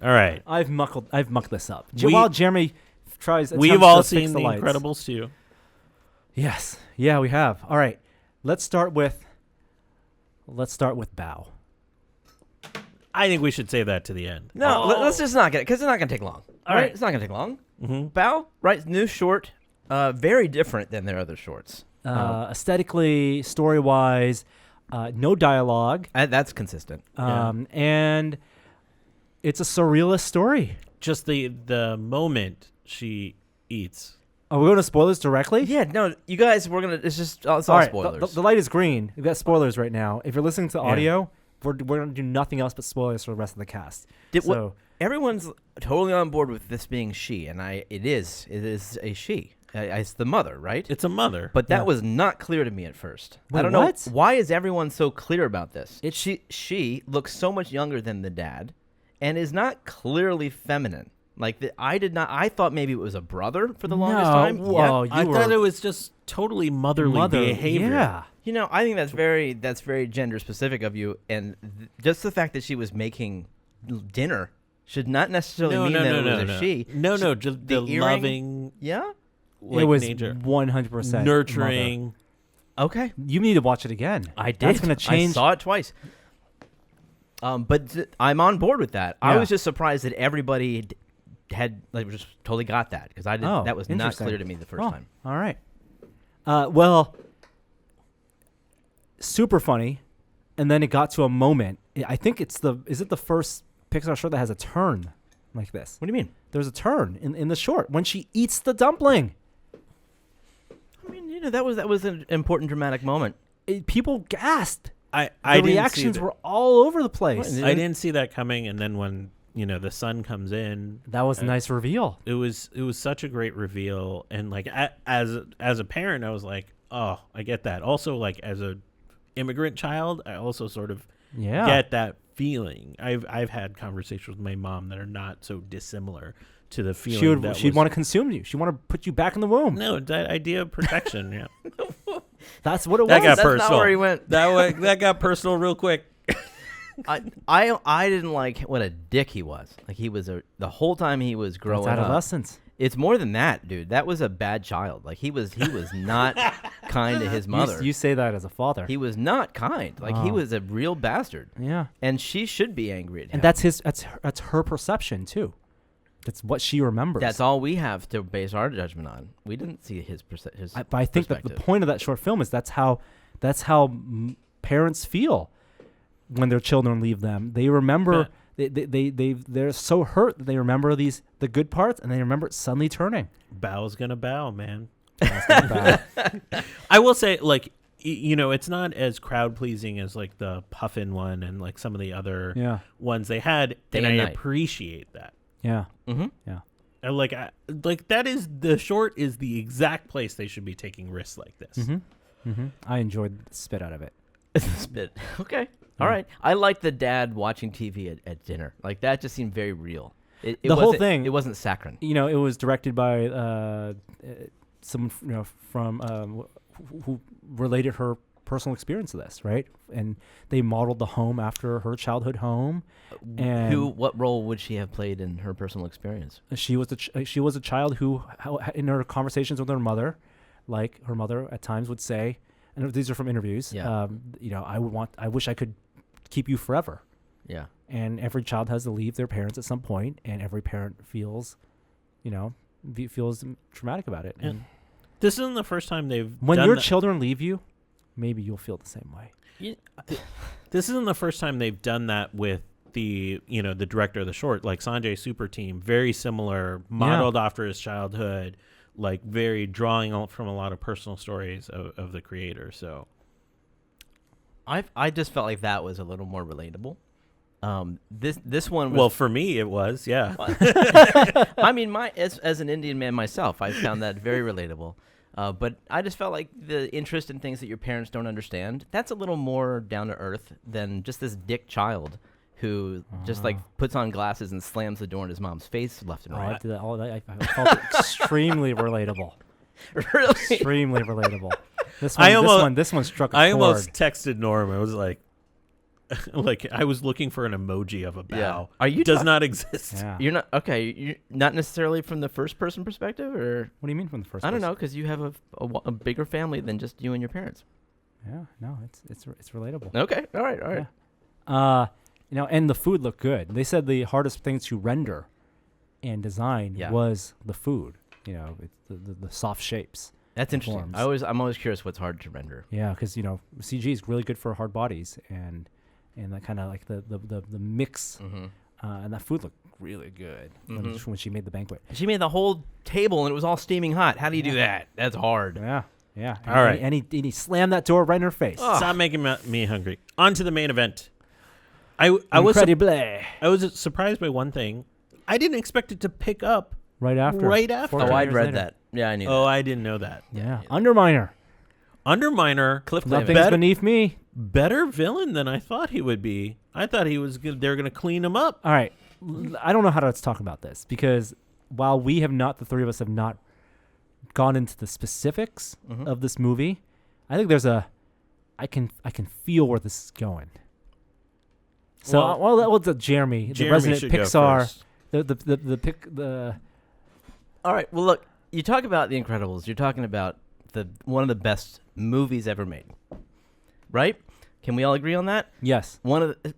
All right. I've mucked this up. We- While Jeremy tries, We've attempts all to fix seen The lights. Incredibles 2. Yes. Yeah, we have. All right. Let's start with Bao. I think we should save that to the end. No, let's just not get it, because it's not going to take long. All right. It's not going to take long. Mm-hmm. Bao, right? New short. Very different than their other shorts. Aesthetically, story-wise, no dialogue, That's consistent. and it's a surrealist story. Just the moment she eats. Are we going to spoilers directly? Yeah, no, you guys, we're going to, it's all All right. spoilers. The light is green. We've got spoilers right now. If you're listening to audio, we're going to do nothing else but spoilers for the rest of the cast. Everyone's totally on board with this being she, and it is a she. It's the mother, right? It's a mother. But that Yeah. was not clear to me at first. Wait, I don't know what? why is everyone so clear about this. She looks so much younger than the dad, and is not clearly feminine. Like I thought maybe it was a brother for the longest time. Whoa, I thought it was just totally motherly behavior. Yeah. You know, I think that's very gender specific of you, and just the fact that she was making dinner should not necessarily mean that it was a she. No, just the earring- loving, Yeah. like, it was nature. 100% Nurturing. Okay. You need to watch it again. I did. That's going to change. I saw it twice. But I'm on board with that. I Yeah. was just surprised that everybody had just totally got that, because I didn't. Oh, that was not interesting. clear to me the first Oh, time. All right. Well, super funny, and then it got to a moment. I think is it the first Pixar short that has a turn like this? What do you mean? There's a turn in the short when she eats the dumpling. I mean, you know, that was an important dramatic moment. People gasped. I The didn't see reactions that. were all over the place. What? I didn't see that coming, and then when the sun comes in, That was a nice reveal. it was such a great reveal, and like as a parent, I was like, oh, I get that. Also, like as a immigrant child, I also sort of Yeah. get that feeling. I've had conversations with my mom that are not so dissimilar to the feeling She'd want to consume you. She'd want to put you back in the womb. No, that idea of protection. Yeah, That's what it that was. got That's personal. not where he went. That got personal real quick. I didn't like what a dick he was. Like he was the whole time he was growing That's up. adolescence. It's more than that, dude. That was a bad child. Like he was not kind to his mother. You say that as a father. He was not kind. Like he Oh. was a real bastard. Yeah. And she should be angry at him. And that's her perception too. That's what she remembers. That's all we have to base our judgment on. We didn't see his But I think that the perspective. point of that short film is that's how parents feel when their children leave them. They remember they're so hurt that they remember the good parts, and they remember it suddenly turning. Bow's gonna bow, man. That's not bad. I will say, like, it's not as crowd pleasing as like the Puffin one and like some of the other ones they had, Day and and I night. appreciate that. Yeah. Mm-hmm. Yeah. And like that is the short is the exact place they should be taking risks like this. Mm-hmm. Mm-hmm. I enjoyed the spit out of it. Spit. Okay. All right. I like the dad watching TV at dinner. Like that just seemed very real. It The whole wasn't- thing- It wasn't saccharine. It was directed by someone from who related her personal experience to this, right? And they modeled the home after her childhood home. And What role would she have played in her personal experience? she was a child who, in her conversations with her mother, like her mother at times would say, and these are from interviews. Yeah. I wish I could keep you forever. Yeah. And every child has to leave their parents at some point, and every parent feels traumatic about it. Yeah. And This isn't the first time they've when done your that. children leave you, maybe you'll feel the same way. This isn't the first time they've done that with the director of the short, like Sanjay Super Team, very similar, modeled after his childhood, like very drawing from a lot of personal stories of the creator. So I just felt like that was a little more relatable. This one was well, for me it was, yeah. I mean, as an Indian man myself, I found that very relatable. But I just felt like the interest in things that your parents don't understand, that's a little more down to earth than just this dick child who just like puts on glasses and slams the door in his mom's face left and I right. did that all that. I felt extremely relatable. Really? Extremely relatable. This one struck a I chord. almost texted Norm. I was like I was looking for an emoji of a bow. Yeah. Are you does talk- not exist. Yeah. You're not okay. You're not necessarily from the first person perspective, or What do you mean from the first? I don't person? know, because you have a bigger family than just you and your parents. Yeah, no, it's relatable. Okay, all right. Yeah. And the food looked good. They said the hardest thing to render and design was the food. It's the soft shapes. That's interesting. forms. I'm always curious what's hard to render. Yeah, because CG is really good for hard bodies and that kind of like the mix. Mm-hmm. And that food looked really good when she made the banquet. She made the whole table and it was all steaming hot. How do you do that? That's hard. Yeah, yeah. All right. And he slammed that door right in her face. Stop making me hungry. On to the main event. I was Incredible. I was surprised by one thing. I didn't expect it to pick up Right after. Right after. 14 Oh, I'd years read later. that. Yeah, I knew Oh, that. I didn't know that. Yeah. Underminer. Underminer, Cliff Nothing's Clavin. beneath me. better villain than I thought he would be. I thought he was good. They were going to clean him up. All right. I don't know how to talk about this because while the three of us have not gone into the specifics of this movie, I think I can feel where this is going. So, Jeremy, the resident should go Pixar, first. All right. Well, look, you talk about The Incredibles. You're talking about one of the best movies ever made, right? Can we all agree on that? yes. One of the,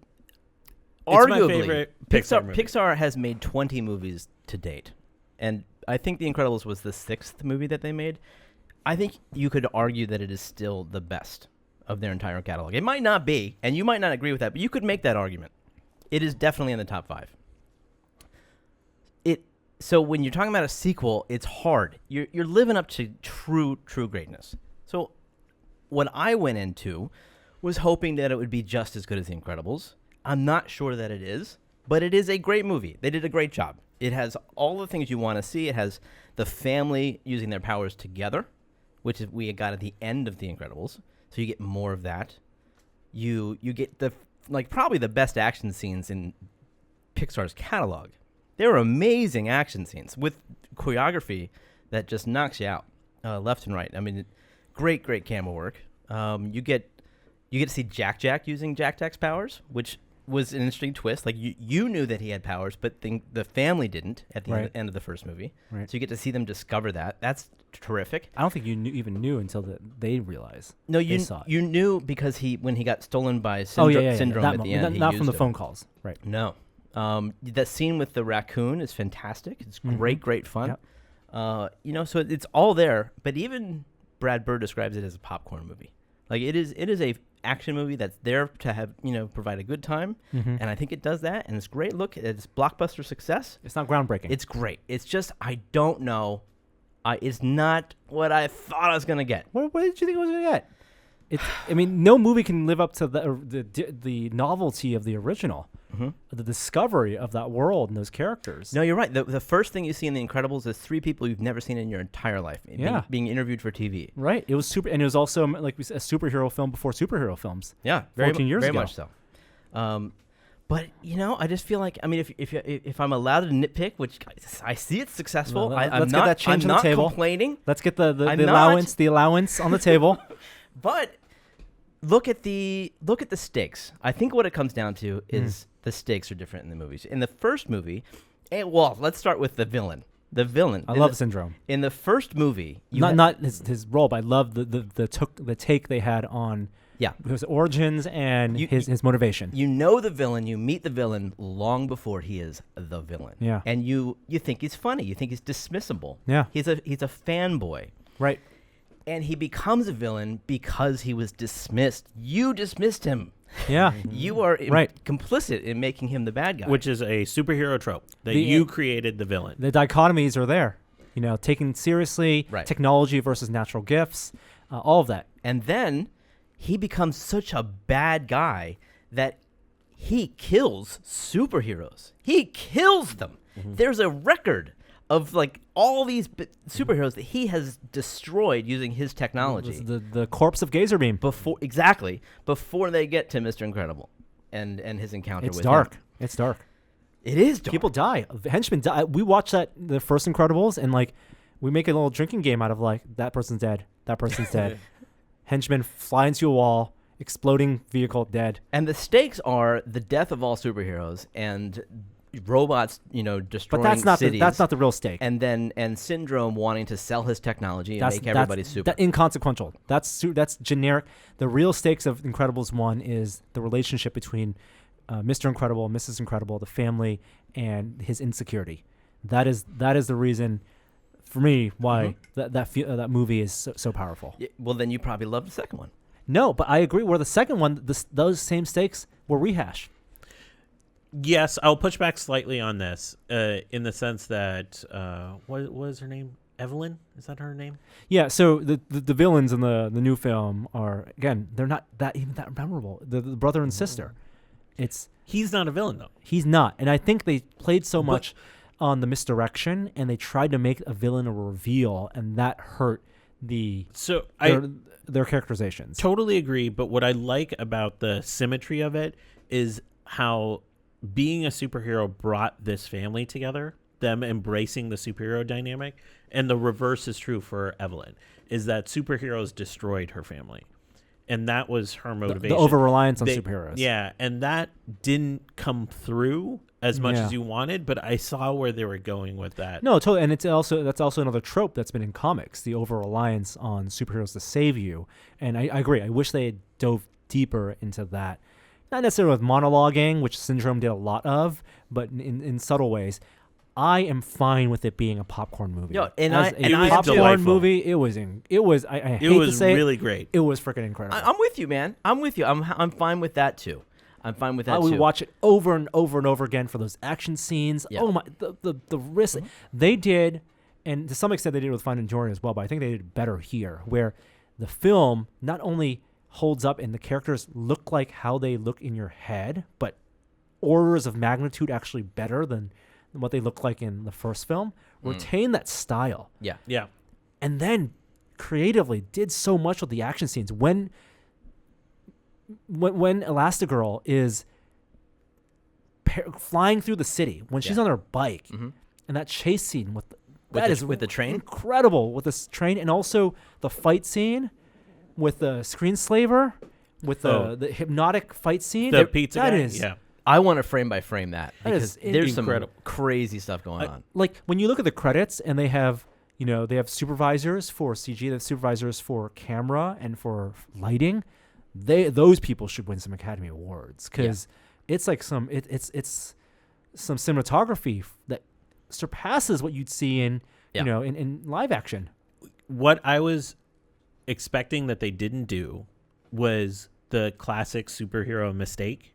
my arguably, favorite Pixar movie. Pixar has made 20 movies to date, and I think The Incredibles was the 6th movie that they made. I think you could argue that it is still the best of their entire catalog. It might not be, and you might not agree with that, but you could make that argument. It is definitely in the top 5. So when you're talking about a sequel, it's hard. You're living up to true greatness. So what I went into was hoping that it would be just as good as The Incredibles. I'm not sure that it is, but it is a great movie. They did a great job. It has all the things you want to see. It has the family using their powers together, which is we got at the end of The Incredibles. So you get more of that. You get probably the best action scenes in Pixar's catalog. They were amazing action scenes with choreography that just knocks you out left and right. I mean, great camera work. You get to see Jack using Jack's powers, which was an interesting twist. Like you knew that he had powers, but the family didn't at the end of the first movie. Right. So you get to see them discover that. That's terrific. I don't think you even knew until they realized. No, they saw it. you knew because when he got stolen by syndrome That at the end. not he from the used phone it. calls, right? No. That scene with the raccoon is fantastic. It's great fun. Yep. So it's all there. But even Brad Bird describes it as a popcorn movie. Like it is action movie that's there to have provide a good time, and I think it does that, and it's great. Look, it's blockbuster success. It's not groundbreaking. It's great. It's just I don't know. It's not what I thought I was gonna get. What did you think it was gonna get? I mean, no movie can live up to the novelty of the original, the discovery of that world and those characters. No, you're right. The first thing you see in The Incredibles is 3 people you've never seen in your entire life being interviewed for TV. Right. It was super, and it was also like we said, a superhero film before superhero films. Yeah, 14 years very ago. much so. But I just feel like if I'm allowed to nitpick, which I see it's successful, Well, I'm let's get not, that change I'm on the not table. complaining. Let's get the I'm allowance on the table. But look at the stakes. I think what it comes down to is the stakes are different in the movies. In the first movie, let's start with the villain. The villain. I love Syndrome. In the first movie, not his role, but I love the take they had on his origins and his motivation. You know the villain. You meet the villain long before he is the villain. Yeah. And you think he's funny. You think he's dismissible. Yeah. He's a fanboy. Right. And he becomes a villain because he was dismissed. You dismissed him. Yeah. You are complicit in making him the bad guy. Which is a superhero trope that you created the villain. The dichotomies are there. Taken seriously, technology versus natural gifts, all of that. And then he becomes such a bad guy that he kills superheroes. He kills them. There's a record of like all these superheroes that he has destroyed using his technology. The corpse of Gazerbeam. Before they get to Mr. Incredible and his encounter with dark. him. It's dark. It is dark. People die. Henchmen die. We watched the first Incredibles, and like we make a little drinking game out of like that person's dead. That person's dead. Henchmen fly into a wall, exploding vehicle, dead. And the stakes are the death of all superheroes and robots, destroying but that's not cities. That's not the real stake. And Syndrome wanting to sell his technology and make everybody super. That's inconsequential. That's generic. The real stakes of Incredibles 1 is the relationship between Mr. Incredible, Mrs. Incredible, the family, and his insecurity. That is the reason, for me, why that movie is so powerful. Yeah, well, then you probably love the second one. No, but I agree. Where the second one, those same stakes were rehashed. Yes, I'll push back slightly on this in the sense that what was her name? Evelyn? Is that her name? Yeah. So the villains in the new film are, again, they're not that memorable. The brother and sister. He's not a villain though. He's not, and I think they played so much on the misdirection, and they tried to make a villain a reveal, and that hurt their characterizations. Totally agree, but what I like about the symmetry of it is how being a superhero brought this family together, them embracing the superhero dynamic, and the reverse is true for Evelyn, is that superheroes destroyed her family. And that was her motivation. The over-reliance on superheroes. Yeah, and that didn't come through as much as you wanted, but I saw where they were going with that. No, totally, and that's also another trope that's been in comics, the over-reliance on superheroes to save you. And I agree. I wish they had dove deeper into that. Not necessarily with monologuing, which Syndrome did a lot of, but in subtle ways. I am fine with it being a popcorn movie. Yo, it was popcorn delightful. movie. It was. I hate to say really great. It was freaking incredible. I'm with you, man. I'm with you. I'm fine with that too. I'm fine with that I too. would watch it over and over and over again for those action scenes. Yeah. Oh my, the risk they did, and to some extent they did it with Finding Dory as well. But I think they did better here, where the film not only holds up and the characters look like how they look in your head, but orders of magnitude actually better than what they look like in the first film. Retain that style. Yeah. Yeah. And then creatively did so much with the action scenes. When Elastigirl is flying through the city, when she's on her bike, and that chase scene with the train, incredible with this train, and also the fight scene with the screenslaver, with the hypnotic fight scene. The pizza that guy? is. Yeah. I want to frame by frame that That because is there's incredible. some crazy stuff going on. Like when you look at the credits and they have supervisors for CG, they have supervisors for camera and for lighting. Those people should win some Academy Awards because it's like it's some cinematography that surpasses what you'd see in in live action. What I was expecting that they didn't do was the classic superhero mistake,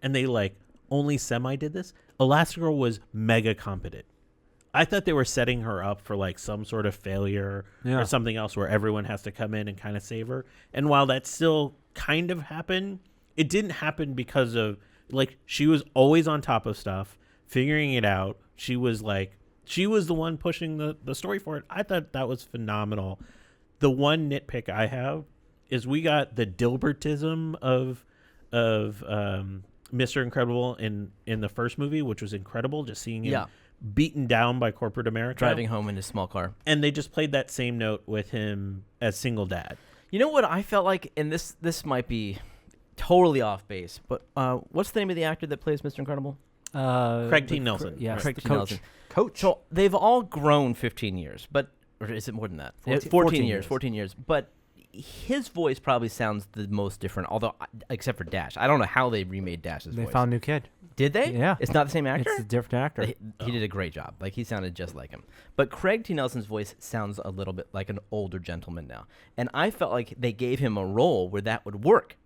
and they like only semi did this. Elastigirl was mega competent. I thought they were setting her up for like some sort of failure or something else where everyone has to come in and kind of save her. And while that still kind of happened, it didn't happen because of like she was always on top of stuff, figuring it out. She was the one pushing the story forward. I thought that was phenomenal. The one nitpick I have is we got the Dilbertism of Mr. Incredible in the first movie, which was incredible, just seeing him beaten down by corporate America. Driving home in his small car. And they just played that same note with him as single dad. You know what I felt like, and this might be totally off base, but what's the name of the actor that plays Mr. Incredible? Craig T. Nelson. Craig T. Nelson. Coach. So they've all grown 15 years, or is it more than that? 14 years. 14 years. But his voice probably sounds the most different, although except for Dash. I don't know how they remade Dash's voice. They found a new kid. Did they? Yeah. It's not the same actor? It's a different actor. He did a great job. Like, he sounded just like him. But Craig T. Nelson's voice sounds a little bit like an older gentleman now. And I felt like they gave him a role where that would work,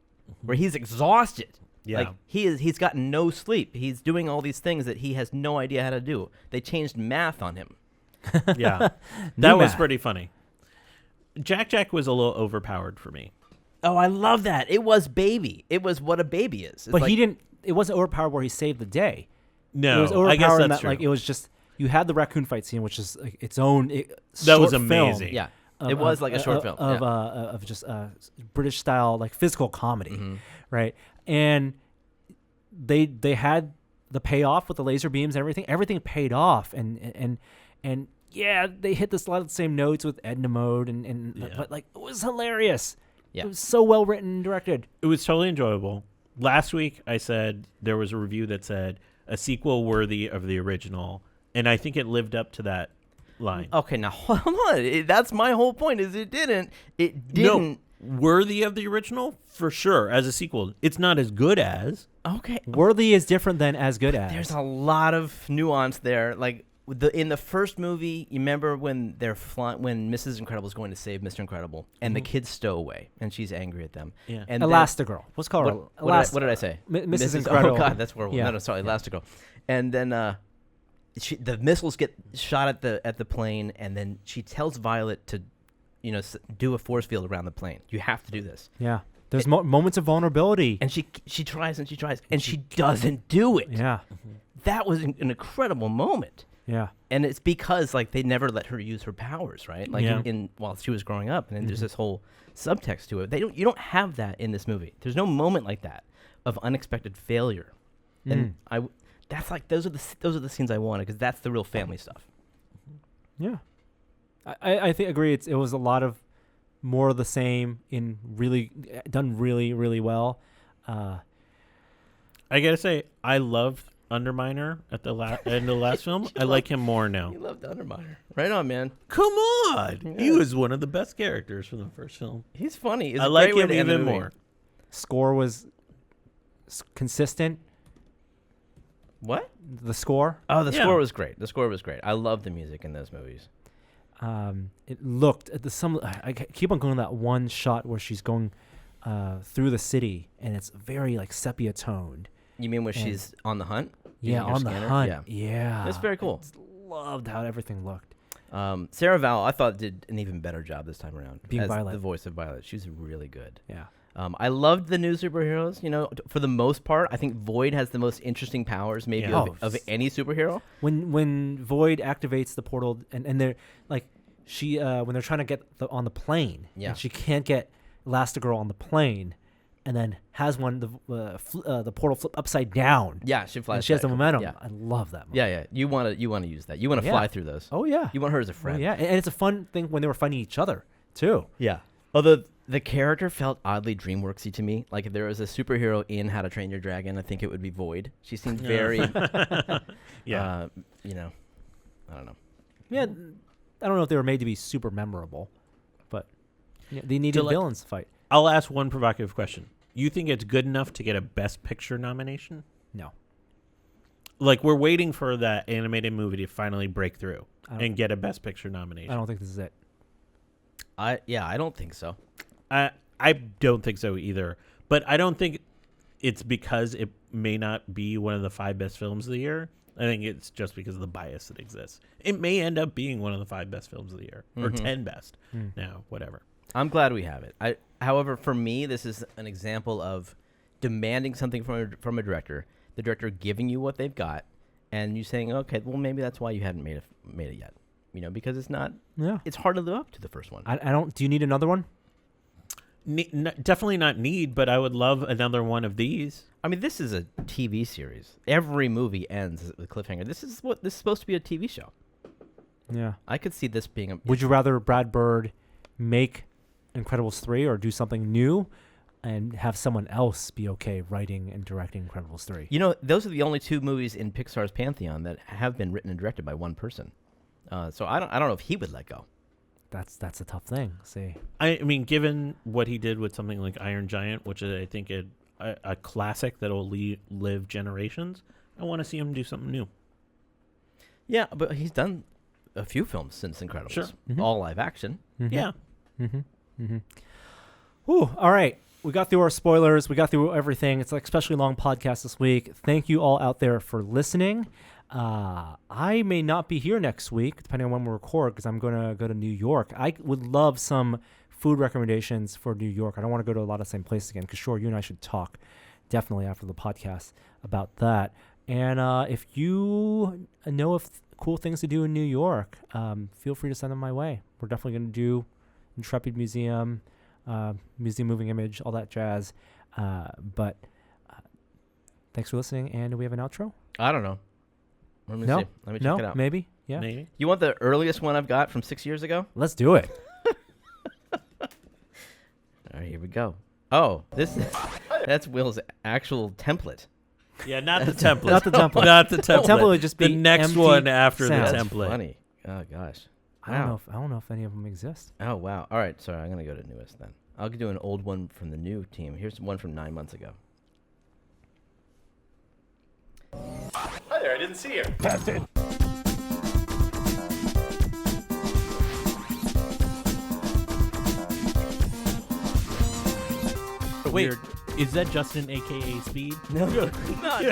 where he's exhausted. Yeah. Like, he's gotten no sleep. He's doing all these things that he has no idea how to do. They changed math on him. Yeah. That was pretty funny. Jack was a little overpowered for me. Oh, I love that. It was baby. It was what a baby is. It's But like, he didn't. It wasn't overpowered where he saved the day. No, it was overpowered I guess in that's that, true. like, it was just you had the raccoon fight scene, which is like its own. That was short film amazing. Yeah. It was like a short film. of just British style like physical comedy, right? And they had the payoff with the laser beams and everything. Everything paid off, and yeah, they hit a lot of the same notes with Edna Mode, but like it was hilarious. Yeah. It was so well written and directed. It was totally enjoyable. Last week, I said there was a review that said a sequel worthy of the original, and I think it lived up to that line. Okay, now hold on. That's my whole point. Is it didn't. No, worthy of the original for sure. As a sequel, it's not as good as. Okay. Worthy is different than as good as. There's a lot of nuance there. Like in the first movie, you remember when they're when Mrs. Incredible is going to save Mr. Incredible, and the kids stow away, and she's angry at them. Yeah. And Elastigirl. What's called her? what did I say? Mrs. Incredible. Oh God, that's horrible. Yeah. No, sorry, Elastigirl. And then the missiles get shot at the plane, and then she tells Violet to, do a force field around the plane. You have to do this. Yeah. There's moments of vulnerability. And she tries and she tries, and she doesn't do it. Yeah. That was an incredible moment. Yeah. And it's because like they never let her use her powers, right? Like Yeah. while she was growing up, and then there's this whole subtext to it. You don't have that in this movie. There's no moment like that of unexpected failure. And that's like those are the scenes I wanted, because that's the real family stuff. Yeah. I think agree. It was a lot of more of the same in done really, really well. I gotta say, I loved Underminer at the end of the last film. I like him more now. You loved Underminer. Right on, man. Come on, Yeah. he was one of the best characters from the first film. He's funny. It's I a like great way him to end the even movie. more. Score was consistent. What? The score. Oh, the Yeah. score was great. The score was great. I love the music in those movies. It looked at I keep on going to that one shot where she's going through the city, and it's very like sepia toned. You mean when And- she's on the hunt? Yeah, Using her on the scanner? hunt. Yeah. Yeah. That's very cool. Loved how everything looked. Sarah Vowell, I thought, did an even better job this time around. Being as Violet. the voice of Violet. She's really good. Yeah. I loved the new superheroes. For the most part, I think Void has the most interesting powers maybe Yeah. of any superhero. When Void activates the portal, and they're like when they're trying to get on the plane, Yeah. and she can't get Elastigirl on the plane, and then has the portal flip upside down. Yeah, she flies. And she has the back. momentum. Yeah. I love that. Moment. Yeah. You want to use that. You want to Yeah. fly through those. Oh yeah. You want her as a Oh, friend. yeah, and it's a fun thing when they were fighting each other too. Yeah. Although the character felt oddly DreamWorksy to me. Like if there was a superhero in How to Train Your Dragon, I think it would be Void. She seemed very, Yeah. I don't know. Yeah, I don't know if they were made to be super memorable, but yeah, they needed villains to fight. I'll ask one provocative question. You think it's good enough to get a Best Picture nomination? No, Like, we're waiting for that animated movie to finally break through I don't- and get a Best Picture nomination. I don't think this is it. I don't think so. I don't think so either. But I don't think it's because it may not be one of the 5 best films of the year. I think it's just because of the bias that exists. It may end up being one of the 5 best films of the year, or 10 best. Now, whatever. I'm glad we have it. However, for me, this is an example of demanding something from a director, the director giving you what they've got, and you saying, okay, well, maybe that's why you haven't made it yet. Because it's not. Yeah. It's hard to live up to the first one. I don't. Do you need another one? Definitely not need, but I would love another one of these. I mean, this is a TV series. Every movie ends with a cliffhanger. This is supposed to be a TV show. Yeah. I could see this being a. Would you rather Brad Bird make Incredibles 3 or do something new and have someone else be okay writing and directing Incredibles 3? Those are the only 2 movies in Pixar's pantheon that have been written and directed by one person. So I don't know if he would let go. That's a tough thing. See, I mean, given what he did with something like Iron Giant, which is, I think, a classic that will live generations, I want to see him do something new. Yeah, but he's done a few films since Incredibles. Sure. All live action. Yeah. Ooh, all right. We got through our spoilers. We got through everything. It's like especially long podcast this week. Thank you all out there for listening. I may not be here next week, depending on when we record, because I'm going to go to New York. I would love some food recommendations for New York. I don't want to go to a lot of the same places again, because sure, you and I should talk definitely after the podcast about that. And if you know of cool things to do in New York, feel free to send them my way. We're definitely going to do Intrepid Museum, Museum Moving Image, all that jazz. But thanks for listening, and do we have an outro? I don't know. Let me see. Let me check it out. Maybe. Yeah. Maybe. You want the earliest one I've got from 6 years ago? Let's do it. All right, here we go. Oh, that's Will's actual template. Yeah, not the template. Not the template. Not the template. The template would just be the next empty one after sounds. the That's template. funny. Oh gosh. I don't know if any of them exist. Oh wow. All right. Sorry, I'm gonna go to newest then. I'll do an old one from the new team. Here's one from 9 months ago. Hi there, I didn't see you. Wait, is that Justin, a.k.a. Speed? No, not.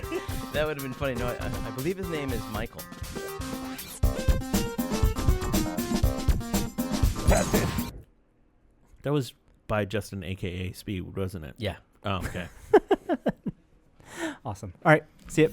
That would have been funny. No, I believe his name is Michael. That was by Justin, a.k.a. Speed, wasn't it? Yeah. Oh, okay. Awesome. All right. See ya.